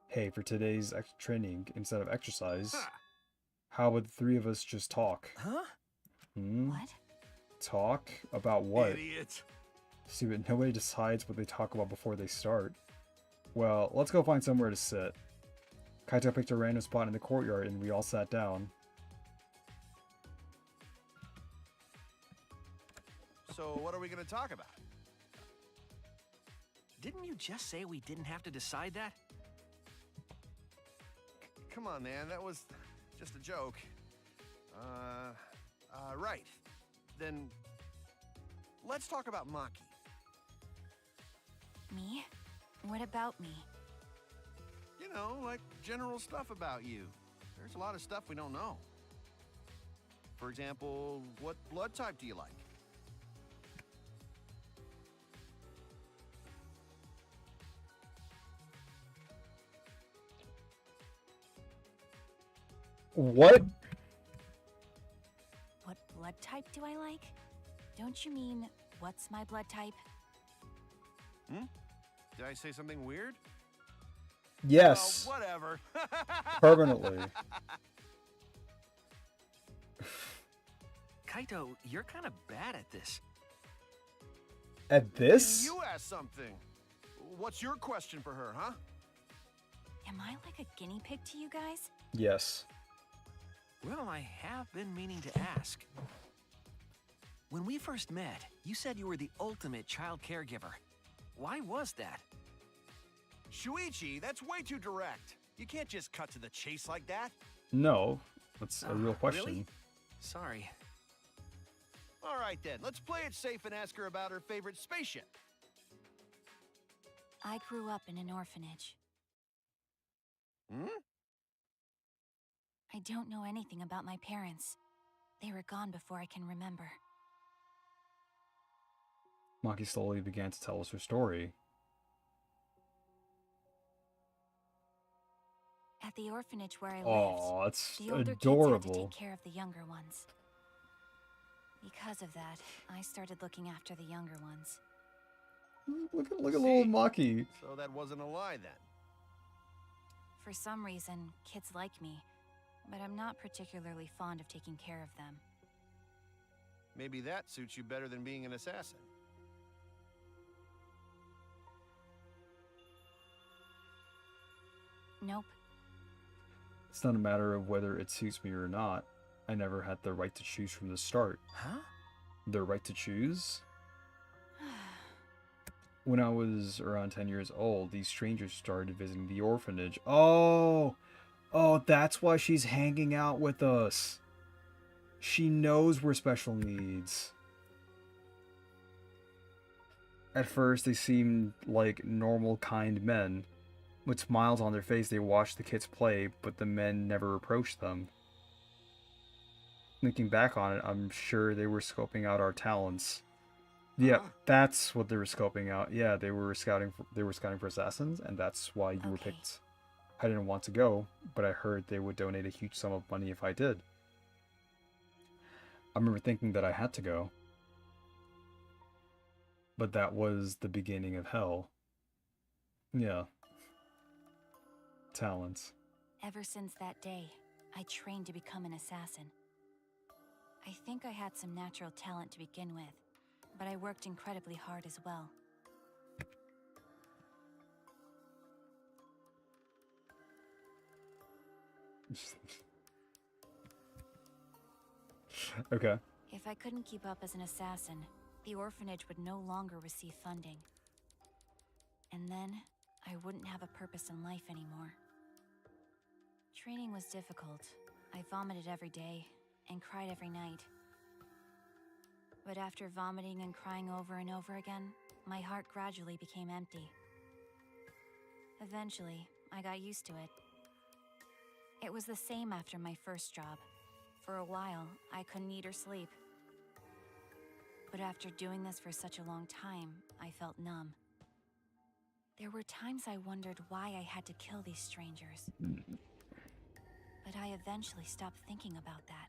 Hey, for today's training, instead of exercise, how about the three of us just talk? Huh? Hmm? What? Talk? About what? Idiot. See, but nobody decides what they talk about before they start. Well, let's go find somewhere to sit. Kaito picked a random spot in the courtyard and we all sat down. So, what are we gonna talk about? Didn't you just say we didn't have to decide that? Come on, man, that was just a joke. Right. Then, let's talk about Maki. Me? What about me? You know, like general stuff about you. There's a lot of stuff we don't know. For example, what blood type do you like? What? What blood type do I like? Don't you mean, what's my blood type? Did I say something weird? Yes. Well, whatever. Permanently. Kaito, you're kind of bad at this. At this? You asked something. What's your question for her, huh? Am I like a guinea pig to you guys? Yes. Well, I have been meaning to ask. When we first met, you said you were the ultimate child caregiver. Why was that? Shuichi, that's way too direct. You can't just cut to the chase like that. No. That's a real question. Really? Sorry. All right then, let's play it safe and ask her about her favorite spaceship. I grew up in an orphanage. Hmm? I don't know anything about my parents. They were gone before I can remember. Maki slowly began to tell us her story. At the orphanage where I Aw, lived, it's the older kids had to adorable. take care of the younger ones. Because of that, I started looking after the younger ones. Look at little See? Maki. So that wasn't a lie then. For some reason, kids like me, but I'm not particularly fond of taking care of them. Maybe that suits you better than being an assassin. Nope. It's not a matter of whether it suits me or not. I never had the right to choose from the start. Huh? The right to choose? When I was around 10 years old, these strangers started visiting the orphanage. Oh! Oh, that's why she's hanging out with us. She knows we're special needs. At first, they seemed like normal, kind men. With smiles on their face, they watched the kids play, but the men never approached them. Thinking back on it, I'm sure they were scoping out our talents. Yeah, that's what they were scoping out. Yeah, they were scouting for assassins, and that's why you were Okay. picked. I didn't want to go, but I heard they would donate a huge sum of money if I did. I remember thinking that I had to go. But that was the beginning of hell. Yeah. Talents. Ever since that day, I trained to become an assassin. I think I had some natural talent to begin with, but I worked incredibly hard as well. Okay. If I couldn't keep up as an assassin, the orphanage would no longer receive funding. And then, I wouldn't have a purpose in life anymore. Training was difficult. I vomited every day, and cried every night. But after vomiting and crying over and over again, my heart gradually became empty. Eventually, I got used to it. It was the same after my first job. For a while, I couldn't eat or sleep. But after doing this for such a long time, I felt numb. There were times I wondered why I had to kill these strangers. But I eventually stopped thinking about that.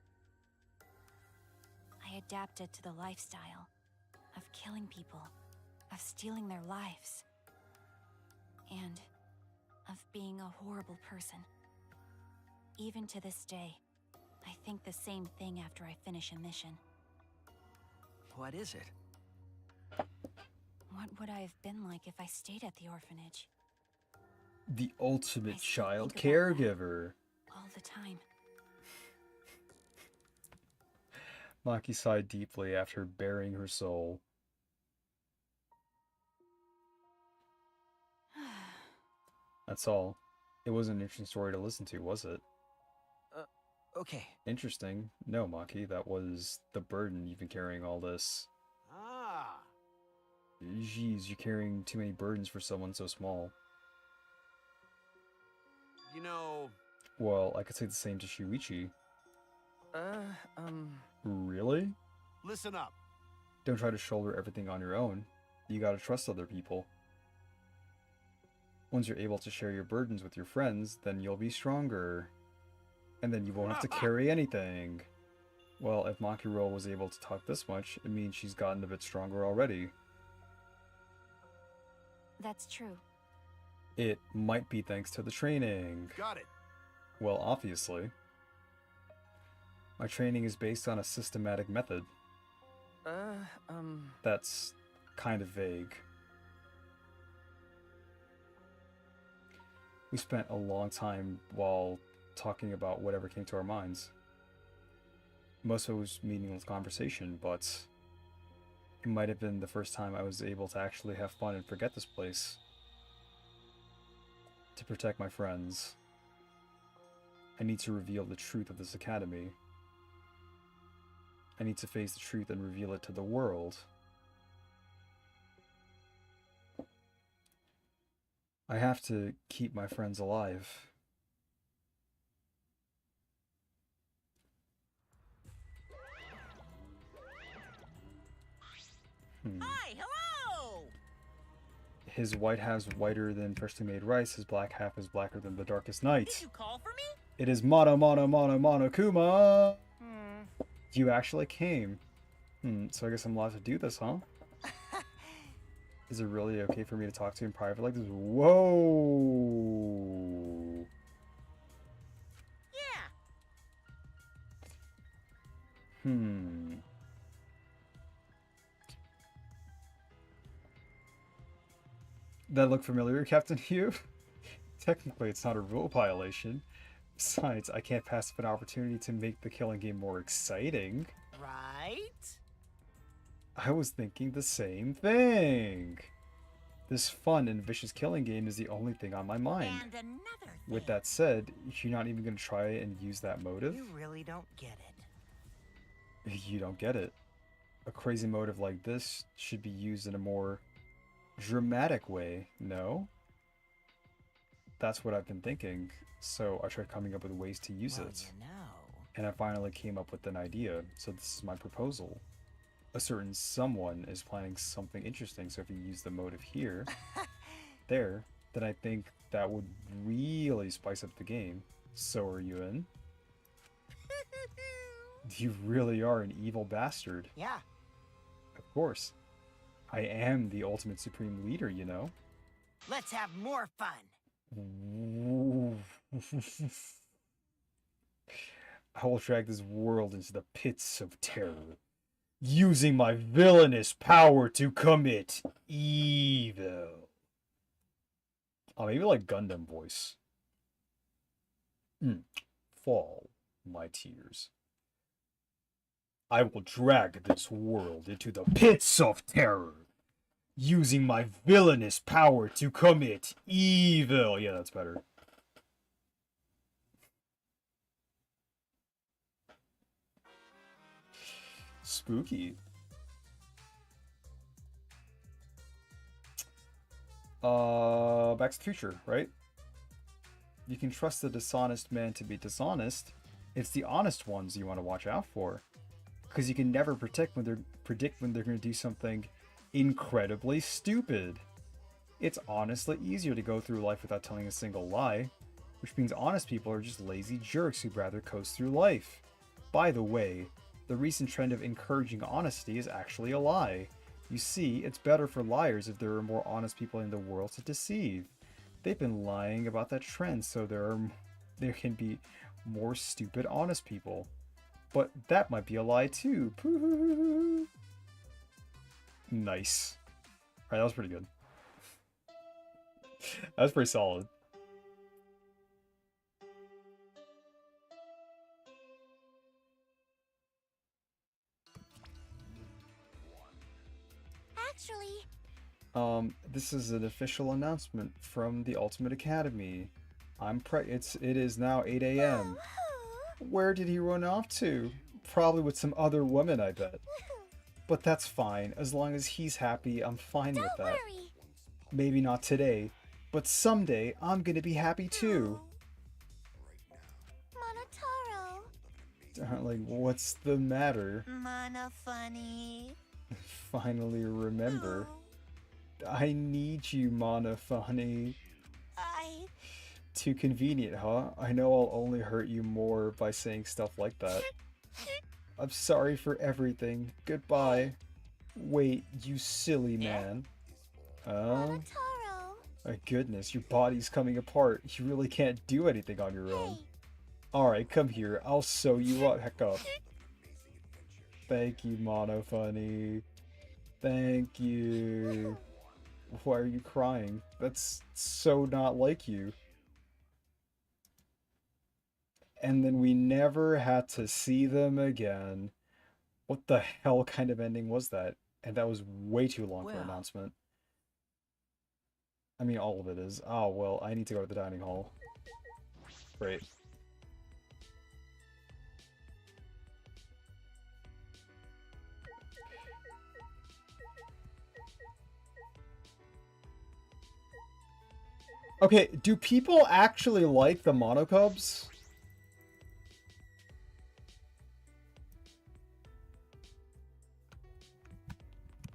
I adapted to the lifestyle of killing people of stealing their lives, and of being a horrible person. Even to this day, I think the same thing after I finish a mission. What is it? What would I have been like if I stayed at the orphanage? The ultimate I still child think about that. caregiver. All the time. Maki sighed deeply after baring her soul. That's all. It wasn't an interesting story to listen to, was it? Okay. Interesting. No, Maki, that was the burden you've been carrying all this. Ah. Jeez, you're carrying too many burdens for someone so small. You know, Well, I could say the same to Shuichi. Uh, Really? listen up. Don't try to shoulder everything on your own. You gotta trust other people. Once you're able to share your burdens with your friends, then you'll be stronger. And then you won't have to carry anything. Well, if Makiro was able to talk this much, it means she's gotten a bit stronger already. That's true. It might be thanks to the training. Got it. Well, obviously. My training is based on a systematic method. That's kind of vague. We spent a long time while talking about whatever came to our minds. Most of it was meaningless conversation, but it might have been the first time I was able to actually have fun and forget this place. To protect my friends, I need to reveal the truth of this academy. I need to face the truth and reveal it to the world. I have to keep my friends alive. Hi, hello! His white half's whiter than freshly made rice, his black half is blacker than the darkest night. Did you call for me? It is mono mono mono mono Kuma! You actually came. So I guess I'm allowed to do this, huh? Is it really okay for me to talk to you in private like this? Whoa! Yeah. That look familiar, Captain Hugh? Technically, it's not a rule violation. Besides, I can't pass up an opportunity to make the killing game more exciting. Right? I was thinking the same thing. This fun and vicious killing game is the only thing on my mind. And another thing. With that said, you're not even going to try and use that motive? You really don't get it. You don't get it. A crazy motive like this should be used in a more dramatic way, no? That's what I've been thinking, so I tried coming up with ways to use Well, it. you know. And I finally came up with an idea, so this is my proposal. A certain someone is planning something interesting, so if you use the motive here, there, then I think that would really spice up the game. So are you in? You really are an evil bastard. Yeah. Of course. I am the ultimate supreme leader, you know? Let's have more fun. I will drag this world into the pits of terror, using my villainous power to commit evil. Oh, maybe like Gundam voice. Fall, my tears. I will drag this world into the pits of terror, using my villainous power to commit evil. Yeah, that's better. Spooky. Back to the Future, right? You can trust the dishonest man to be dishonest. It's the honest ones you want to watch out for, because you can never predict when they're going to do something incredibly stupid. It's honestly easier to go through life without telling a single lie, which means honest people are just lazy jerks who'd rather coast through life. By the way, the recent trend of encouraging honesty is actually a lie. You see, it's better for liars if there are more honest people in the world to deceive. They've been lying about that trend, so there can be more stupid honest people. But that might be a lie too. Poo-hoo-hoo-hoo. Nice. Alright, that was pretty good. That was pretty solid. Actually, This is an official announcement from the Ultimate Academy. It is now 8 a.m. Where did he run off to? Probably with some other woman, I bet. But that's fine. As long as he's happy, I'm fine with don't that. worry. Maybe not today, but someday I'm gonna be happy too. Monotaro. Like, what's the matter? Mana funny. Finally remember. I need you, Mana Funny. I... Too convenient, huh? I know I'll only hurt you more by saying stuff like that. I'm sorry for everything. Goodbye. Wait, you silly man. Monotaro. My goodness, your body's coming apart. You really can't do anything on your own. Alright, come here. I'll sew you up. Heck up. Thank you, Mono Funny. Thank you. Why are you crying? That's so not like you. And then we never had to see them again. What the hell kind of ending was that? And that was way too long for an Well. announcement. I mean, all of it is. Oh, well, I need to go to the dining hall. Great. Okay, do people actually like the Monocubs?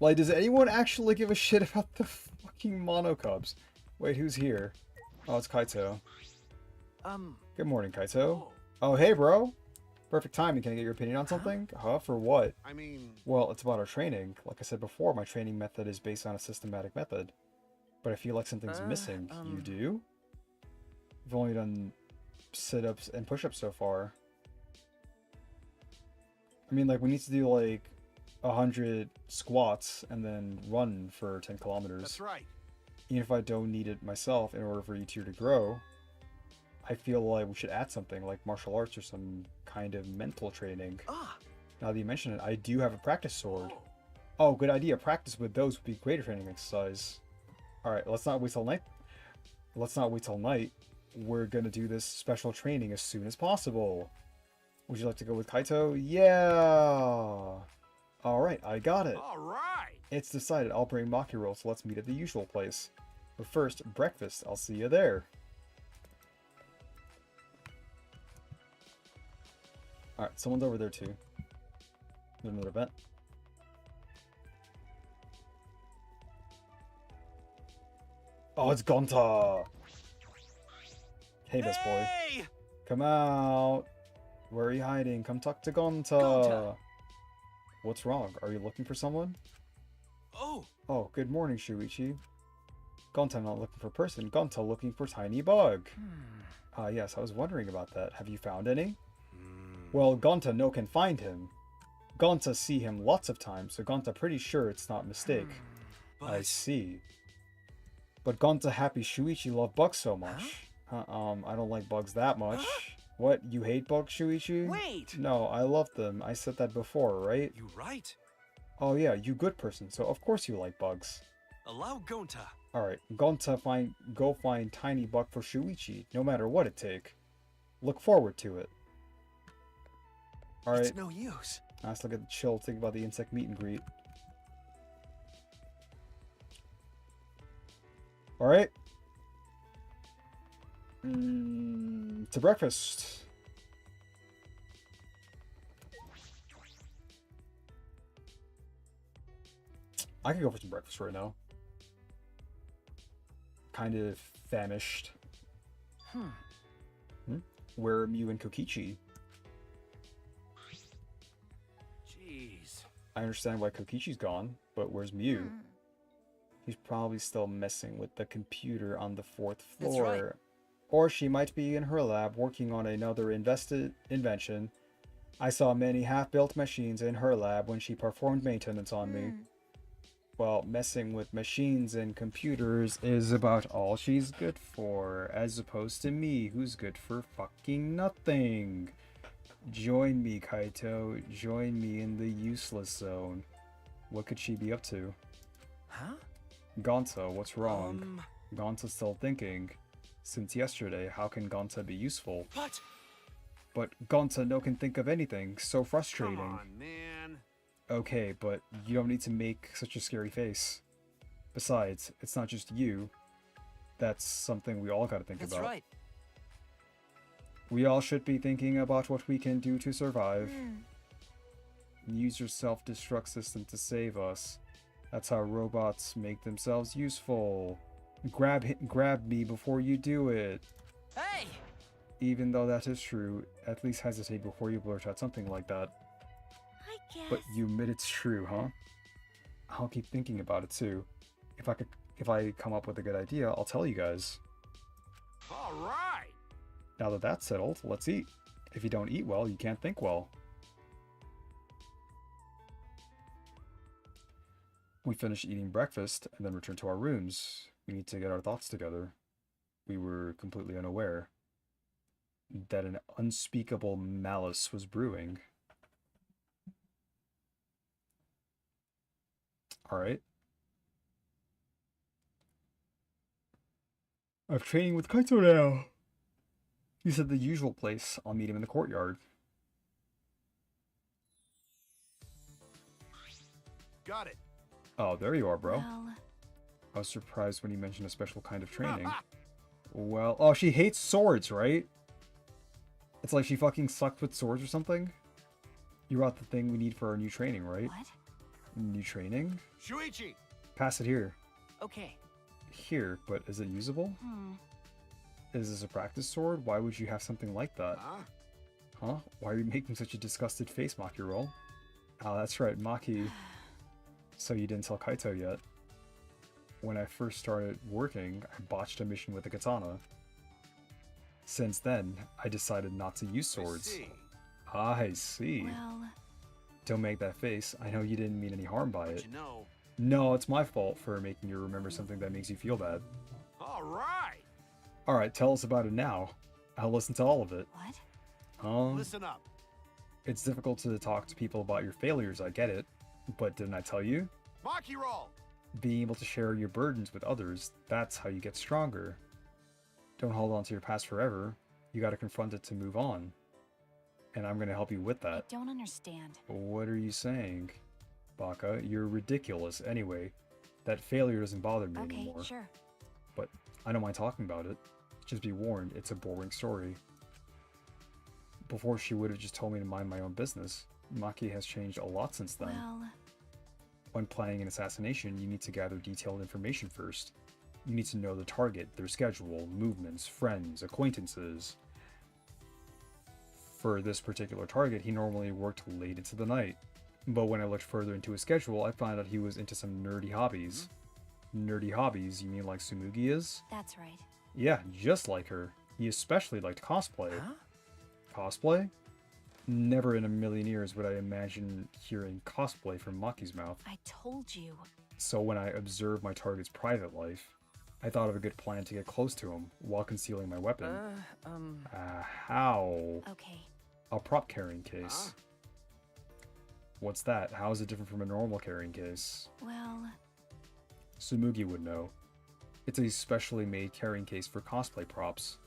Like, does anyone actually give a shit about the fucking Monocubs? Wait, who's here? Oh, it's Kaito. Good morning, Kaito. Oh, hey, bro. Perfect timing. Can I get your opinion on something? Huh? For what? I mean, Well, it's about our training. Like I said before, my training method is based on a systematic method. But I feel like something's missing. You do? You've only done sit-ups and push-ups so far. I mean, like, we need to do, like, 100 squats and then run for 10 kilometers. that's right. Even if I don't need it myself in order for you two to grow, I feel like we should add something like martial arts or some kind of mental training. Now that you mention it, I do have a practice sword. Oh, good idea. Practice with those would be great training exercise. Alright, let's not wait till night. Let's not wait till night. We're gonna do this special training as soon as possible. Would you like to go with Kaito? Yeah! Alright, I got it. All right. It's decided. I'll bring Maki roll, so let's meet at the usual place. But first, breakfast. I'll see you there. Alright, someone's over there too. There's another vent. Oh, it's Gonta! Hey, best boy. Hey! Come out! Where are you hiding? Come talk to Gonta! Gonta! What's wrong? Are you looking for someone? Oh, Oh, good morning, Shuichi. Gonta not looking for person. Gonta looking for tiny bug. Ah, yes, I was wondering about that. Have you found any? Well, Gonta no can find him. Gonta see him lots of times, so Gonta pretty sure it's not mistake. I but see. But Gonta happy Shuichi love bugs so much. I don't like bugs that much. What, you hate bugs, Shuichi? wait! No, I love them. I said that before, right? You right. Oh yeah, you good person, so of course you like bugs. Allow Gonta. Alright, Gonta go find tiny bug for Shuichi, no matter what it take. Look forward to it. Alright, It's no use. let's look at the chill, think about the insect meet and greet. Alright. To breakfast. I could go for some breakfast right now. Kind of famished. Where are Mew and Kokichi? Jeez. I understand why Kokishi's gone, but where's Mew? Hmm. He's probably still messing with the computer on the 4th That's floor. right. Or she might be in her lab working on another invention. I saw many half-built machines in her lab when she performed maintenance on me. Well, messing with machines and computers is about all she's good for, as opposed to me, who's good for fucking nothing. Join me, Kaito. Join me in the useless zone. What could she be up to? Huh? Gonta, what's wrong? Gonta's still thinking. Since yesterday, how can Gonta be useful? What? But Gonta no can think of anything. So frustrating. Come on, man. Okay, but you don't need to make such a scary face. Besides, it's not just you. That's something we all gotta think That's about. right. We all should be thinking about what we can do to survive. Use your self-destruct system to save us. That's how robots make themselves useful. Grab me before you do it. Hey! Even though that is true, at least hesitate before you blurt out something like that. I guess. But you admit it's true, huh? I'll keep thinking about it too. If I come up with a good idea, I'll tell you guys. All right. Now that that's settled, let's eat. If you don't eat well, you can't think well. We finished eating breakfast and then returned to our rooms. We need to get our thoughts together. We were completely unaware that an unspeakable malice was brewing. Alright. I'm training with Kaito now. He's at the usual place. I'll meet him in the courtyard. Got it. Oh, there you are, bro. Well, I was surprised when you mentioned a special kind of training. Well, oh, she hates swords, right? It's like she fucking sucked with swords or something? You brought the thing we need for our new training, right? what? New training? Shuichi. Pass it here. Okay. Here, but is it usable? Is this a practice sword? Why would you have something like that? Huh? Why are you making such a disgusted face, Maki roll? Oh, that's right, Maki. So you didn't tell Kaito yet. When I first started working, I botched a mission with a katana. Since then, I decided not to use swords. I see. Well, Don't make that face. I know you didn't mean any harm by it. You know. No, it's my fault for making you remember something that makes you feel bad. All right. Alright, tell us about it now. I'll listen to all of it. what? Listen up. It's difficult to talk to people about your failures, I get it. But didn't I tell you? Maki roll. Being able to share your burdens with others, that's how you get stronger. Don't hold on to your past forever. You gotta confront it to move on. And I'm gonna help you with I that. don't understand. What are you saying? Baka, you're ridiculous anyway. That failure doesn't bother me Okay, anymore. sure. But I don't mind talking about it. Just be warned, it's a boring story. Before she would have just told me to mind my own business. Maki has changed a lot since then. Well, When planning an assassination, you need to gather detailed information first. You need to know the target, their schedule, movements, friends, acquaintances. For this particular target, he normally worked late into the night. But when I looked further into his schedule, I found out he was into some nerdy hobbies. Nerdy hobbies, you mean like Tsumugi is? that's right. Yeah, just like her. He especially liked cosplay. Huh? Cosplay? Never in a million years would I imagine hearing cosplay from Maki's mouth. I told you. So when I observed my target's private life, I thought of a good plan to get close to him while concealing my weapon. How? Okay. A prop carrying case. What's that? How is it different from a normal carrying case? Well, Tsumugi would know. It's a specially made carrying case for cosplay props.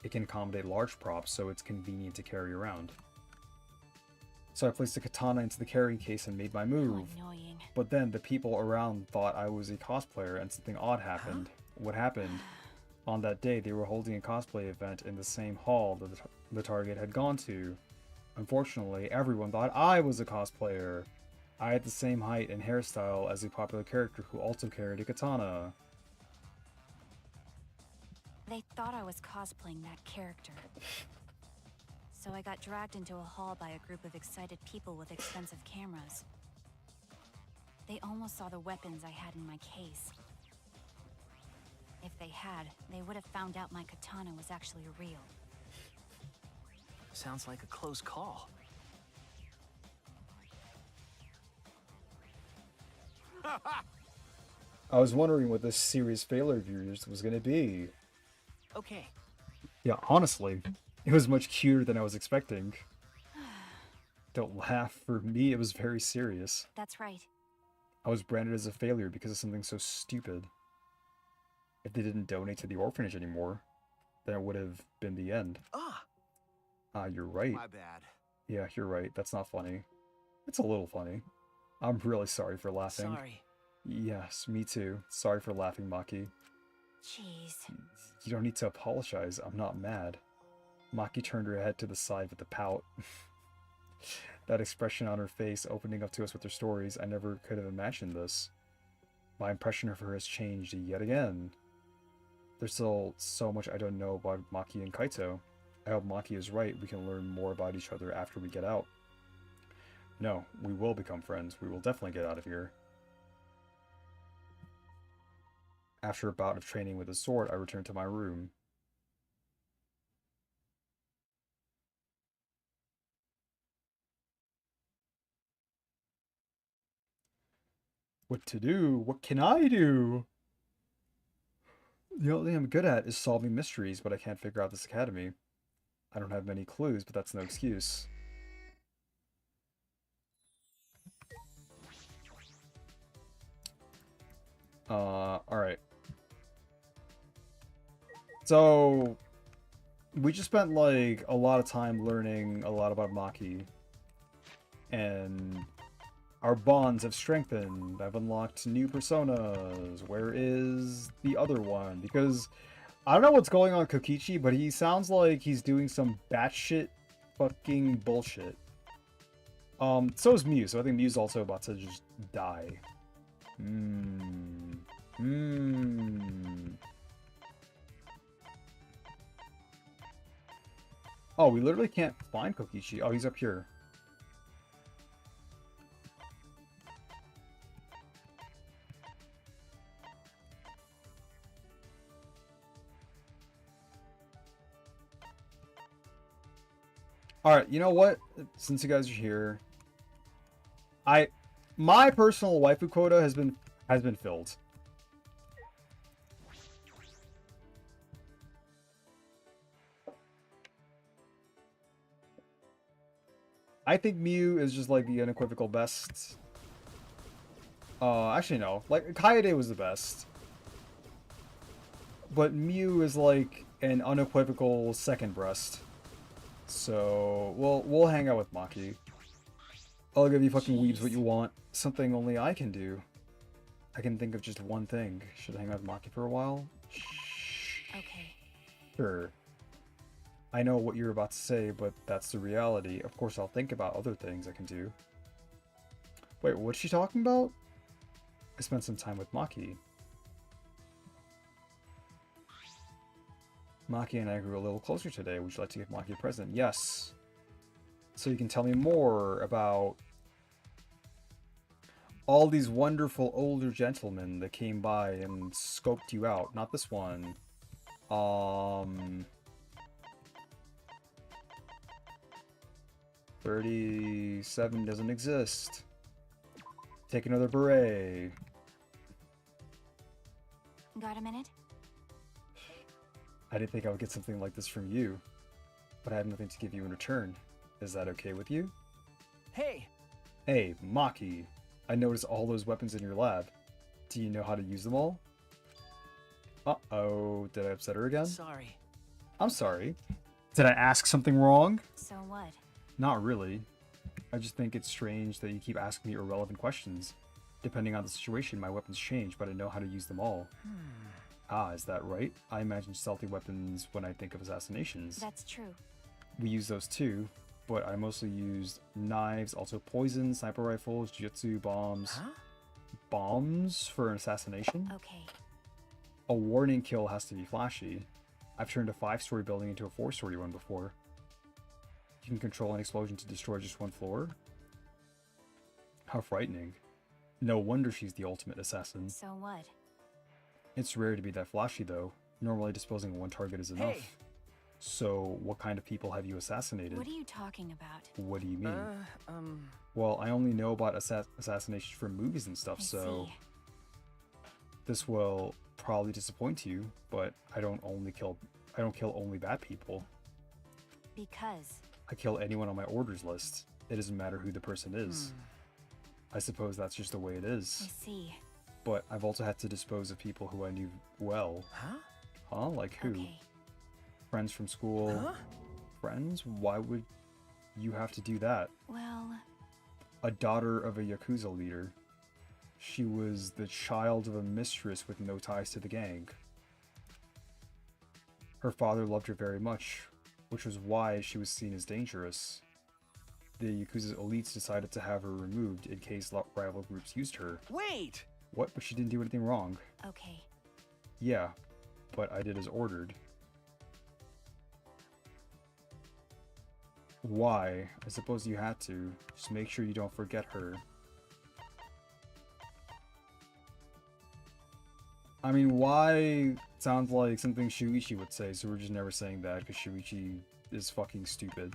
It can accommodate large props, so it's convenient to carry around. So I placed the katana into the carrying case and made my how move. annoying. But then the people around thought I was a cosplayer and something odd happened. What happened? On that day, they were holding a cosplay event in the same hall that the target had gone to. Unfortunately, everyone thought I was a cosplayer. I had the same height and hairstyle as a popular character who also carried a katana. They thought I was cosplaying that character. So I got dragged into a hall by a group of excited people with expensive cameras. almost saw the weapons I had in my case. If they had, they would have found out my katana was actually real. Sounds like a close call. I was wondering what this serious failure of yours was going to be. Okay. Yeah, honestly, it was much cuter than I was expecting. Don't laugh. For me, it was very serious. That's right. I was branded as a failure because of something so stupid. If they didn't donate to the orphanage anymore, then it would have been the end. You're right. My bad. Yeah, you're right. That's not funny. It's a little funny. I'm really sorry for laughing. Sorry. Yes, me too. Sorry for laughing, Maki. Jeez. You don't need to apologize. I'm not mad. Maki turned her head to the side with a pout. That expression on her face, opening up to us with her stories, I never could have imagined this. My impression of her has changed yet again. There's still so much I don't know about Maki and Kaito. I hope Maki is right. We can learn more about each other after we get out. No, we will become friends. We will definitely get out of here. After a bout of training with a sword, I returned to my room. What to do? What can I do? The only thing I'm good at is solving mysteries, but I can't figure out this academy. I don't have many clues, but that's no excuse. Alright. So, we just spent, like, a lot of time learning a lot about Maki. And our bonds have strengthened. I've unlocked new personas. Where is the other one? Because I don't know what's going on with Kokichi, but he sounds like he's doing some batshit fucking bullshit. So is Mew, so I think Mew's also about to just die. Oh, we literally can't find Kokichi. Oh, he's up here. Alright, you know what? Since you guys are here, my personal waifu quota has been filled. I think Mew is just like the unequivocal best. Actually no, like Kaede was the best. But Mew is like an unequivocal second breast. So we'll hang out with Maki. I'll give you fucking weebs what you want. Something only I can do. I can think of just one thing. Should I hang out with Maki for a while? Okay. Sure. I know what you're about to say, but that's the reality. Of course, I'll think about other things I can do. Wait, what's she talking about? I spent some time with Maki. Maki and I grew a little closer today. Would you like to give Maki a present? Yes. So you can tell me more about all these wonderful older gentlemen that came by and scoped you out. Not this one. 37 doesn't exist. Take another beret. Got a minute? I didn't think I would get something like this from you, but I have nothing to give you in return. Is that okay with you? Hey! Hey, Maki. I noticed all those weapons in your lab. Do you know how to use them all? Uh-oh, did I upset her again? Sorry. I'm sorry. Did I ask something wrong? So what? Not really. I just think it's strange that you keep asking me irrelevant questions. Depending on the situation, my weapons change, but I know how to use them all. Ah, is that right? I imagine stealthy weapons when I think of assassinations. That's true. We use those too, but I mostly used knives, also poison, sniper rifles, jutsu, bombs. Huh? Bombs for an assassination? Okay. A warning kill has to be flashy. I've turned a 5-story building into a 4-story one before. You can control an explosion to destroy just one floor? How frightening. No wonder she's the ultimate assassin. So what? It's rare to be that flashy, though. Normally disposing of one target is enough. Hey. So, what kind of people have you assassinated? What are you talking about? What do you mean? Well, I only know about assassinations from movies and stuff, I so... see. This will probably disappoint you, but I don't kill only bad people. Because. I kill anyone on my orders list. It doesn't matter who the person is. I suppose that's just the way it I is. see. But I've also had to dispose of people who I knew well. Huh? Huh? Like who? Okay. Friends from school? Huh? Friends? Why would you have to do that? Well, A daughter of a Yakuza leader. She was the child of a mistress with no ties to the gang. Her father loved her very much, which was why she was seen as dangerous. The Yakuza's elites decided to have her removed in case rival groups used her. Wait! What? But she didn't do anything wrong. okay. Yeah, but I did as ordered. Why? I suppose you had to. Just make sure you don't forget her. I mean, why sounds like something Shuichi would say, so we're just never saying that because Shuichi is fucking stupid.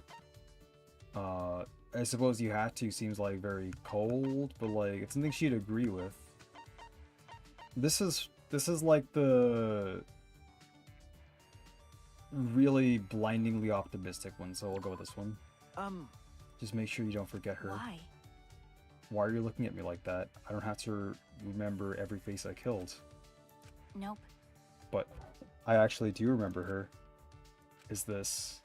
I suppose you had to seems like very cold, but like it's something she'd agree with. This is like the really blindingly optimistic one, so we'll go with this one. Just make sure you don't forget her. Why? Why are you looking at me like that? I don't have to remember every face I killed. Nope. But I actually do remember her. Is this...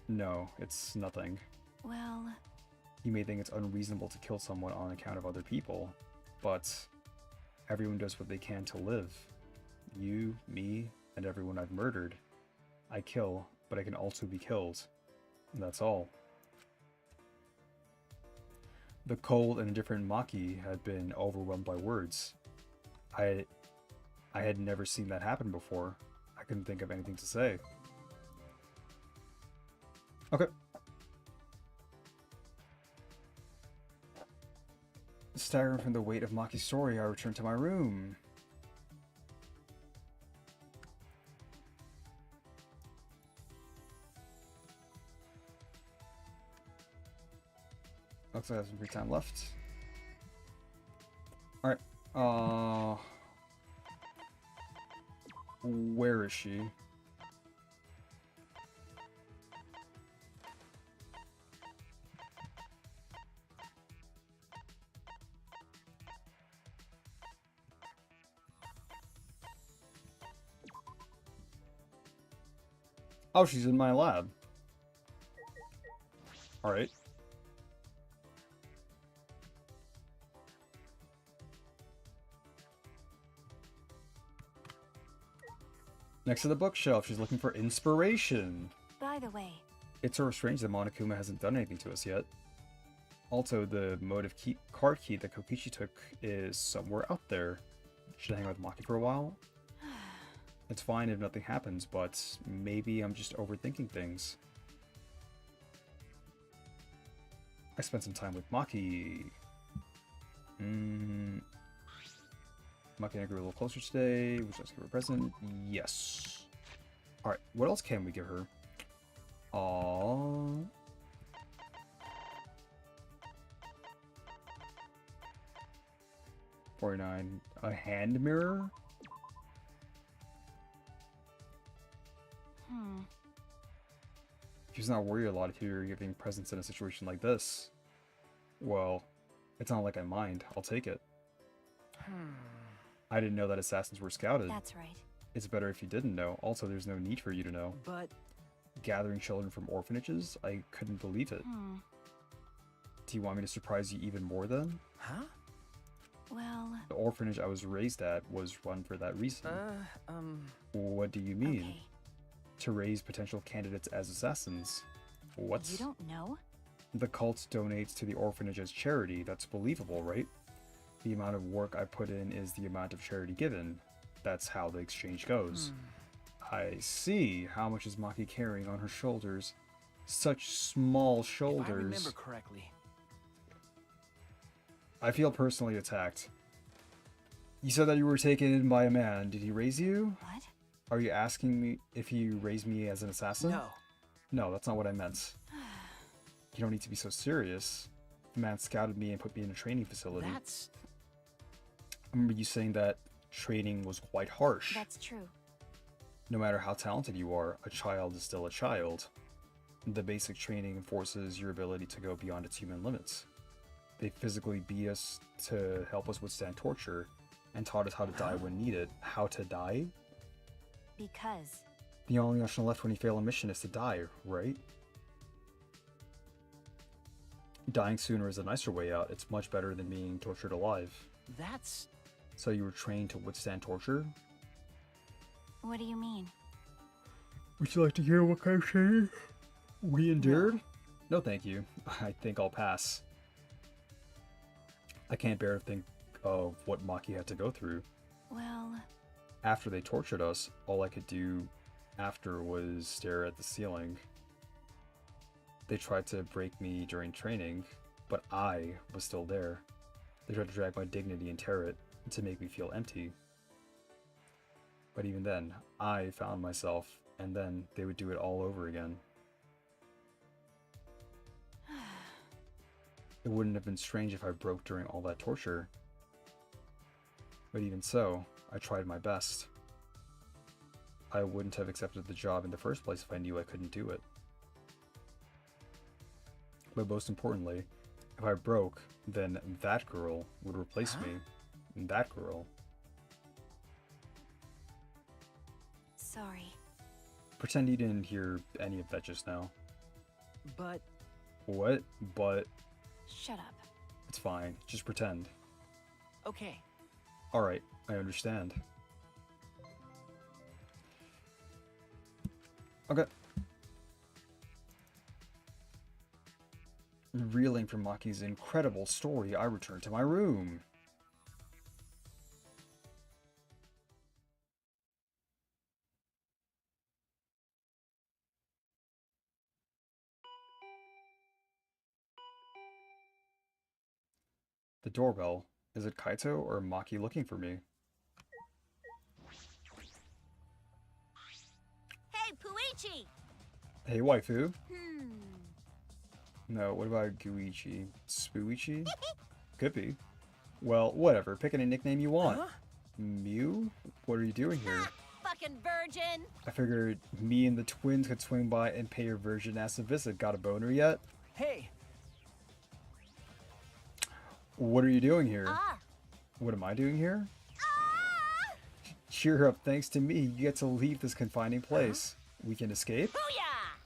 No, it's nothing. Well, You may think it's unreasonable to kill someone on account of other people, but everyone does what they can to live. You, me, and everyone I've murdered. I kill, but I can also be killed. And that's all. The cold and indifferent Maki had been overwhelmed by words. I had never seen that happen before. I couldn't think of anything to say. Okay. Staggering from the weight of Maki's story, I returned to my room. Looks like I have some free time left. Alright, where is she? Oh, she's in my lab. Alright. Next to the bookshelf, she's looking for inspiration. by the way, It's sort of strange that Monokuma hasn't done anything to us yet. Also, the motive card key that Kokichi took is somewhere out there. Should I hang out with Maki for a while? It's fine if nothing happens, but maybe I'm just overthinking things. I spent some time with Maki. Maki and I grew a little closer today. Would you like to give her a present? Yes. Alright, what else can we give her? Aww. $49. A hand mirror? She's not worried a lot if you're giving presents in a situation like this. Well, it's not like I mind. I'll take it. I didn't know that assassins were scouted. that's right. It's better if you didn't know. Also, there's no need for you to know. But Gathering children from orphanages? I couldn't believe it. Do you want me to surprise you even more then? huh? Well, The orphanage I was raised at was run for that reason. What do you mean? okay. To raise potential candidates as assassins. What? You don't know? The cult donates to the orphanage as charity. That's believable, right? The amount of work I put in is the amount of charity given. That's how the exchange goes. I see. How much is Maki carrying on her shoulders? Such small shoulders. If I remember correctly. I feel personally attacked. You said that you were taken in by a man. Did he raise you? What? Are you asking me if he raised me as an assassin? No. No, that's not what I meant. You don't need to be so serious. The man scouted me and put me in a training facility. That's... I remember you saying that training was quite harsh. That's true. No matter how talented you are, a child is still a child. The basic training enforces your ability to go beyond its human limits. They physically beat us to help us withstand torture, and taught us how to die when needed. How to die? Because The only option left when you fail a mission is to die, right? Dying sooner is a nicer way out. It's much better than being tortured alive. That's... So you were trained to withstand torture? what do you mean? Would you like to hear what kind of training we endured? No, thank you. I think I'll pass. I can't bear to think of what Maki had to go through. Well, After they tortured us, all I could do after was stare at the ceiling. They tried to break me during training, but I was still there. They tried to drag my dignity and tear it to make me feel empty. But even then, I found myself, and then they would do it all over again. It wouldn't have been strange if I broke during all that torture. But even so, I tried my best. I wouldn't have accepted the job in the first place if I knew I couldn't do it. But most importantly, if I broke, then that girl would replace me. That girl. sorry. Pretend you didn't hear any of that just now. But... What? But... Shut up. It's fine. Just pretend. Okay. Alright, I understand. Okay. Reeling from Maki's incredible story, I return to my room. The doorbell. Is it Kaito or Maki looking for me? Hey, Puichi! Hey, waifu. Hmm. No, what about Guichi? Spuichi? Could be. Well, whatever. Pick any nickname you want. Huh? Mew? What are you doing here? Fucking virgin! I figured me and the twins could swing by and pay your virgin ass a visit. Got a boner yet? Hey! What are you doing here? Ah! What am I doing here? Ah! Cheer up, thanks to me, you get to leave this confining place. We can escape? Booyah!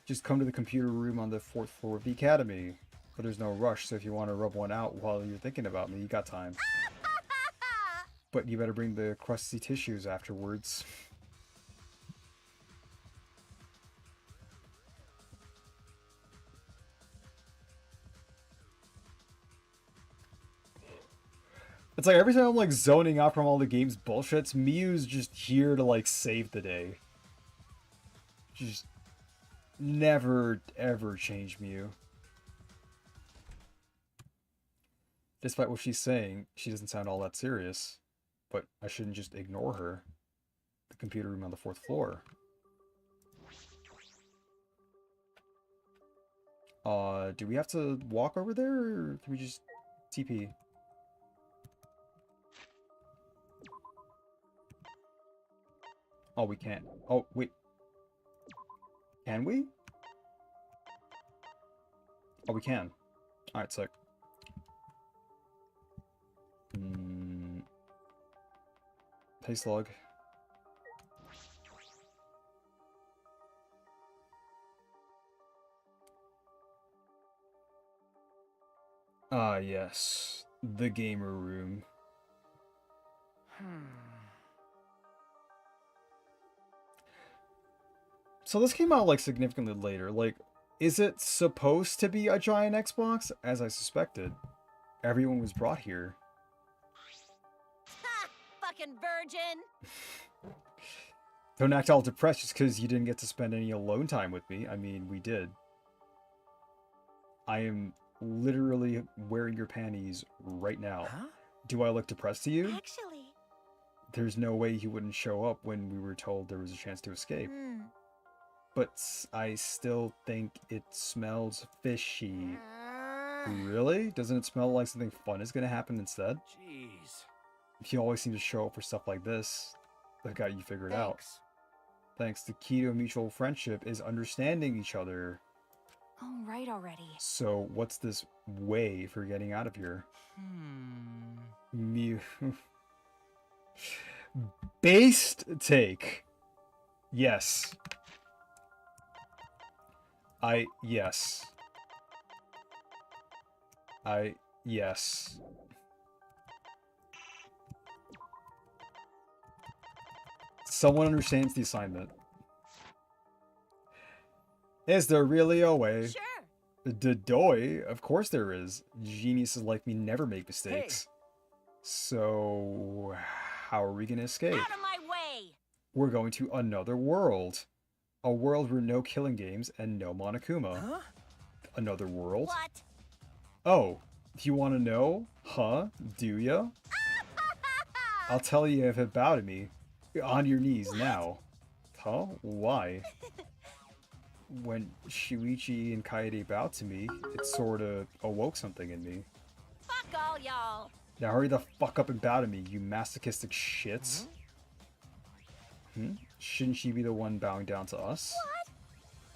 Just come to the computer room on the 4th floor of the academy. But there's no rush, so if you want to rub one out while you're thinking about me, you got time. But you better bring the crusty tissues afterwards. It's like every time I'm like zoning out from all the game's bullshits, Miyu's just here to like save the day. Just never ever change Miyu. Despite what she's saying, she doesn't sound all that serious. But I shouldn't just ignore her. The computer room on the 4th floor. Do we have to walk over there, or can we just TP? Oh, we can't. Oh, wait. Can we? Oh, we can. Alright, sick. Hey, Slug. Ah, yes. The gamer room. So this came out, like, significantly later. Like, is it supposed to be a giant Xbox? As I suspected. Everyone was brought here. Ha! Fucking virgin! Don't act all depressed just because you didn't get to spend any alone time with me. I mean, we did. I am literally wearing your panties right now. Huh? Do I look depressed to you? Actually, There's no way he wouldn't show up when we were told there was a chance to escape. Hmm. But I still think it smells fishy. Really? Doesn't it smell like something fun is gonna happen instead? Jeez. He always seems to show up for stuff like this. That got you figured out. Thanks. Thanks. The key to a mutual friendship is understanding each other. Oh, right already. So what's this way for getting out of here? Mew. Based take. Yes. Yes. Yes. Someone understands the assignment. Is there really a way? Sure. Doy, of course there is. Geniuses like me never make mistakes. So, how are we gonna escape? Out of my way. We're going to another world. A world where no killing games and no Monokuma. Huh? Another world? What? Oh, you want to know? Huh? Do ya? I'll tell you if it bow to me. On your knees now. Huh? Why? When Shuichi and Kaede bowed to me, it sorta awoke something in me. Fuck all y'all. Now hurry the fuck up and bow to me, you masochistic shits. Shouldn't she be the one bowing down to us?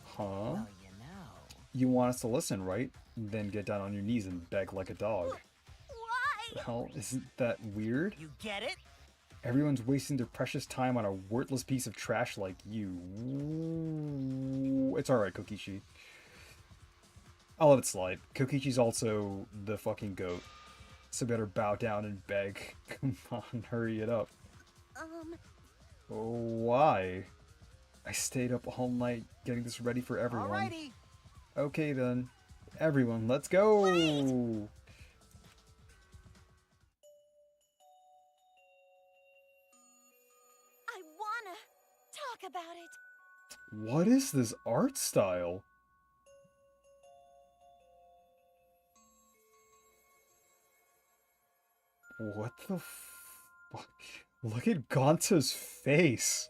Huh? Well, you know. You want us to listen, right? Then get down on your knees and beg like a dog. Why? Hell, isn't that weird? You get it? Everyone's wasting their precious time on a worthless piece of trash like you. It's alright, Kokichi. I'll let it slide. Kokichi's also the fucking goat. So better bow down and beg. Come on, hurry it up. Why? I stayed up all night getting this ready for everyone. Alrighty. Okay then. Everyone, let's go! I wanna talk about it. What is this art style? What the fuck? Look at Gonta's face.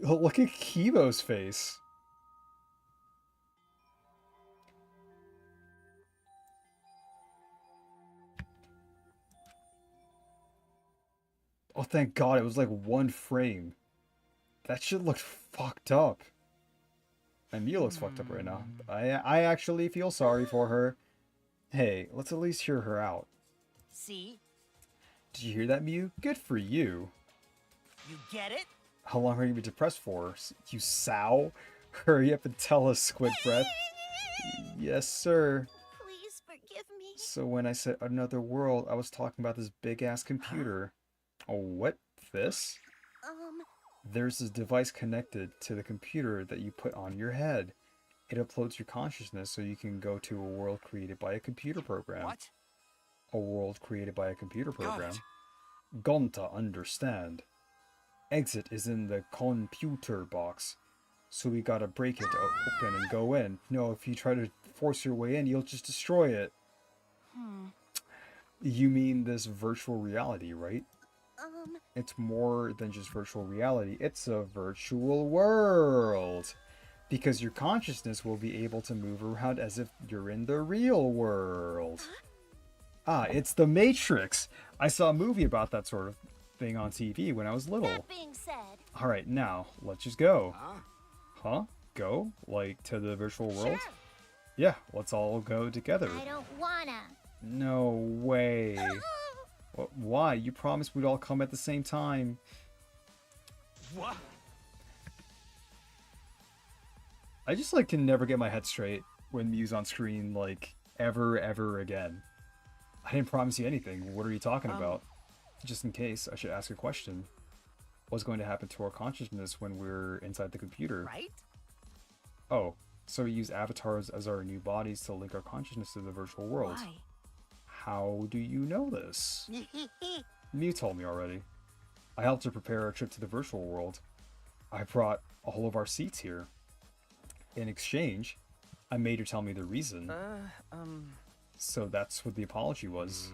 Look at Kibo's face. Oh, thank God, it was like one frame. That shit looked fucked up. And Mew looks fucked up right now. I actually feel sorry for her. Hey, let's at least hear her out. See? Did you hear that, Mew? Good for you. You get it? How long are you been depressed for? You sow? Hurry up and tell us, Squid Breath. Yes, sir. Please forgive me. So when I said another world, I was talking about this big-ass computer. Oh, what? This? There's this device connected to the computer that you put on your head. It uploads your consciousness so you can go to a world created by a computer program. What? A world created by a computer Got program. it. Gonta, understand. Exit is in the computer box. So we gotta break it to open and go in. No, if you try to force your way in, you'll just destroy it. You mean this virtual reality, right? It's more than just virtual reality. It's a virtual world. Because your consciousness will be able to move around as if you're in the real world. Ah, it's the Matrix. I saw a movie about that sort of thing on TV when I was little. That being said, Alright, now, let's just go. Huh? Go? Like, to the virtual world? sure. Yeah, let's all go together. I don't wanna. No way. Why? You promised we'd all come at the same time. What? I just, like, can never get my head straight when Mew's on screen, like, ever again. I didn't promise you anything. What are you talking about? Just in case, I should ask a question. What's going to happen to our consciousness when we're inside the computer? Right? Oh, so we use avatars as our new bodies to link our consciousness to the virtual world. Why? How do you know this? Mew told me already. I helped her prepare our trip to the virtual world. I brought all of our seats here. In exchange, I made her tell me the reason. So that's what the apology was.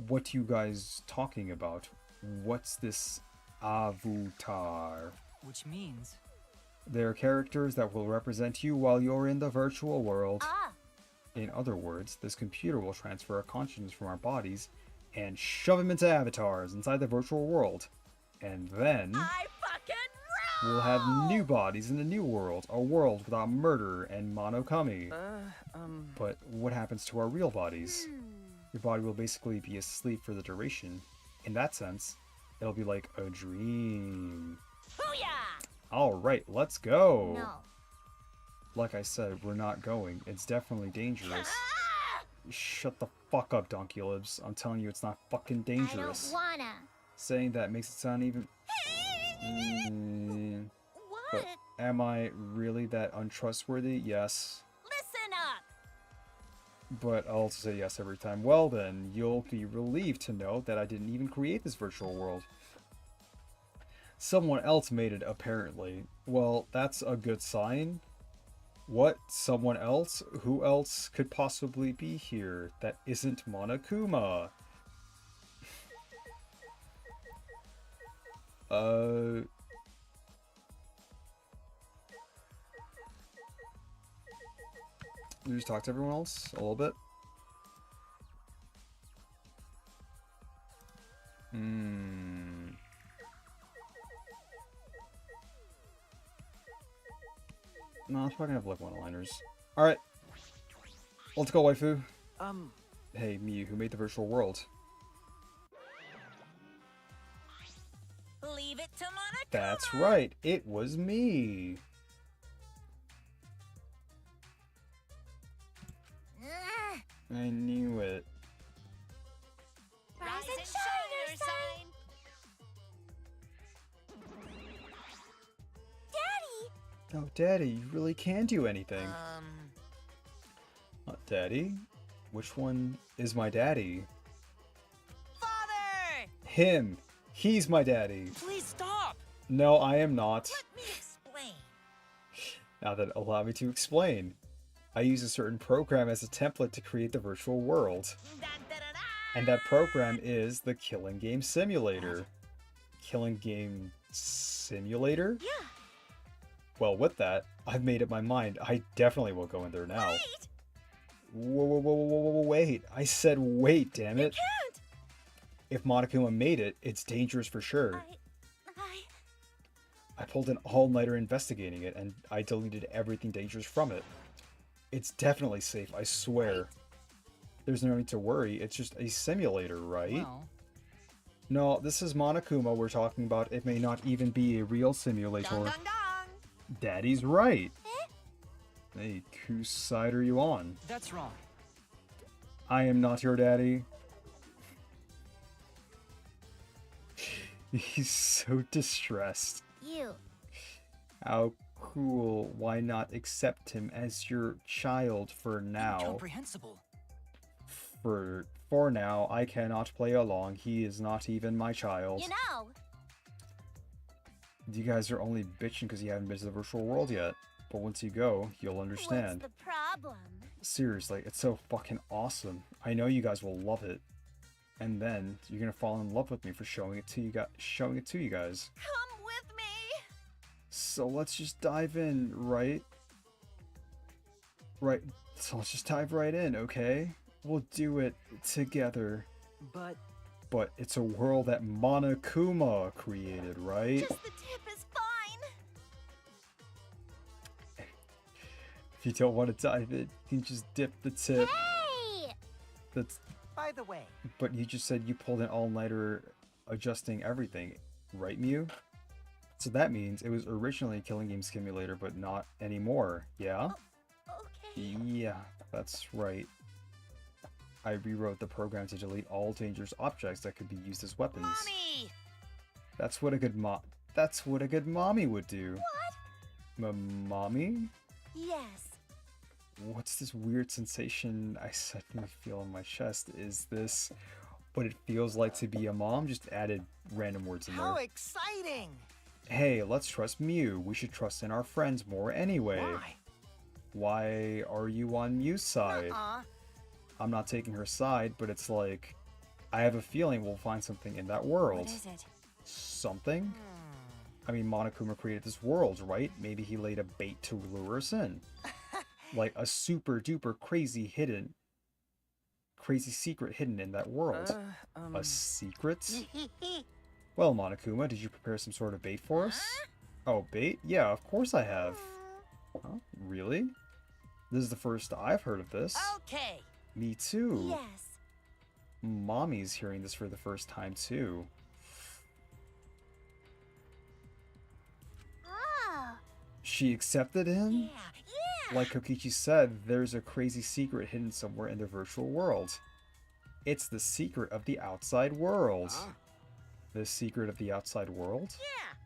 What you guys talking about? What's this avatar? Which means They're characters that will represent you while you're in the virtual world. Ah, In other words, this computer will transfer our consciousness from our bodies and shove them into avatars inside the virtual world. And then I fucking we'll have new bodies in the new world, a world without murder and monokami. But what happens to our real bodies? Your body will basically be asleep for the duration. In that sense, it'll be like a dream. Booyah! Alright, let's go! no. Like I said, we're not going. It's definitely dangerous. Ah! Shut the fuck up, Donkey Libs. I'm telling you, it's not fucking I dangerous. don't wanna. Saying that makes it sound even... What? But am I really that untrustworthy? Yes. Listen up! But I'll also say yes every time. Well then, you'll be relieved to know that I didn't even create this virtual world. Someone else made it, apparently. Well, that's a good sign. What? Someone else? Who else could possibly be here that isn't Monokuma? You just talk to everyone else a little bit? No, I'm probably gonna have like one-liners. Alright. Let's go, waifu. Hey, Miyu, who made the virtual world? Leave it to Monica. That's right, it was me. Ugh. I knew it. Rise and shine, your sign. Daddy! Oh, Daddy, you really can do anything. Daddy? Which one is my daddy? Father! Him! He's my daddy! please stop. No, I am not. Let me explain. Now then, allow me to explain. I use a certain program as a template to create the virtual world. Da, da, da, da. And that program is the Killing Game Simulator. Killing Game Simulator? Yeah. Well, with that, I've made up my mind. I definitely will go in there now. Wait! Whoa, wait. I said wait, damn it. Can't! If Monokuma made it, it's dangerous for sure. I... I pulled an all-nighter investigating it, and I deleted everything dangerous from it. It's definitely safe, I swear. There's no need to worry, it's just a simulator, right? Well, No, this is Monokuma we're talking about. It may not even be a real simulator. Dong, dong, dong! Daddy's right. Hey, whose side are you on? that's wrong. I am not your daddy. He's so distressed. You. How cool. Why not accept him as your child for now? Incomprehensible. For now, I cannot play along. He is not even my child. You know. You guys are only bitching because you haven't been to the virtual world yet. But once you go, you'll understand. What's the problem? Seriously, it's so fucking awesome. I know you guys will love it. And then you're gonna fall in love with me for showing it to you guys. Come with me! So let's just dive in, right? Right. So let's just dive right in, okay? We'll do it together. But But it's a world that Monokuma created, right? Just the tip is fine! If you don't want to dive in, you can just dip the tip. Hey! That's. by the way, But you just said you pulled an all-nighter adjusting everything, right, Mew? So that means it was originally a Killing Game Simulator, but not anymore, yeah? Okay. Yeah, that's right. I rewrote the program to delete all dangerous objects that could be used as weapons. Mommy! That's what a good mommy would do. What? Mommy? Yes. What's this weird sensation I suddenly feel in my chest? Is this what it feels like to be a mom? Just added random words in how there. exciting! Hey, let's trust Mew. We should trust in our friends more anyway. Why? Why are you on Mew's side? I'm not taking her side, but it's like, I have a feeling we'll find something in that world. What is it? Something? I mean, Monokuma created this world, right? Maybe he laid a bait to lure us in. Like a super duper crazy secret hidden in that world. A secret? Well, Monokuma, did you prepare some sort of bait for us? Oh, bait? Yeah, of course I have. Huh? Really? This is the first I've heard of this. Okay. Me too. Yes. Mommy's hearing this for the first time too. Oh, She accepted him? Yeah. Like Kokichi said, there's a crazy secret hidden somewhere in the virtual world. It's the secret of the outside world. The secret of the outside world? Yeah.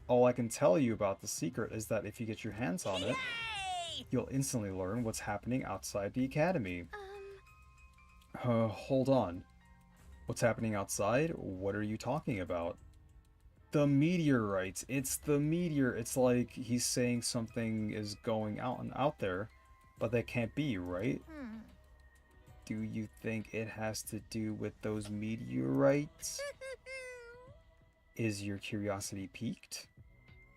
All I can tell you about the secret is that if you get your hands on it, Yay! you'll instantly learn what's happening outside the academy. Hold on. What's happening outside? What are you talking about? The meteorites. It's the meteor. It's like he's saying something is going out there, but that can't be, right? Do you think it has to do with those meteorites? Is your curiosity piqued?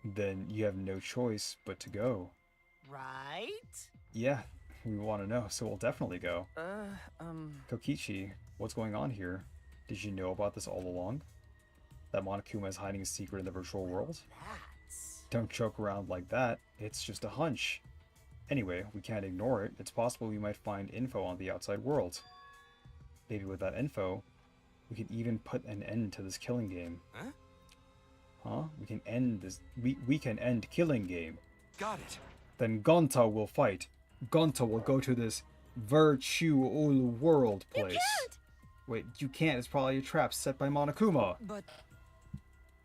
Then you have no choice but to go. Right? Yeah, we want to know, so we'll definitely go. Kokichi, what's going on here? Did you know about this all along? That Monokuma is hiding a secret in the virtual world? That's... Don't joke around like that. It's just a hunch. Anyway, we can't ignore it. It's possible we might find info on the outside world. Maybe with that info, we could even put an end to this killing game. Huh? We can end this. We can end killing game. Got it. Then Gonta will fight. Gonta will go to this virtual world place. You can't! Wait, you can't. It's probably a trap set by Monokuma. But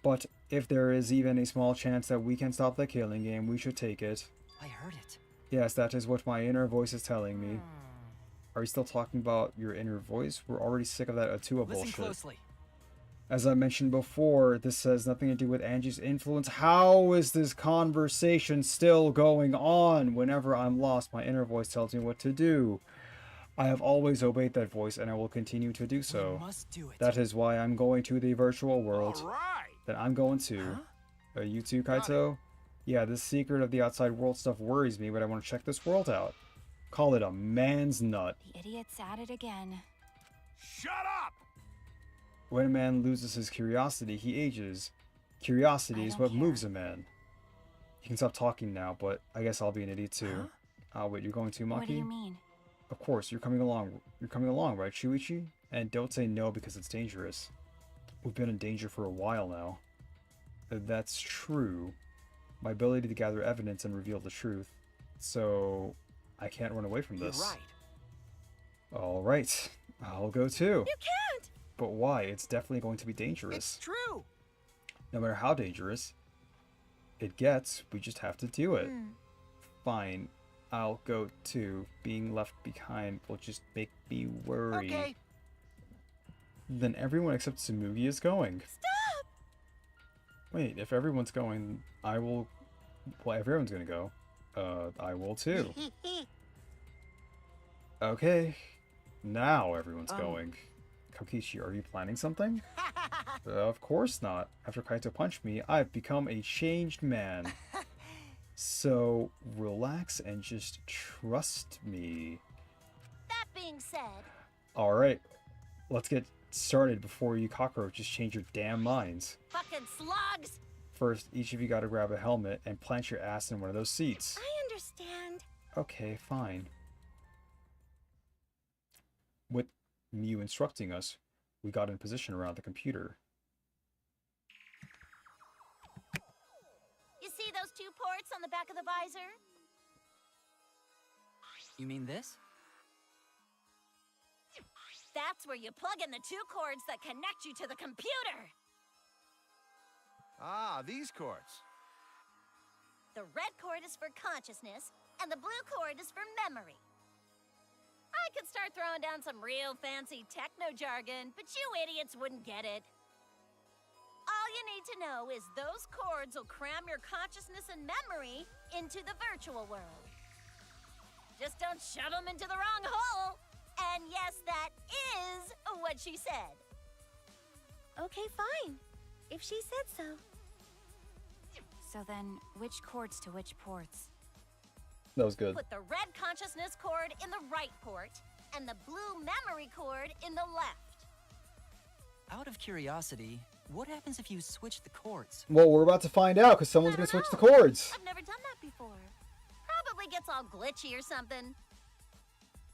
But if there is even a small chance that we can stop the killing game, we should take it. I heard it. Yes, that is what my inner voice is telling me. Are you still talking about your inner voice? We're already sick of that Atua Listen bullshit. closely. As I mentioned before, this has nothing to do with Angie's influence. How is this conversation still going on? Whenever I'm lost, my inner voice tells me what to do. I have always obeyed that voice, and I will continue to do so. We must do it. That is why I'm going to the virtual world. All right. That I'm going to. You too, Kaito? Yeah, this secret of the outside world stuff worries me, but I want to check this world out. Call it a man's nut. The idiot's at it again. Shut up! When a man loses his curiosity, he ages. Curiosity I is don't what care. moves a man. You can stop talking now, but I guess I'll be an idiot too. Wait, you're going to, Maki? What do you mean? Of course, you're coming along. You're coming along, right, Shuichi? And don't say no because it's dangerous. We've been in danger for a while now. That's true. My ability to gather evidence and reveal the truth. So, I can't run away from this. You're right. Alright, I'll go too. You can't! But why? It's definitely going to be dangerous. It's true. No matter how dangerous it gets, we just have to do it. Fine, I'll go too. Being left behind will just make me worry. Okay. Then everyone except Tsumugi is going. Stop! Wait, if everyone's going, I will... Well, if everyone's gonna go, I will too. Okay, now everyone's going. Kokichi, are you planning something? Of course not. After Kaito punched me, I've become a changed man. So, relax and just trust me. That being said, Alright, let's get started before you cockroaches change your damn minds. fucking slugs! First, each of you gotta grab a helmet and plant your ass in one of those seats. I understand. Okay, fine. With Mew instructing us, we got in position around the computer. You see those two ports on the back of the visor? You mean this? That's where you plug in the two cords that connect you to the computer. Ah, these cords. The red cord is for consciousness, and the blue cord is for memory. I could start throwing down some real fancy techno jargon, but you idiots wouldn't get it. All you need to know is those cords will cram your consciousness and memory into the virtual world. Just don't shove them into the wrong hole. And yes, that is what she said. Okay, fine. If she said so. So then, which cords to which ports? That was good. Put the red consciousness cord in the right port, and the blue memory cord in the left. Out of curiosity, what happens if you switch the cords? Well, we're about to find out because someone's I gonna don't switch the know. cords. I've never done that before. Probably gets all glitchy or something.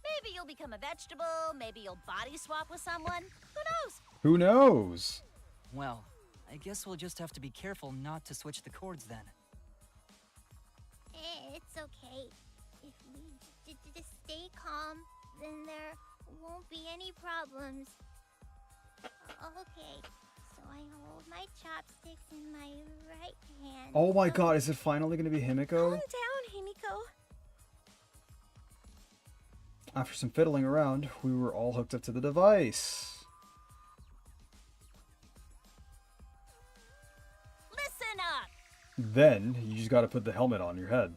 Maybe you'll become a vegetable, maybe you'll body swap with someone. Who knows? Who knows? Well, I guess we'll just have to be careful not to switch the cords then. It's okay. If we just stay calm, then there won't be any problems. Okay, so I hold my chopsticks in my right hand. Oh my god, is it finally gonna be Himiko? Calm down, Himiko. After some fiddling around, we were all hooked up to the device. Listen up! Then, you just gotta put the helmet on your head.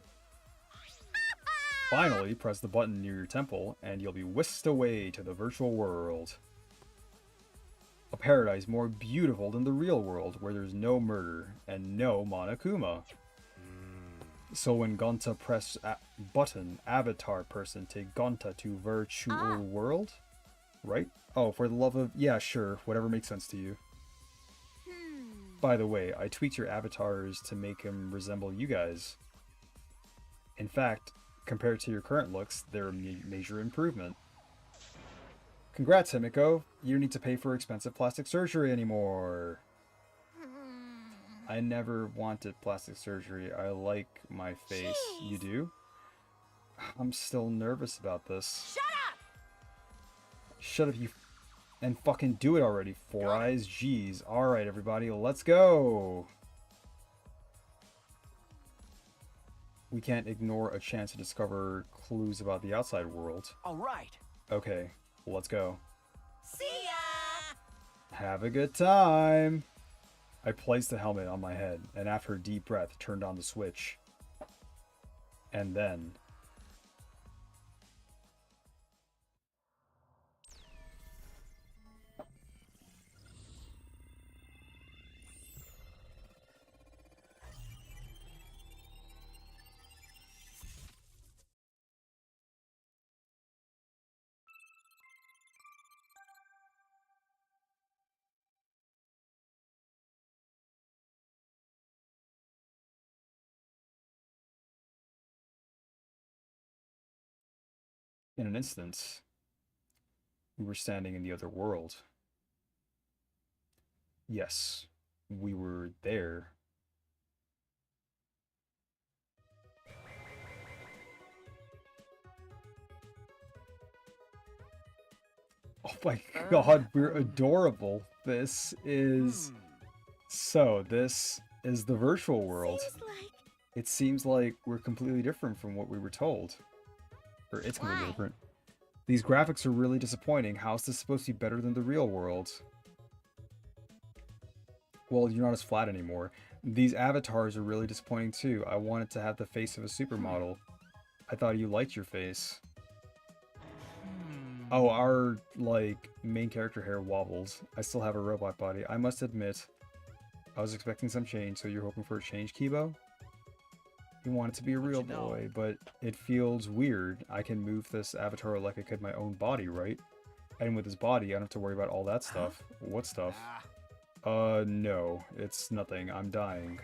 Finally, press the button near your temple, and you'll be whisked away to the virtual world. A paradise more beautiful than the real world, where there's no murder and no Monokuma. So when Gonta press button, avatar person take Gonta to virtual world? Right? Oh, for the love of... Yeah, sure. Whatever makes sense to you. By the way, I tweaked your avatars to make him resemble you guys. In fact, compared to your current looks, they're a major improvement. Congrats, Himiko. You don't need to pay for expensive plastic surgery anymore. I never wanted plastic surgery. I like my face. Jeez. You do? I'm still nervous about this. Shut up! Shut up, you... And fucking do it already, Four Eyes. Jeez. Alright, everybody, let's go! We can't ignore a chance to discover clues about the outside world. All right. Okay, let's go. See ya! Have a good time! I placed the helmet on my head, and after a deep breath, turned on the switch. And then... in an instant, we were standing in the other world. Yes, we were there. Oh my god, we're adorable. This is... So, this is the virtual world. Seems like It seems like we're completely different from what we were told. Or it's completely Why? different. These graphics are really disappointing. How is this supposed to be better than the real world? Well, you're not as flat anymore. These avatars are really disappointing too. I wanted to have the face of a supermodel. I thought you liked your face. Oh, our, like, main character hair wobbles. I still have a robot body. I must admit, I was expecting some change, so you're hoping for a change, Kibo? You want it to be a real boy, but it feels weird. I can move this avatar like I could my own body, right? And with his body, I don't have to worry about all that stuff. What stuff? No. It's nothing. I'm dying.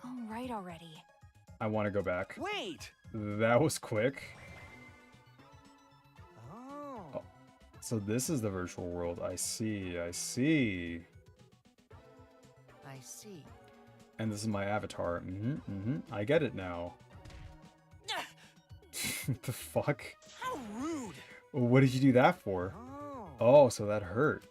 All right already. I want to go back. Wait! That was quick. Oh. So this is the virtual world. I see. I see. I see. And this is my avatar. I get it now. What the fuck? How rude! What did you do that for? Oh. Oh, so that hurt.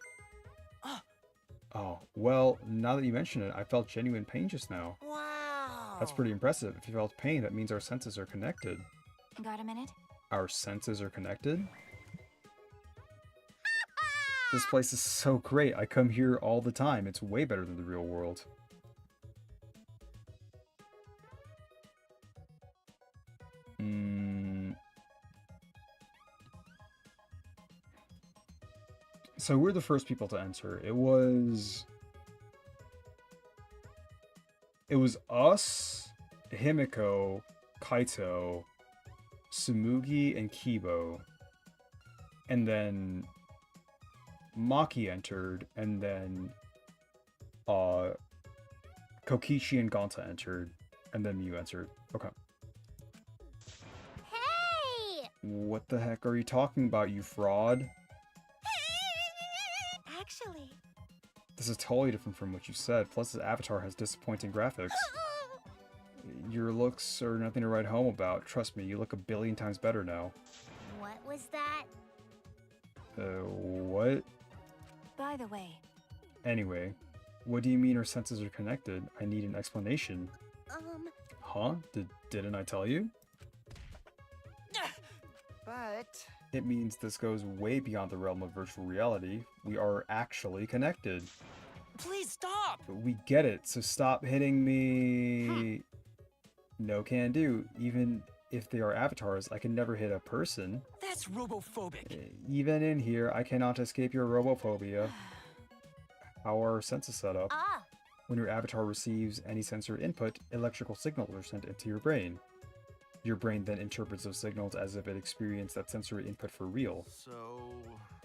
Oh, well, now that you mention it, I felt genuine pain just now. Wow. That's pretty impressive. If you felt pain, that means our senses are connected. Got a minute? Our senses are connected? This place is so great. I come here all the time. It's way better than the real world. So we're the first people to enter. It was us, Himiko, Kaito, Sumugi, and Kibo. And then Maki entered, and then Kokichi and Gonta entered, and then Mew entered. Okay. Hey! What the heck are you talking about, you fraud? Actually, This is totally different from what you said, plus his avatar has disappointing graphics. Your looks are nothing to write home about. Trust me, you look a billion times better now. What was that? What? By the way, Anyway, what do you mean our senses are connected? I need an explanation. Huh? Didn't I tell you? But It means this goes way beyond the realm of virtual reality. We are actually connected. Please stop! We get it, so stop hitting me. No can do. Even if they are avatars, I can never hit a person. That's robophobic. Even in here, I cannot escape your robophobia. How are senses set up? When your avatar receives any sensory input, electrical signals are sent into your brain. Your brain then interprets those signals as if it experienced that sensory input for real.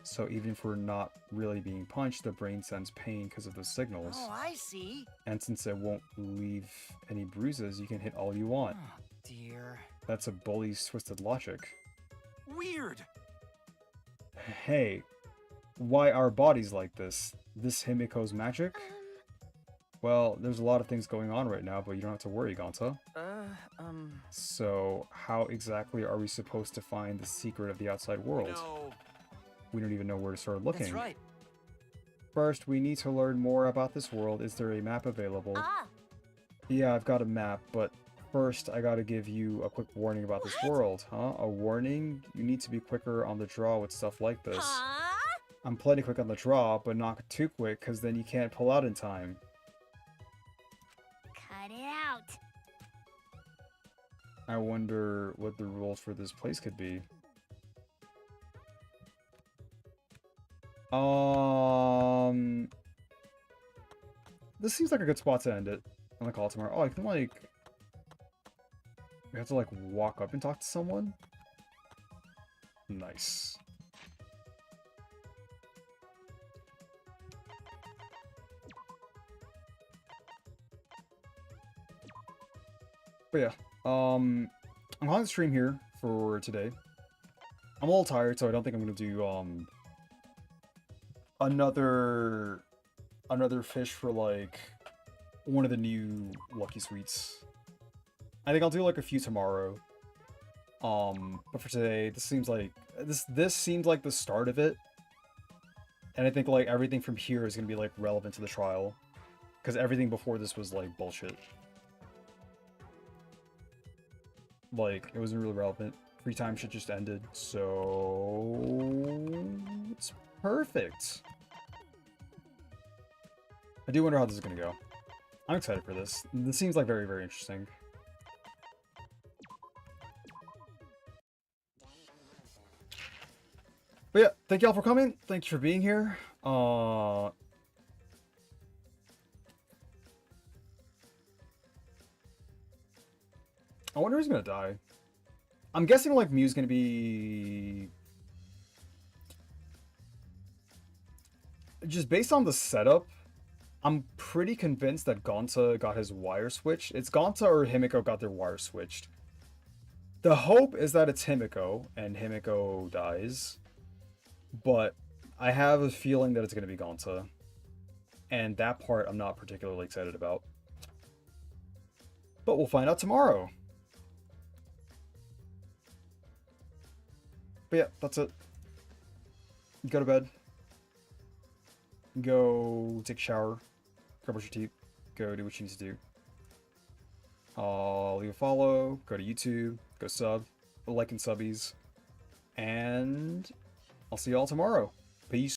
So even if we're not really being punched, the brain sends pain because of those signals. oh, I see. And since it won't leave any bruises, you can hit all you want. Oh, dear. That's a bully's twisted logic. Weird. Hey, why are bodies like this? This Himiko's magic? Well, there's a lot of things going on right now, but you don't have to worry, Gonta. So, how exactly are we supposed to find the secret of the outside world? No. We don't even know where to start looking. That's right. First, we need to learn more about this world. Is there a map available? Yeah, I've got a map, but first I gotta give you a quick warning about this world, huh? A warning? You need to be quicker on the draw with stuff like this. I'm plenty quick on the draw, but not too quick, because then you can't pull out in time. Cut it out. I wonder what the rules for this place could be. This seems like a good spot to end it on the call tomorrow. Oh, I can like... We have to like walk up and talk to someone? Nice. But yeah, I'm on the stream here for today. I'm a little tired, so I don't think I'm gonna do another fish for like one of the new Lucky Sweets. I think I'll do like a few tomorrow. But for today, this seems like this seems like the start of it. And I think like everything from here is gonna be like relevant to the trial. Because everything before this was like bullshit. Like, it wasn't really relevant. Free time shit just ended, so... It's perfect! I do wonder how this is gonna go. I'm excited for this. This seems like very, very interesting. But yeah, thank y'all for coming. Thank you for being here. I wonder who's gonna die. I'm guessing like Mew's gonna be... Just based on the setup, I'm pretty convinced that Gonta got his wire switched. It's Gonta or Himiko got their wire switched. The hope is that it's Himiko, and Himiko dies. But I have a feeling that it's gonna be Gonta. And that part I'm not particularly excited about. But we'll find out tomorrow. But yeah, that's it. Go to bed. Go take a shower. Go brush your teeth. Go do what you need to do. Leave a follow. Go to YouTube. Go sub. Like and subbies. And I'll see y'all tomorrow. Peace.